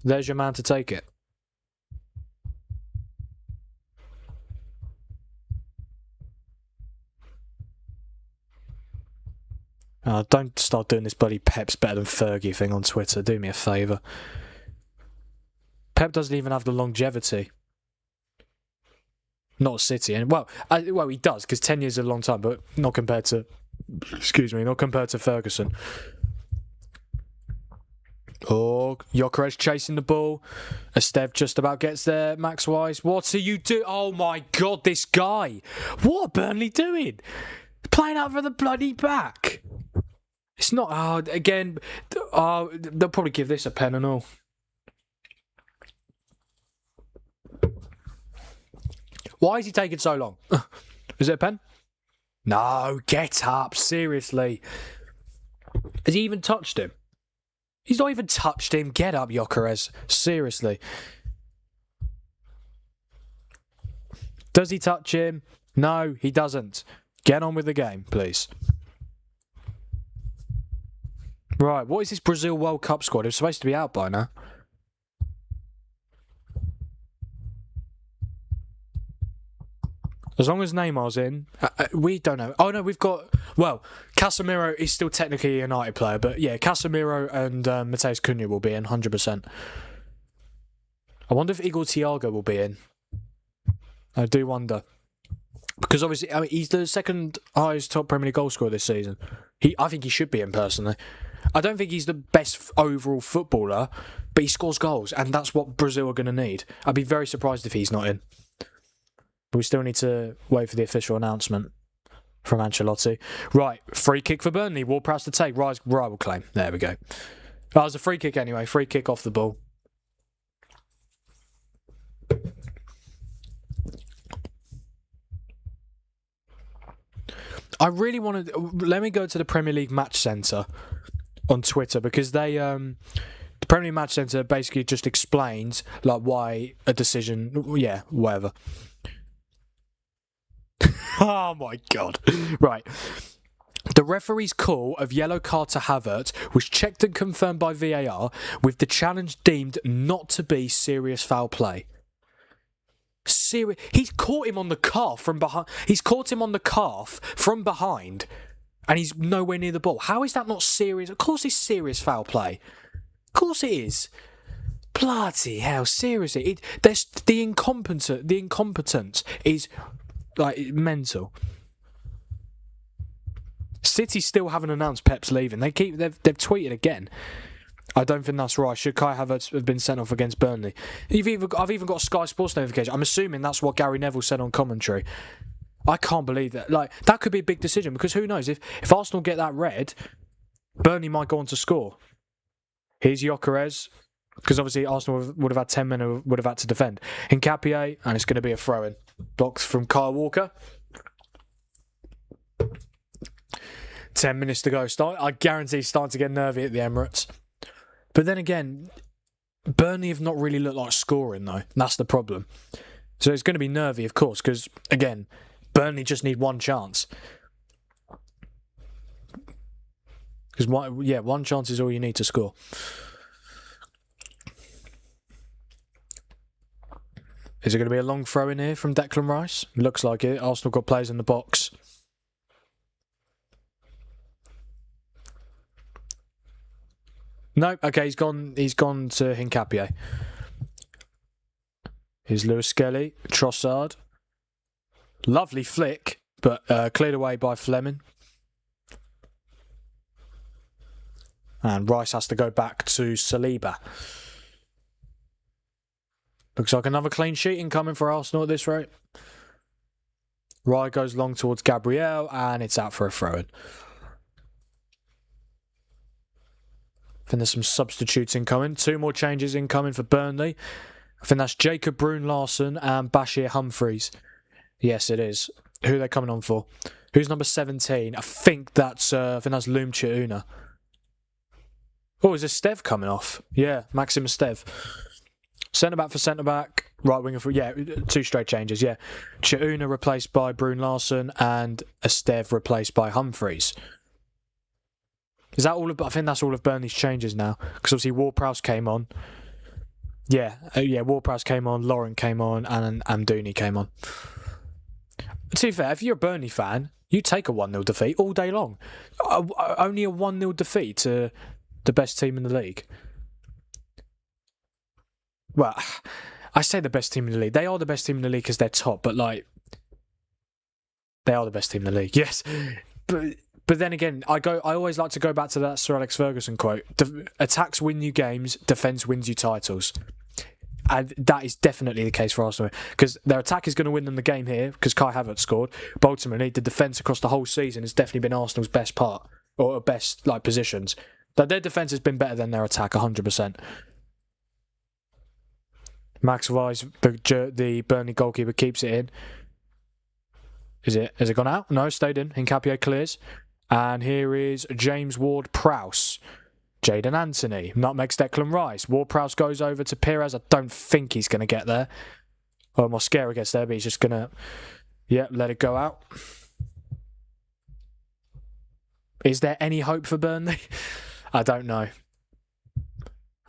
there's your man to take it. Don't start doing this bloody Pep's better than Fergie thing on Twitter. Do me a favour. Pep doesn't even have the longevity. Not City, and well, he does, because 10 years is a long time, but not compared to, not compared to Ferguson. Oh, Gyökeres chasing the ball. Esteve just about gets there. Max Wise, what are you doing? Oh my God, this guy! What are Burnley doing? Playing out for the bloody back. It's not. Again, they'll probably give this a pen and all. Why is he taking so long? Is it a pen? No, get up, seriously. Has he even touched him? He's not even touched him. Get up, Gyökeres. Seriously. Does he touch him? No, he doesn't. Get on with the game, please. Right, what is this Brazil World Cup squad? It's supposed to be out by now. As long as Neymar's in, we don't know. Oh no, we've got... Well, Casemiro is still technically a United player, but yeah, Casemiro and Mateus Cunha will be in, 100%. I wonder if Igor Thiago will be in. I do wonder. Because obviously, I mean, he's the second highest top Premier League goal scorer this season. I think he should be in, personally. I don't think he's the best overall footballer, but he scores goals, and that's what Brazil are going to need. I'd be very surprised if he's not in. But we still need to wait for the official announcement from Ancelotti. Right, free kick for Burnley. Ward-Prowse to take. Rise will claim. There we go. That was a free kick anyway. Free kick off the ball. I really want to... Let me go to the Premier League Match Centre on Twitter, because they... the Premier League Match Centre basically just explains like why a decision... Yeah, whatever. Oh my God. Right. The referee's call of yellow card to Havertz was checked and confirmed by VAR, with the challenge deemed not to be serious foul play. He's caught him on the calf from behind. He's caught him on the calf from behind, and he's nowhere near the ball. How is that not serious? Of course it's serious foul play. Of course it is. Bloody hell, seriously. The incompetence is... like, mental. City still haven't announced Pep's leaving. They've tweeted again. I don't think that's right. Should Kai Havertz have been sent off against Burnley? I've even got a Sky Sports notification. I'm assuming that's what Gary Neville said on commentary. I can't believe that. Like, that could be a big decision because who knows? If Arsenal get that red, Burnley might go on to score. Here's Gyökeres, because obviously Arsenal would have had 10 men who would have had to defend. Hincapié, and it's going to be a throw-in. Blocked from Kyle Walker. 10 minutes to go. I guarantee he's starting to get nervy at the Emirates. But then again, Burnley have not really looked like scoring, though. That's the problem. So it's going to be nervy, of course, because, again, Burnley just need one chance. Because, one chance is all you need to score. Is it going to be a long throw in here from Declan Rice? Looks like it. Arsenal got players in the box. No, okay, he's gone to Hincapié. Here's Lewis Skelly, Trossard. Lovely flick, but cleared away by Fleming. And Rice has to go back to Saliba. Looks like another clean sheet incoming for Arsenal at this rate. Rye goes long towards Gabriel, and it's out for a throw-in. I think there's some substitutes incoming. 2 more changes incoming for Burnley. I think that's Jacob Bruun-Larsen and Bashir Humphreys. Yes, it is. Who are they coming on for? Who's number 17? I think that's Loum Chiuna. Oh, is this Stev coming off? Yeah, Maxim Stev. Centre-back for centre-back. Right winger for... Yeah, 2 straight changes, yeah. Chiuna replaced by Bruun-Larsen and Stev replaced by Humphreys. Is that all of... I think that's all of Burnley's changes now. Because obviously Ward-Prowse came on. Yeah, Ward-Prowse came on, Lauren came on, and Amdouni came on. To be fair, if you're a Burnley fan, you take a 1-0 defeat all day long. Only a 1-0 defeat to the best team in the league. Well, I say the best team in the league. They are the best team in the league because they're top, but like, they are the best team in the league. Yes, but then again, I always like to go back to that Sir Alex Ferguson quote: "Attacks win you games, defence wins you titles." And that is definitely the case for Arsenal because their attack is going to win them the game here because Kai Havertz scored. But ultimately, the defence across the whole season has definitely been Arsenal's best part or best positions. That their defence has been better than their attack, 100%. Max Weiss, the Burnley goalkeeper, keeps it in. Has it gone out? No, stayed in. Hincapié clears. And here is James Ward-Prowse. Jadon Anthony. Nutmegs Declan Rice. Ward-Prowse goes over to Perez. I don't think he's going to get there. Well, Mosquera gets there, but he's just going to... Yeah, let it go out. Is there any hope for Burnley? I don't know.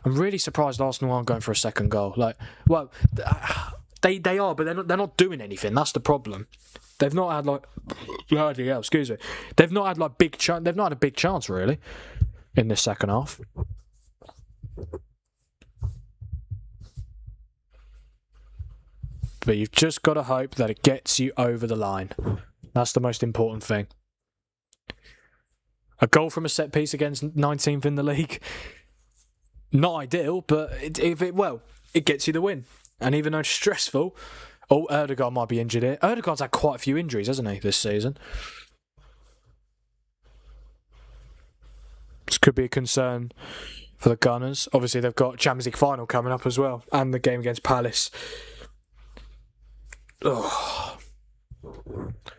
I'm really surprised Arsenal aren't going for a second goal. They are, but they're not doing anything. That's the problem. They've not had excuse me. They've not had big chance. They've not had a big chance really in this second half. But you've just got to hope that it gets you over the line. That's the most important thing. A goal from a set piece against 19th in the league. Not ideal, but it gets you the win. And even though it's stressful, Ødegaard might be injured here. Ødegaard's had quite a few injuries, hasn't he, this season? This could be a concern for the Gunners. Obviously, they've got Champions League final coming up as well, and the game against Palace. Oh.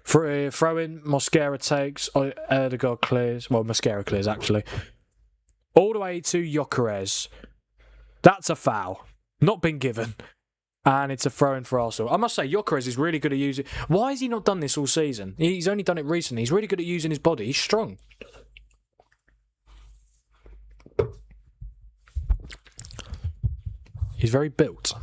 Throw in, Mosquera takes, Ødegaard clears. Well, Mosquera clears, actually. All the way to Gyökeres. That's a foul. Not been given. And it's a throw-in for Arsenal. I must say, Gyökeres is really good at using... Why has he not done this all season? He's only done it recently. He's really good at using his body. He's strong. He's very built.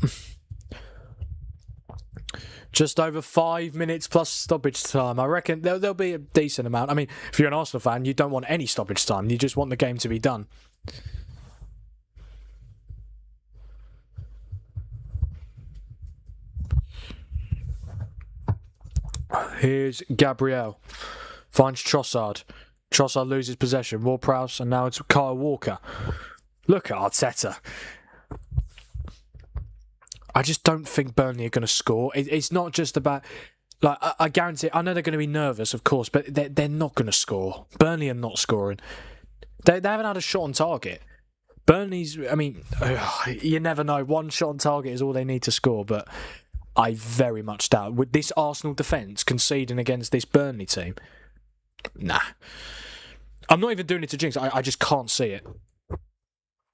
Just over 5 minutes plus stoppage time. I reckon there'll be a decent amount. I mean, if you're an Arsenal fan, you don't want any stoppage time. You just want the game to be done. Here's Gabriel. Finds Trossard. Trossard loses possession. Ward-Prowse, and now it's Kyle Walker. Look at Arteta. I just don't think Burnley are going to score. It's not just about... Like, I guarantee, I know they're going to be nervous, of course, but they're not going to score. Burnley are not scoring. They haven't had a shot on target. Burnley's, I mean, you never know. One shot on target is all they need to score, but I very much doubt. With this Arsenal defence conceding against this Burnley team, nah. I'm not even doing it to jinx. I just can't see it.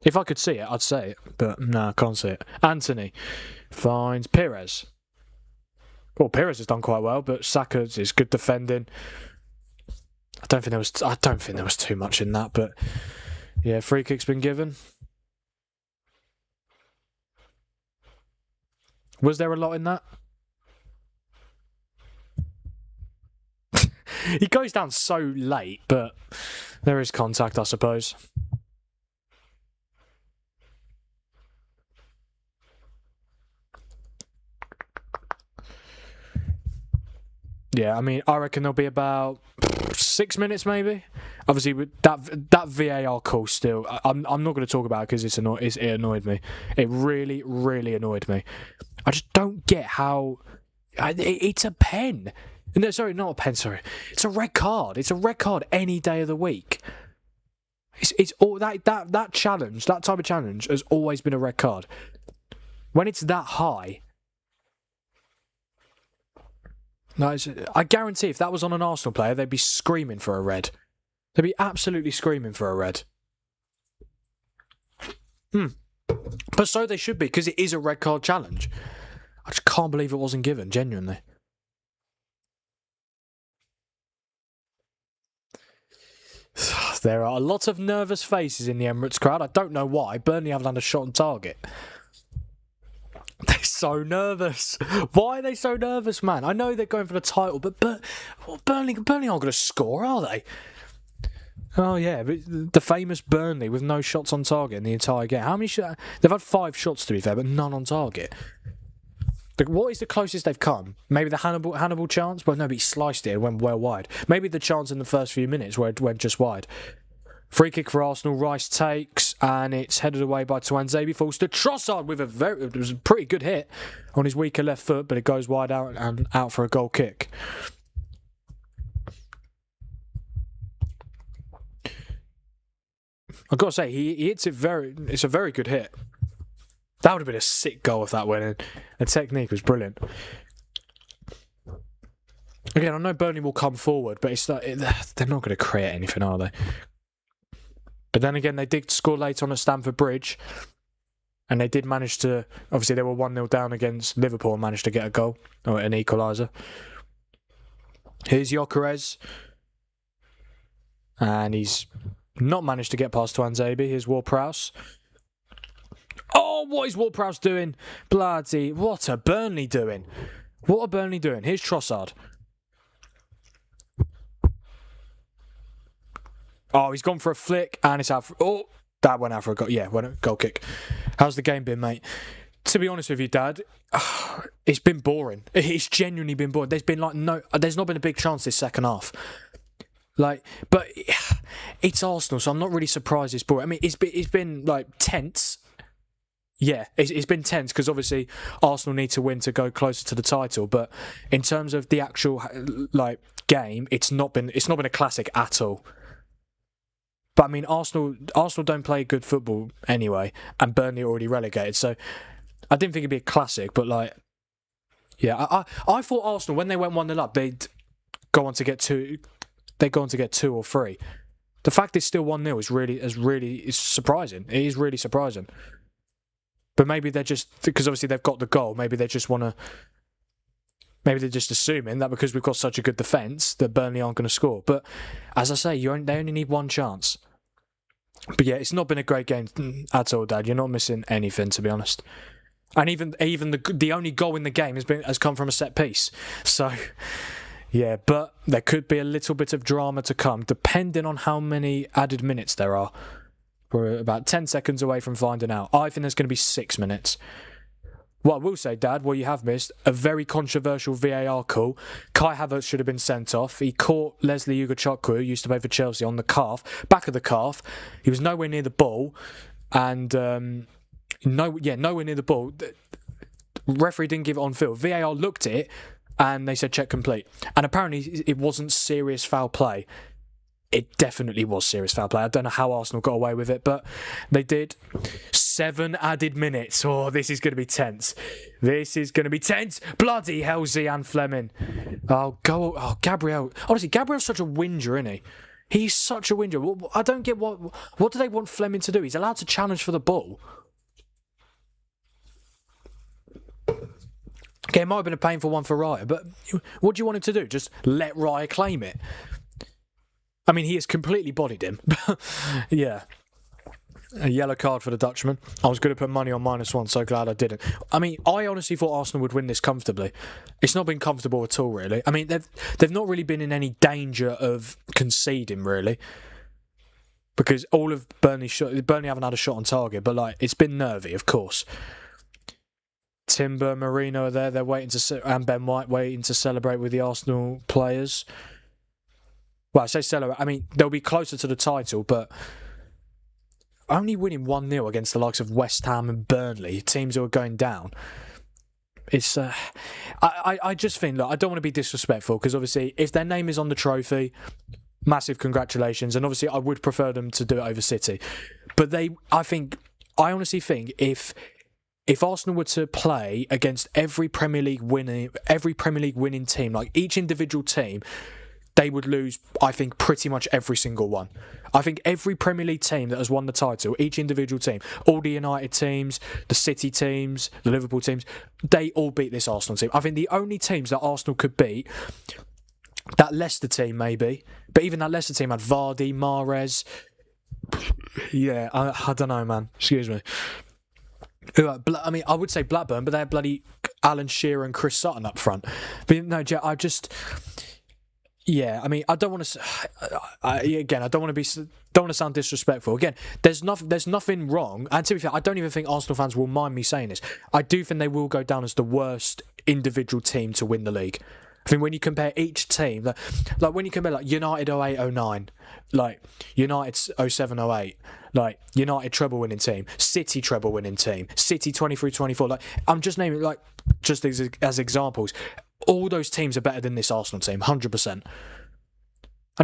If I could see it, I'd say it, but no, I can't see it. Anthony finds Pires. Well, Pires has done quite well, but Saka is good defending. I don't think there was too much in that, but yeah, free kick's been given. Was there a lot in that? He goes down so late, but there is contact, I suppose. Yeah, I mean, I reckon there'll be about 6 minutes, maybe. Obviously, with that VAR call still, I'm not going to talk about it because it annoyed me. It really, really annoyed me. I just don't get how it's a pen. No, sorry, not a pen. Sorry, it's a red card. It's a red card any day of the week. It's all that challenge, that type of challenge has always been a red card. When it's that high. No, I guarantee if that was on an Arsenal player, they'd be screaming for a red. They'd be absolutely screaming for a red. But so they should be, because it is a red card challenge. I just can't believe it wasn't given, genuinely. There are a lot of nervous faces in the Emirates crowd. I don't know why. Burnley haven't had a shot on target. They're so nervous. Why are they so nervous, man? I know they're going for the title, but Burnley aren't going to score, are they? Oh, yeah. The famous Burnley with no shots on target in the entire game. How many shots? They've had 5 shots, to be fair, but none on target. What is the closest they've come? Maybe the Hannibal chance? Well, no, but he sliced it and went well wide. Maybe the chance in the first few minutes where it went just wide. Free kick for Arsenal, Rice takes, and it's headed away by Tuanzebe. Falls to Trossard with it was a pretty good hit on his weaker left foot, but it goes wide out and out for a goal kick. I've got to say, he hits it it's a very good hit. That would have been a sick goal if that went in. The technique was brilliant. Again, I know Burnley will come forward, but they're not going to create anything, are they? But then again, they did score late on at Stamford Bridge. And they did manage to... Obviously, they were 1-0 down against Liverpool and managed to get a goal. Or an equaliser. Here's Gyökeres. And he's not managed to get past Tuanzebe. Here's Ward-Prowse. Oh, what is Ward-Prowse doing? Bloody... What are Burnley doing? What are Burnley doing? Here's Trossard. Oh, he's gone for a flick, and it's out for... Oh, that went out for a goal. Yeah, goal kick. How's the game been, mate? To be honest with you, Dad, it's been boring. It's genuinely been boring. There's not been a big chance this second half. But it's Arsenal, so I'm not really surprised it's boring. I mean, it's been tense. Yeah, it's been tense because obviously Arsenal need to win to go closer to the title. But in terms of the actual game, it's not been a classic at all. But I mean, Arsenal don't play good football anyway, and Burnley are already relegated. So I didn't think it'd be a classic, but I thought Arsenal when they went 1-0 up, they'd go on to get 2. They'd go on to get 2 or 3. The fact it's still 1-0 is surprising. It is really surprising. But maybe they're just because obviously they've got the goal. Maybe they just want to. Maybe they're just assuming that because we've got such a good defence that Burnley aren't going to score. But as I say, they only need one chance. But yeah, it's not been a great game at all, Dad. You're not missing anything, to be honest. And even the only goal in the game has come from a set piece. So yeah, but there could be a little bit of drama to come, depending on how many added minutes there are. We're about 10 seconds away from finding out. I think there's going to be 6 minutes. What I will say, Dad, what you have missed, a very controversial VAR call. Kai Havertz should have been sent off. He caught Leslie Ugochukwu, who used to play for Chelsea, on the back of the calf. He was nowhere near the ball. And, nowhere near the ball. Referee didn't give it on field. VAR looked at it and they said check complete. And apparently it wasn't serious foul play. It definitely was serious foul play. I don't know how Arsenal got away with it, but they did. 7 added minutes. Oh, this is going to be tense. This is going to be tense. Bloody hell, Zian Fleming. Oh, Gabriel. Honestly, Gabriel's such a whinger, isn't he? He's such a whinger. I don't get what do they want Fleming to do? He's allowed to challenge for the ball. Okay, it might have been a painful one for Raya, but what do you want him to do? Just let Raya claim it? I mean, he has completely bodied him. Yeah. A yellow card for the Dutchman. I was going to put money on -1, so glad I didn't. I mean, I honestly thought Arsenal would win this comfortably. It's not been comfortable at all, really. I mean, they've not really been in any danger of conceding, really. Because all of Burnley haven't had a shot on target, but like it's been nervy, of course. Timber, Marino are there. They're waiting and Ben White waiting to celebrate with the Arsenal players. Well, I say celebrate. I mean, they'll be closer to the title, but only winning 1-0 against the likes of West Ham and Burnley, teams who are going down. It's I just think, look, I don't want to be disrespectful because obviously if their name is on the trophy, massive congratulations, and obviously I would prefer them to do it over City. But I honestly think if Arsenal were to play against every Premier League winning team, like each individual team, they would lose, I think, pretty much every single one. I think every Premier League team that has won the title, each individual team, all the United teams, the City teams, the Liverpool teams, they all beat this Arsenal team. I think the only teams that Arsenal could beat, that Leicester team maybe, but even that Leicester team had Vardy, Mahrez. Yeah, I don't know, man. Excuse me. I mean, I would say Blackburn, but they had bloody Alan Shearer and Chris Sutton up front. But no, I just... Yeah, I mean, I don't want to. Again, I don't want to sound disrespectful. Again, there's nothing wrong. And to be fair, I don't even think Arsenal fans will mind me saying this. I do think they will go down as the worst individual team to win the league. I think when you compare each team, like when you compare like United 08-09, like United 07-08, like United treble winning team, City treble winning team, City 23-24. Like I'm just naming like just as examples. All those teams are better than this Arsenal team, 100%. And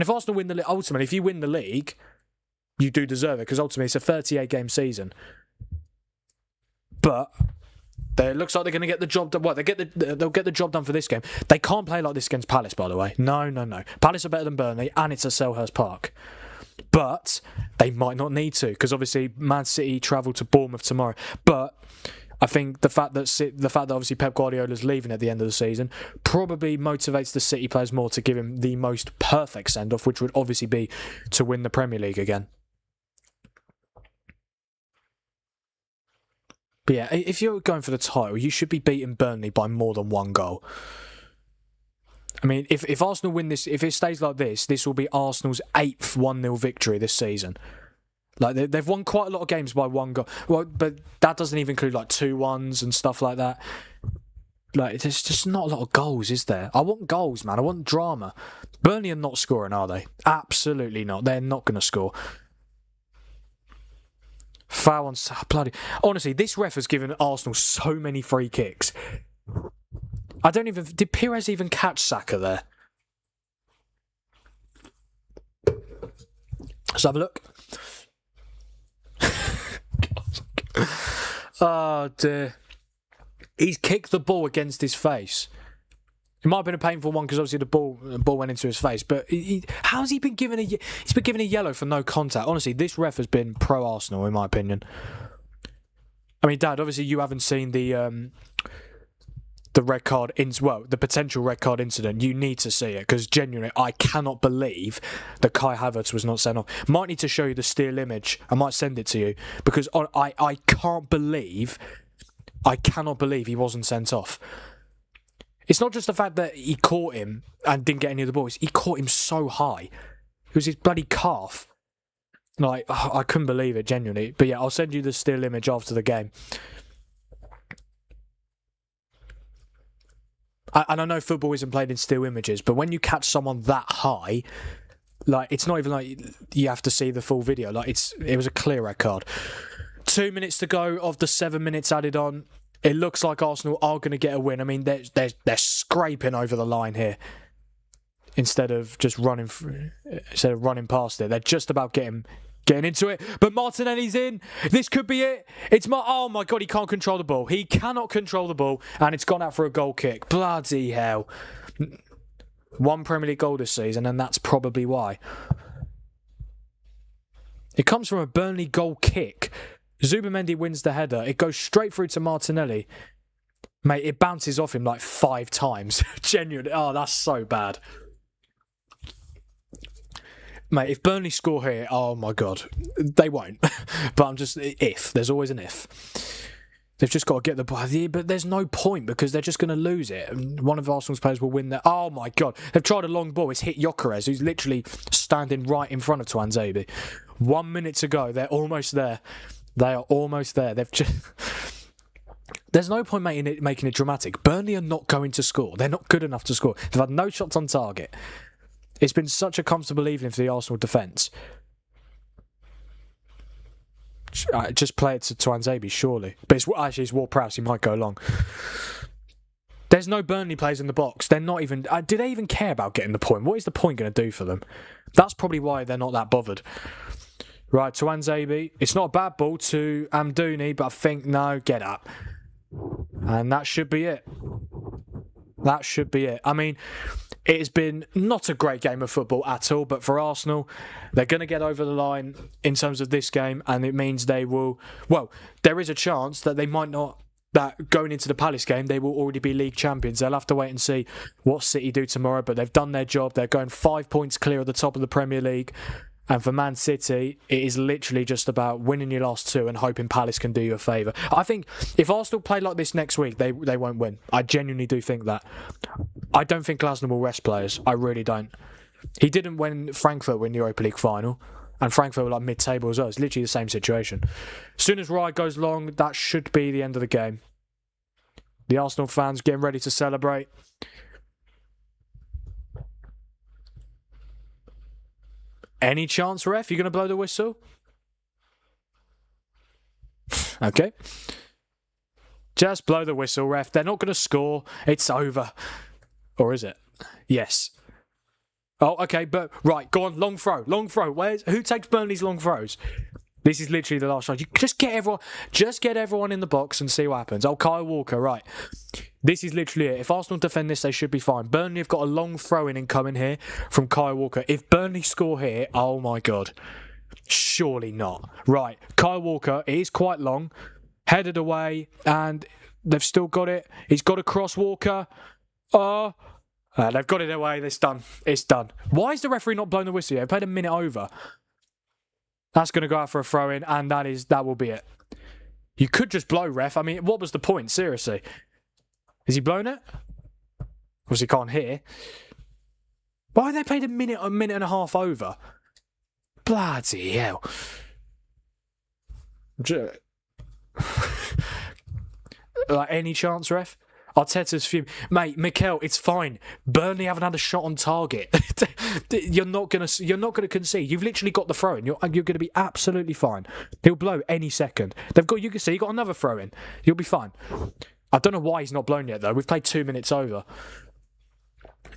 if Arsenal win the league, ultimately, if you win the league, you do deserve it, because ultimately it's a 38-game season. But it looks like they're going to get the job done. Well, they'll get the job done for this game. They can't play like this against Palace, by the way. No. Palace are better than Burnley, and it's at Selhurst Park. But they might not need to, because obviously Man City travel to Bournemouth tomorrow. But I think the fact that obviously Pep Guardiola's leaving at the end of the season probably motivates the City players more to give him the most perfect send-off, which would obviously be to win the Premier League again. But yeah, if you're going for the title, you should be beating Burnley by more than 1 goal. I mean, if Arsenal win this, if it stays like this will be Arsenal's 8th 1-0 victory this season. Like they've won quite a lot of games by 1 goal. Well, but that doesn't even include like 2-1s and stuff like that. Like there's just not a lot of goals, is there? I want goals, man. I want drama. Burnley are not scoring, are they? Absolutely not. They're not going to score. Foul on bloody. Honestly, this ref has given Arsenal so many free kicks. Did Pires even catch Saka there? Let's have a look. Oh dear. He's kicked the ball against his face. It might have been a painful one because obviously the ball went into his face. But how's he been given he's been given a yellow for no contact? Honestly, this ref has been pro Arsenal in my opinion. I mean, Dad, obviously you haven't seen the red card the potential red card incident. You need to see it because genuinely I cannot believe that Kai Havertz was not sent off. Might need to show you the still image. I might send it to you because I cannot believe he wasn't sent off. It's not just the fact that he caught him and didn't get any of the balls. He caught him so high. It was his bloody calf. Like, I couldn't believe it, genuinely. But yeah, I'll send you the still image after the game. And I know football isn't played in still images, but when you catch someone that high, like it's not even like you have to see the full video. Like it was a clear red card. 2 minutes to go of the 7 minutes added on. It looks like Arsenal are going to get a win. I mean, they're scraping over the line here instead of running past it. They're just about getting into it. But Martinelli's in. This could be it. Oh my God, he can't control the ball. He cannot control the ball, and it's gone out for a goal kick. Bloody hell. One Premier League goal this season, and that's probably why. It comes from a Burnley goal kick. Zubamendi wins the header. It goes straight through to Martinelli. Mate, it bounces off him like 5 times. Genuinely. Oh, that's so bad. Mate, if Burnley score here, oh my God. They won't. But I'm just... If. There's always an if. They've just got to get the ball. But there's no point because they're just going to lose it. One of Arsenal's players will win that. Oh my God. They've tried a long ball. It's hit Gyökeres, who's literally standing right in front of Tuanzebe. 1 minute to go. They're almost there. They are almost there. They've just... There's no point making it dramatic. Burnley are not going to score. They're not good enough to score. They've had no shots on target. It's been such a comfortable evening for the Arsenal defence. Just play it to Tuanzebe, surely. But it's Ward-Prowse. He might go long. There's no Burnley players in the box. They're not even... do they even care about getting the point? What is the point going to do for them? That's probably why they're not that bothered. Right, Tuanzebe. It's not a bad ball to Amdouni, but I think, no, get up. And that should be it. That should be it. I mean, it has been not a great game of football at all, but for Arsenal, they're going to get over the line in terms of this game, and it means they will... Well, there is a chance that they might not... That going into the Palace game, they will already be league champions. They'll have to wait and see what City do tomorrow, but they've done their job. They're going 5 points clear at the top of the Premier League. And for Man City, it is literally just about winning your last 2 and hoping Palace can do you a favour. I think if Arsenal play like this next week, they won't win. I genuinely do think that. I don't think Glasner will rest players. I really don't. He didn't when Frankfurt win the Europa League final. And Frankfurt were like mid-table as well. It's literally the same situation. As soon as Rye goes long, that should be the end of the game. The Arsenal fans getting ready to celebrate. Any chance, ref? You going to blow the whistle? Okay. Just blow the whistle, ref. They're not going to score. It's over. Or is it? Yes. Oh, okay, but... Right, go on. Long throw. Long throw. Who takes Burnley's long throws? This is literally the last shot. You just get everyone in the box and see what happens. Oh, Kyle Walker, right. This is literally it. If Arsenal defend this, they should be fine. Burnley have got a long throw-in incoming here from Kyle Walker. If Burnley score here, oh my God. Surely not. Right, Kyle Walker, it is quite long. Headed away, and they've still got it. He's got a cross, Walker. They've got it away. It's done. It's done. Why is the referee not blowing the whistle yet? They played a minute over. That's going to go out for a throw-in, and that will be it. You could just blow, ref. I mean, what was the point? Seriously. Is he blown it? Because he can't hear. Why they played a minute and a half over? Bloody hell. Like, any chance, ref? Arteta's fume. Mate, Mikel, it's fine. Burnley haven't had a shot on target. You're not gonna concede. You've literally got the throw in. You're gonna be absolutely fine. He'll blow any second. You can see you got another throw in. You'll be fine. I don't know why he's not blown yet though. We've played 2 minutes over.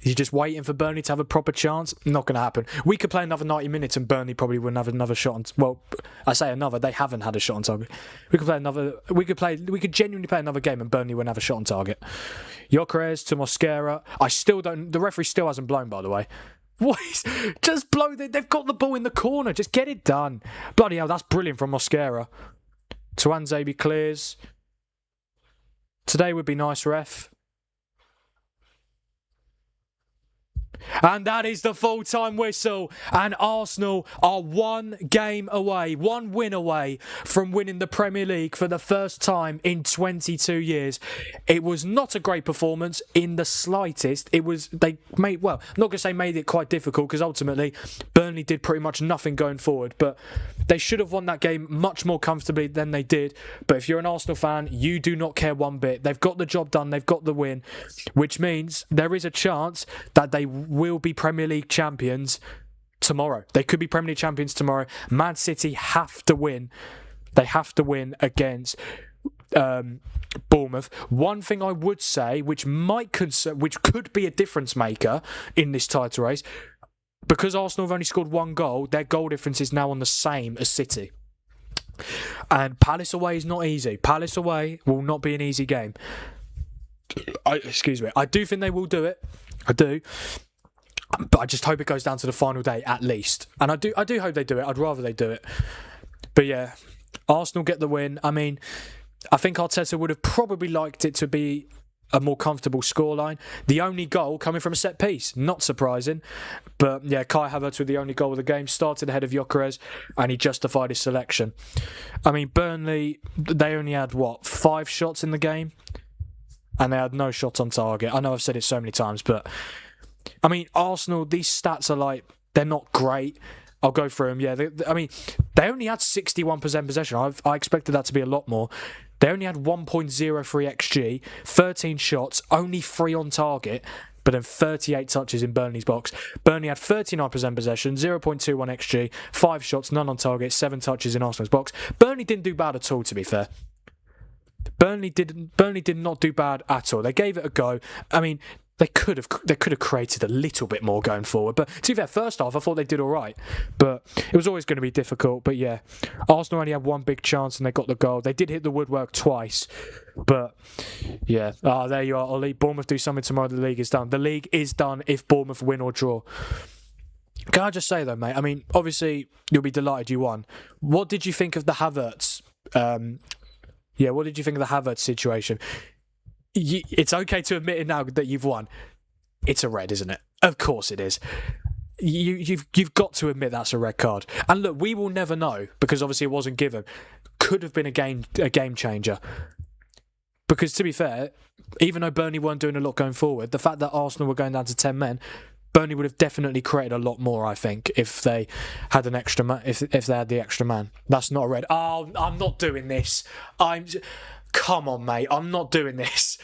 He's just waiting for Burnley to have a proper chance. Not going to happen. We could play another 90 minutes and Burnley probably wouldn't have another shot on... Well, I say another. They haven't had a shot on target. We could genuinely play another game and Burnley wouldn't have a shot on target. Gyökeres to Mosquera. I still don't... The referee still hasn't blown, by the way. What? Just blow... They've got the ball in the corner. Just get it done. Bloody hell, that's brilliant from Mosquera. Tuanzebe clears. Today would be nice, ref. And that is the full-time whistle. And Arsenal are 1 game away, 1 win away from winning the Premier League for the first time in 22 years. It was not a great performance in the slightest. I'm not going to say made it quite difficult because ultimately Burnley did pretty much nothing going forward. But they should have won that game much more comfortably than they did. But if you're an Arsenal fan, you do not care one bit. They've got the job done. They've got the win, which means there is a chance that they will be Premier League champions tomorrow. They could be Premier League champions tomorrow. Man City have to win. They have to win against Bournemouth. One thing I would say, which could be a difference maker in this title race, because Arsenal have only scored 1 goal, their goal difference is now on the same as City. And Palace away is not easy. Palace away will not be an easy game. Excuse me. I do think they will do it. I do. But I just hope it goes down to the final day at least. And I do hope they do it. I'd rather they do it. But yeah, Arsenal get the win. I mean, I think Arteta would have probably liked it to be a more comfortable scoreline. The only goal coming from a set piece, not surprising. But yeah, Kai Havertz with the only goal of the game, started ahead of Gyökeres, and he justified his selection. I mean, Burnley, they only had, 5 shots in the game? And they had no shots on target. I know I've said it so many times, but I mean, Arsenal, these stats are they're not great. I'll go through them. Yeah, they only had 61% possession. I expected that to be a lot more. They only had 1.03 XG, 13 shots, only 3 on target, but then 38 touches in Burnley's box. Burnley had 39% possession, 0.21 XG, 5 shots, none on target, 7 touches in Arsenal's box. Burnley didn't do bad at all, to be fair. Burnley did not do bad at all. They gave it a go. I mean, they could have created a little bit more going forward. But to be fair, first half I thought they did all right. But it was always going to be difficult. But yeah, Arsenal only had 1 big chance and they got the goal. They did hit the woodwork twice. But yeah, there you are, Ollie. Bournemouth do something tomorrow. The league is done. The league is done if Bournemouth win or draw. Can I just say though, mate? I mean, obviously you'll be delighted you won. What did you think of the Havertz? What did you think of the Havertz situation? It's okay to admit it now that you've won. It's a red, isn't it? Of course it is. You've got to admit that's a red card. And look, we will never know because obviously it wasn't given. Could have been a game changer. Because to be fair, even though Burnley weren't doing a lot going forward, the fact that Arsenal were going down to 10 men, Burnley would have definitely created a lot more, I think, if they had an extra man. If they had the extra man, that's not a red. Oh, I'm not doing this. Come on, mate. I'm not doing this.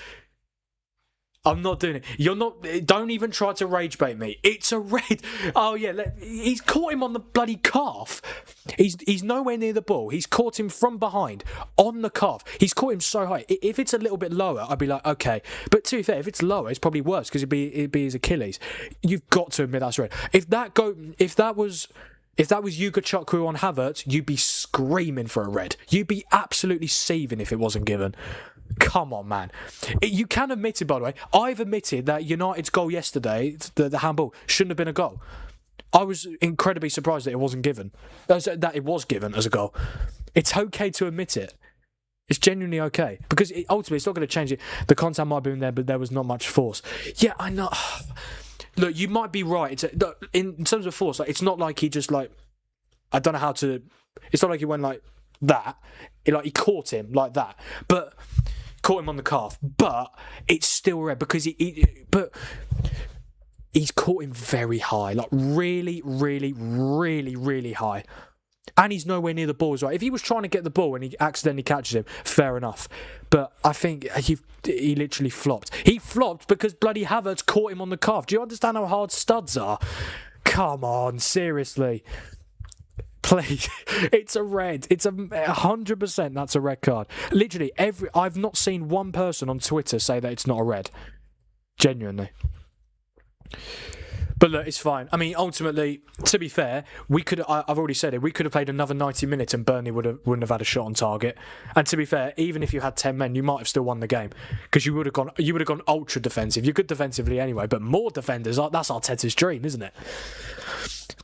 I'm not doing it. You're not. Don't even try to rage bait me. It's a red. Oh yeah, he's caught him on the bloody calf. He's nowhere near the ball. He's caught him from behind on the calf. He's caught him so high. If it's a little bit lower, I'd be like, okay. But to be fair, if it's lower, it's probably worse because it'd be his Achilles. You've got to admit that's red. If that was Yuka Chukwu on Havertz, you'd be screaming for a red. You'd be absolutely seething if it wasn't given. Come on, man. You can admit it, by the way. I've admitted that United's goal yesterday, the handball, shouldn't have been a goal. I was incredibly surprised that it wasn't given. That it was given as a goal. It's okay to admit it. It's genuinely okay. Because ultimately, it's not going to change it. The contact might have been there, but there was not much force. Yeah, I know. Look, you might be right. In terms of force, it's not like he just I don't know how to. It's not like he went like that. He caught him like that, but caught him on the calf. But it's still red because he's caught him very high, really, really, really, really high, and he's nowhere near the ball as well. If he was trying to get the ball and he accidentally catches him, fair enough. But I think he literally flopped. He flopped because bloody Havertz caught him on the calf. Do you understand how hard studs are? Come on, seriously. Please. It's a red. It's 100% that's a red card. Literally, I've not seen one person on Twitter say that it's not a red. Genuinely. But look, it's fine. I mean, ultimately, to be fair, I've already said it, we could have played another 90 minutes and Burnley wouldn't have had a shot on target. And to be fair, even if you had 10 men, you might have still won the game. Because you would have gone ultra defensive. You're good defensively anyway, but more defenders, that's Arteta's dream, isn't it?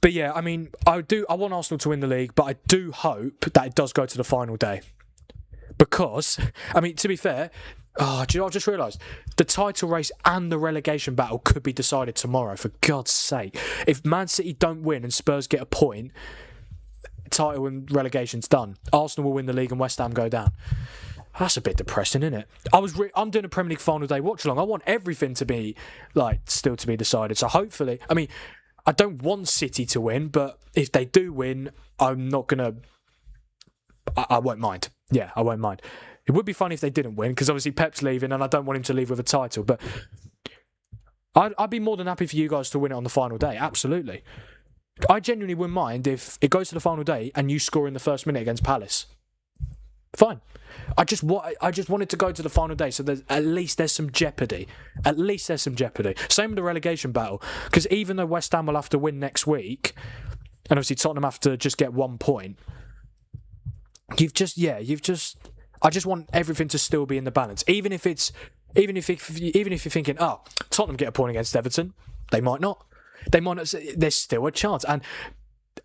But yeah, I mean, I want Arsenal to win the league, but I do hope that it does go to the final day. Because, I mean, to be fair, do you know what I just realised? The title race and the relegation battle could be decided tomorrow, for God's sake. If Man City don't win and Spurs get a point, title and relegation's done. Arsenal will win the league and West Ham go down. That's a bit depressing, isn't it? I'm doing a Premier League final day watch-along. I want everything to be, still to be decided. So hopefully, I mean, I don't want City to win, but if they do win, I'm not going to... I won't mind. Yeah, I won't mind. It would be funny if they didn't win, because obviously Pep's leaving and I don't want him to leave with a title, but I'd be more than happy for you guys to win it on the final day, absolutely. I genuinely wouldn't mind if it goes to the final day and you score in the first minute against Palace. Fine. I just wanted to go to the final day, so at least there's some jeopardy. At least there's some jeopardy. Same with the relegation battle, because even though West Ham will have to win next week, and obviously Tottenham have to just get 1 point, I just want everything to still be in the balance. Even if you're thinking, oh, Tottenham get a point against Everton, they might not. There's still a chance. And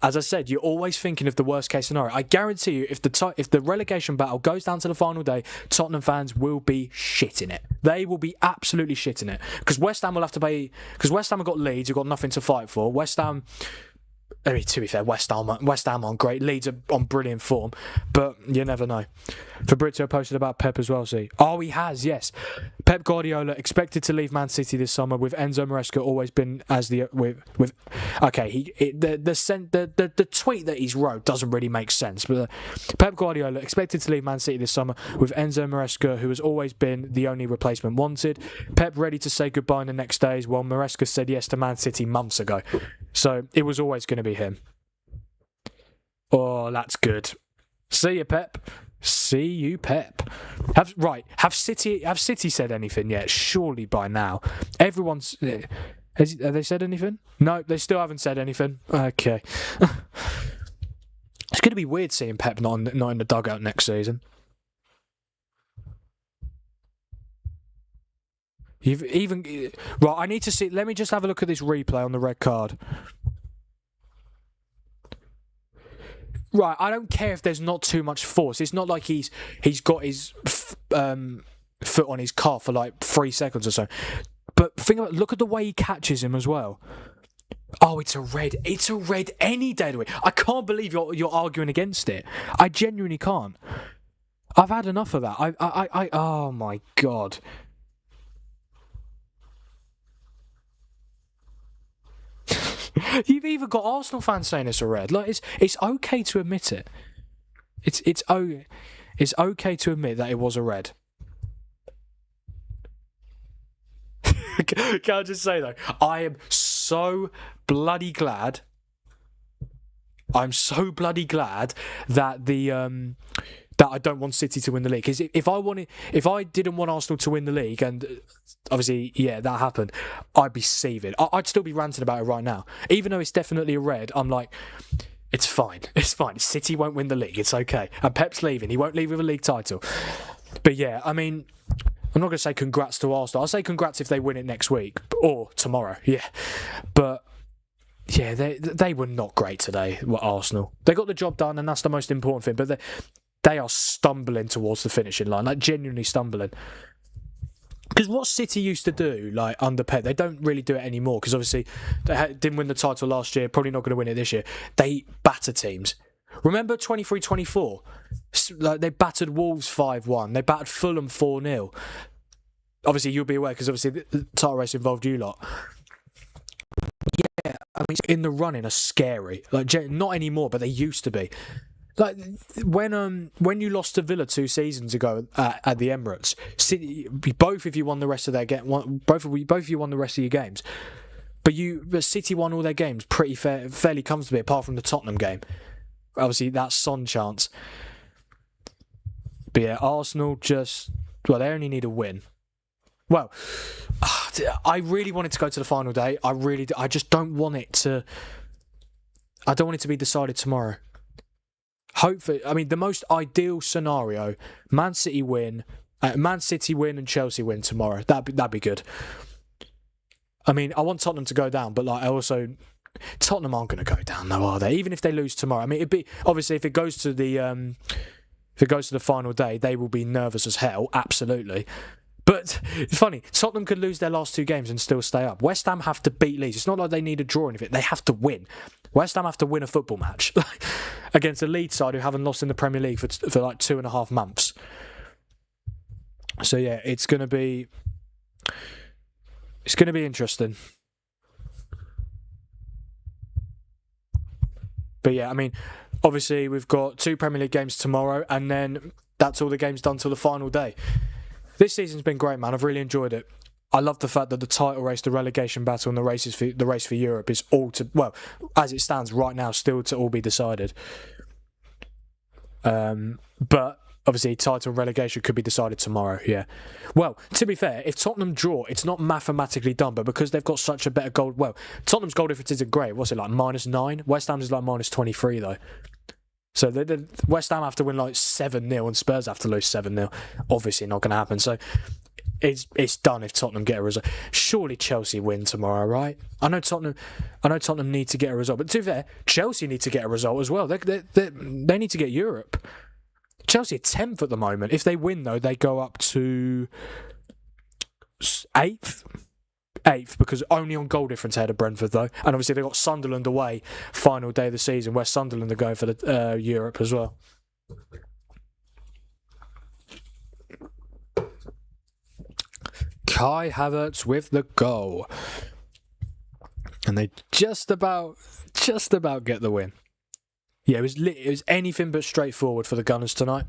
as I said, you're always thinking of the worst case scenario. I guarantee you, if the relegation battle goes down to the final day, Tottenham fans will be shitting it. They will be absolutely shitting it, because West Ham will have to pay. Because West Ham have got Leeds, who've got nothing to fight for. West Ham. I mean, to be fair, West Ham on great. Leeds are on brilliant form, but you never know. Fabrizio posted about Pep as well. See, he has, yes. Pep Guardiola expected to leave Man City this summer, with Enzo Maresca always been as the with. Okay, the tweet that he's wrote doesn't really make sense, but Pep Guardiola expected to leave Man City this summer with Enzo Maresca, who has always been the only replacement wanted. Pep ready to say goodbye in the next days, while Maresca said yes to Man City months ago. So it was always going to be him. Oh, that's good. See you, Pep. See you, Pep. Have City said anything yet? Surely by now, everyone's. Have they said anything? No, they still haven't said anything. Okay. It's going to be weird seeing Pep not in the dugout next season. I need to see. Let me just have a look at this replay on the red card. Right, I don't care if there's not too much force. It's not like he's got his foot on his calf for like 3 seconds or so. But look at the way he catches him as well. Oh, it's a red. It's a red any day of the week. I can't believe you're arguing against it. I genuinely can't. I've had enough of that. Oh my God. You've even got Arsenal fans saying it's a red. Like it's okay to admit it. It's okay to admit that it was a red. Can I just say though, I am so bloody glad. I'm so bloody glad that that I don't want City to win the league. Because if I didn't want Arsenal to win the league, and obviously, yeah, that happened, I'd be seething. I'd still be ranting about it right now. Even though it's definitely a red, I'm like, it's fine. It's fine. City won't win the league. It's okay. And Pep's leaving. He won't leave with a league title. But yeah, I mean, I'm not going to say congrats to Arsenal. I'll say congrats if they win it next week or tomorrow. Yeah. But yeah, they were not great today, Arsenal. They got the job done, and that's the most important thing. But they are stumbling towards the finishing line, like genuinely stumbling. Because what City used to do, like under Pep, they don't really do it anymore. Because obviously they didn't win the title last year, probably not going to win it this year. They batter teams. Remember 23-24? Like they battered Wolves 5-1. They battered Fulham 4-0. Obviously you'll be aware because obviously the title race involved you lot. Yeah, I mean in the running are scary. Like not anymore, but they used to be. Like when you lost to Villa 2 seasons ago at the Emirates, City, both of you won the rest of their game. Both of you won the rest of your games, but City won all their games fairly comfortably, apart from the Tottenham game. Obviously, that's Son chance. But yeah, Arsenal they only need a win. Well, I really wanted to go to the final day. I just don't want it to. I don't want it to be decided tomorrow. Hopefully, I mean, the most ideal scenario: Man City win and Chelsea win tomorrow. That'd be good. I mean, I want Tottenham to go down, but like Tottenham aren't going to go down, though, are they? Even if they lose tomorrow, I mean, it'd be obviously if it goes to the final day, they will be nervous as hell, absolutely. But it's funny, Tottenham could lose their last 2 games and still stay up. West Ham have to beat Leeds. It's not like they need a draw or anything. They have to win. West Ham have to win a football match against a Leeds side who haven't lost in the Premier League for like 2.5 months. So yeah, it's going to be interesting. But yeah, I mean, obviously we've got 2 Premier League games tomorrow, and then that's all the games done till the final day. This season's been great, man. I've really enjoyed it. I love the fact that the title race, the relegation battle, and the race for Europe is all as it stands right now, still to all be decided. But Obviously, title relegation could be decided tomorrow, yeah. Well, to be fair, if Tottenham draw, it's not mathematically done, but because they've got such a better goal... Well, Tottenham's goal difference isn't great. What's it, like -9? West Ham's is like -23, though. So West Ham have to win like 7-0 and Spurs have to lose 7-0. Obviously not going to happen. So it's done if Tottenham get a result. Surely Chelsea win tomorrow, right? I know Tottenham need to get a result, but to be fair, Chelsea need to get a result as well. They need to get Europe. Chelsea are 10th at the moment. If they win, though, they go up to 8th. 8th, because only on goal difference ahead of Brentford, though. And obviously they've got Sunderland away, final day of the season, where Sunderland are going for the Europe as well. Kai Havertz with the goal. And they just about get the win. Yeah, it was anything but straightforward for the Gunners tonight.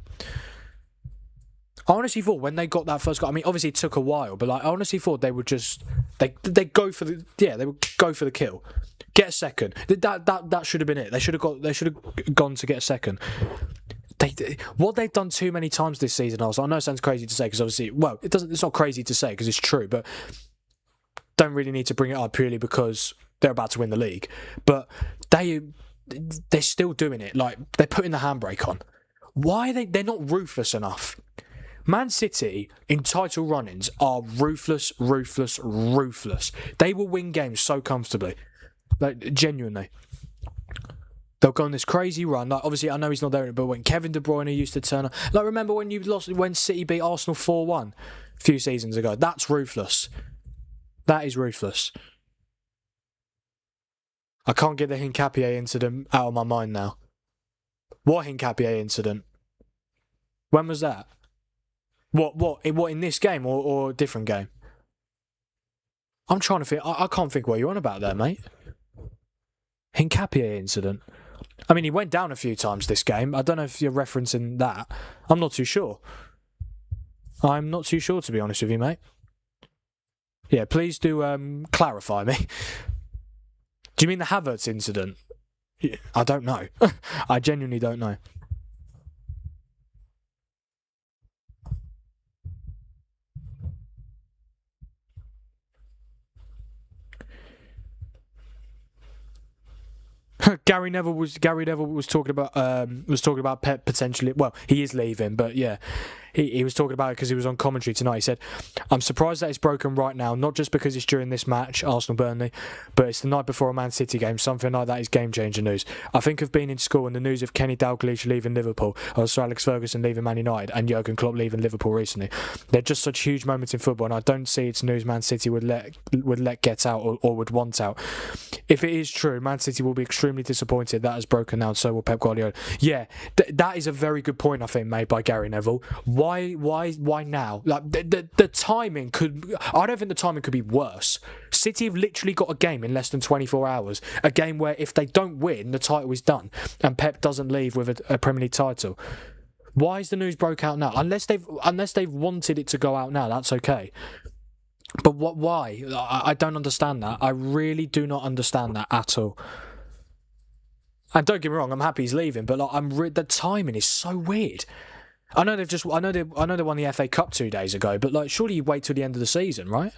I honestly thought when they got that first goal, I mean, obviously it took a while, but like I honestly thought they would just they go for the they would go for the kill, get a second. That should have been it. They should have gone to get a second. What they've done too many times this season. Also, I know it sounds crazy to say because obviously, well, it doesn't. It's not crazy to say because it's true, but don't really need to bring it up purely because they're about to win the league. But they're still doing it. Like they're putting the handbrake on. Why are they're not ruthless enough? Man City in title run-ins are ruthless. They will win games so comfortably. Like genuinely. They'll go on this crazy run. Like obviously I know he's not there, but when Kevin De Bruyne used to turn up, like remember when City beat Arsenal 4-1 a few seasons ago? That's ruthless. That is ruthless. I can't get the Hincapié incident out of my mind now. What Hincapié incident? When was that? What in this game or a different game? I'm trying to think. I can't think what you're on about there, mate. Hincapié incident. I mean, he went down a few times this game. I don't know if you're referencing that. I'm not too sure. I'm not too sure, to be honest with you, mate. Yeah, please do clarify me. Do you mean the Havertz incident? I don't know. I genuinely don't know. Gary Neville was talking about Pep potentially. Well, he is leaving, but yeah, he was talking about it because he was on commentary tonight. He said, "I'm surprised that it's broken right now, not just because it's during this match, Arsenal-Burnley, but it's the night before a Man City game. Something like that is game-changer news. I think of being in school and the news of Kenny Dalglish leaving Liverpool, or Sir Alex Ferguson leaving Man United, and Jurgen Klopp leaving Liverpool recently. They're just such huge moments in football, and I don't see it's news Man City would let get out or would want out. If it is true, Man City will be extremely disappointed that has broken now, and so will Pep Guardiola." Yeah, that is a very good point, I think, made by Gary Neville. Why now? Like the timing could... I don't think the timing could be worse. City have literally got a game in less than 24 hours. A game where if they don't win, the title is done, and Pep doesn't leave with a Premier League title. Why is the news broke out now? Unless they've wanted it to go out now, that's okay. But why? I don't understand that. I really do not understand that at all. And don't get me wrong, I'm happy he's leaving, but like, the timing is so weird. I know they won the FA Cup 2 days ago, but like surely you wait till the end of the season, right?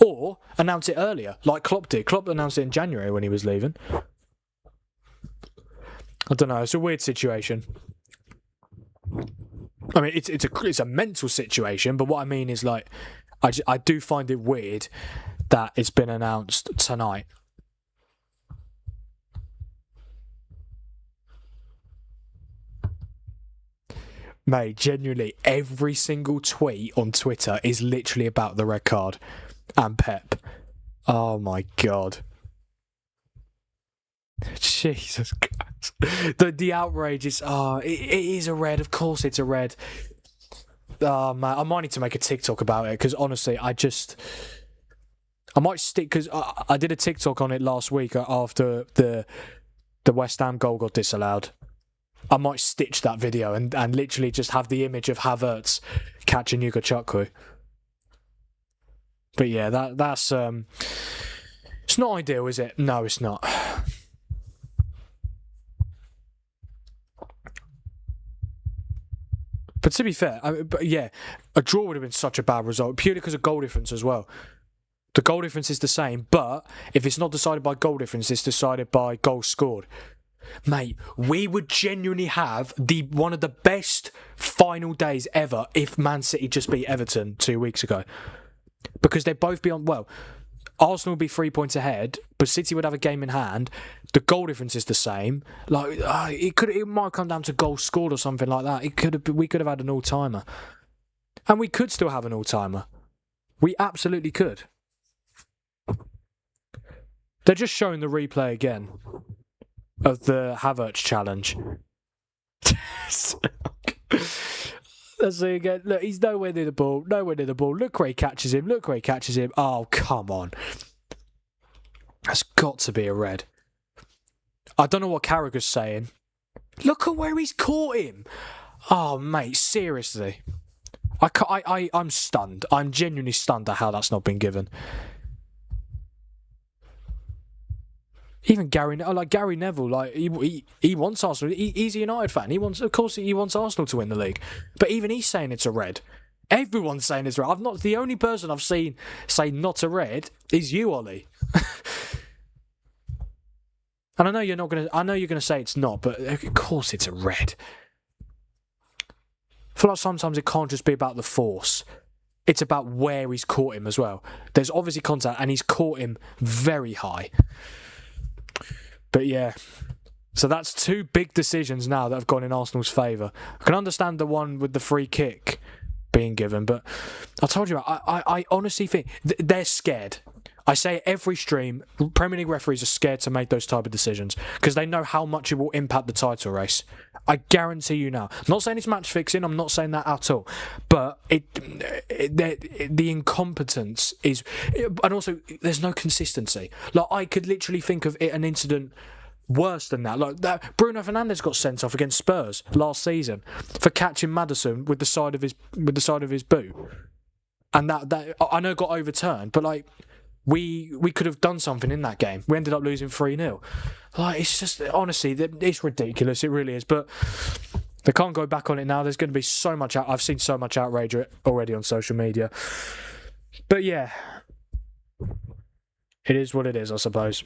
Or announce it earlier, like Klopp did. Klopp announced it in January when he was leaving. I don't know. It's a weird situation. I mean, it's a mental situation, but what I mean is like, I do find it weird that it's been announced tonight. Mate, genuinely, every single tweet on Twitter is literally about the red card and Pep. Oh my God. Jesus Christ. The outrage is... it is a red. Of course it's a red. Oh, man. I might need to make a TikTok about it because honestly, I might stick... Because I did a TikTok on it last week after the West Ham goal got disallowed. I might stitch that video and literally just have the image of Havertz catching Yuka Chukwu. But yeah, that's it's not ideal, is it? No, it's not. But to be fair, a draw would have been such a bad result, purely because of goal difference as well. The goal difference is the same, but if it's not decided by goal difference, it's decided by goals scored. Mate, we would genuinely have one of the best final days ever if Man City just beat Everton 2 weeks ago. Because they'd both be on, well, Arsenal would be 3 points ahead, but City would have a game in hand. The goal difference is the same. Like it might come down to goals scored or something like that. We could have had an all-timer. And we could still have an all-timer. We absolutely could. They're just showing the replay again of the Havertz challenge. Let's see again. Look, he's nowhere near the ball. Look where he catches him. Oh, come on. That's got to be a red. I don't know what Carragher's saying. Look at where he's caught him. Oh, mate, seriously. I'm stunned. I'm genuinely stunned at how that's not been given. Even Gary Neville, he wants Arsenal. He's a United fan. He wants Arsenal to win the league. But even he's saying it's a red. Everyone's saying it's red. The only person I've seen say not a red is you, Ollie. And I know you're gonna say it's not, but of course it's a red. I feel like sometimes it can't just be about the force. It's about where he's caught him as well. There's obviously contact, and he's caught him very high. But yeah, so that's two big decisions now that have gone in Arsenal's favour. I can understand the one with the free kick being given, but I told you, I honestly think they're scared. I say every stream, Premier League referees are scared to make those type of decisions because they know how much it will impact the title race. I guarantee you now. I'm not saying it's match fixing, I'm not saying that at all. But the incompetence is... And also, there's no consistency. Like, I could literally think of an incident worse than that. Like that, Bruno Fernandes got sent off against Spurs last season for catching Maddison with the side of his boot. And that I know got overturned, but like... We could have done something in that game. We ended up losing 3-0. Like, it's just, honestly, it's ridiculous. It really is. But they can't go back on it now. There's going to be so much... I've seen so much outrage already on social media. But yeah, it is what it is, I suppose.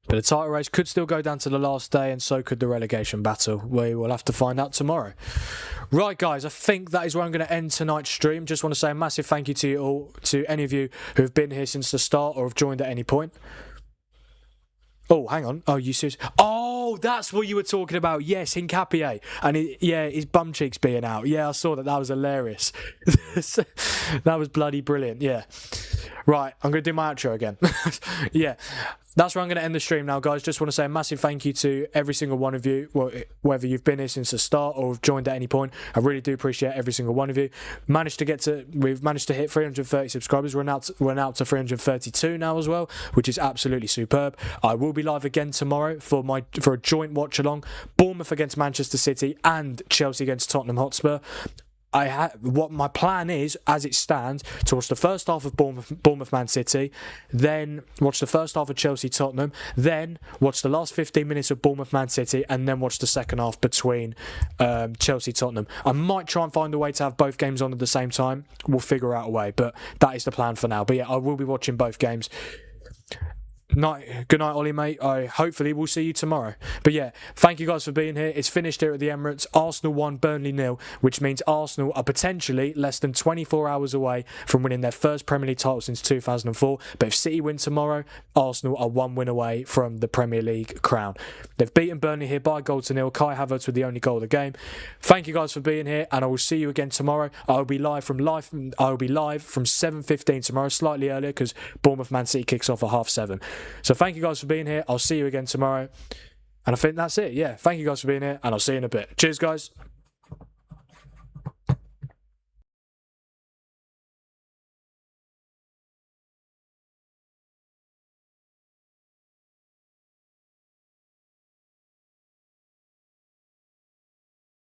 But the title race could still go down to the last day, and so could the relegation battle. We will have to find out tomorrow. Right, guys, I think that is where I'm going to end tonight's stream. Just want to say a massive thank you to you all, to any of you who have been here since the start or have joined at any point. Oh, hang on. Oh, you serious? Oh, that's what you were talking about. Yes, Hincapié. And his bum cheeks being out. Yeah, I saw that. That was hilarious. That was bloody brilliant. Yeah. Right, I'm going to do my outro again. Yeah. That's where I'm going to end the stream now, guys. Just want to say a massive thank you to every single one of you, whether you've been here since the start or have joined at any point. I really do appreciate every single one of you. We've managed to hit 330 subscribers. We're now to 332 now as well, which is absolutely superb. I will be live again tomorrow for a joint watch along. Bournemouth against Manchester City and Chelsea against Tottenham Hotspur. What my plan is, as it stands, to watch the first half of Bournemouth Man City, then watch the first half of Chelsea Tottenham, then watch the last 15 minutes of Bournemouth Man City, and then watch the second half between Chelsea Tottenham. I might try and find a way to have both games on at the same time. We'll figure out a way, but that is the plan for now. But yeah, I will be watching both games. Good night, Ollie, mate. Hopefully we'll see you tomorrow. But yeah, thank you guys for being here. It's finished here at the Emirates. Arsenal 1, Burnley 0, which means Arsenal are potentially less than 24 hours away from winning their first Premier League title since 2004. But if City win tomorrow, Arsenal are 1 win away from the Premier League crown. They've beaten Burnley here by a goal to nil. Kai Havertz with the only goal of the game. Thank you guys for being here, and I will see you again tomorrow. I will be live from 7:15 tomorrow, slightly earlier because Bournemouth Man City kicks off at 7:30. So thank you guys for being here. I'll see you again tomorrow. And I think that's it. Yeah, thank you guys for being here, and I'll see you in a bit. Cheers, guys.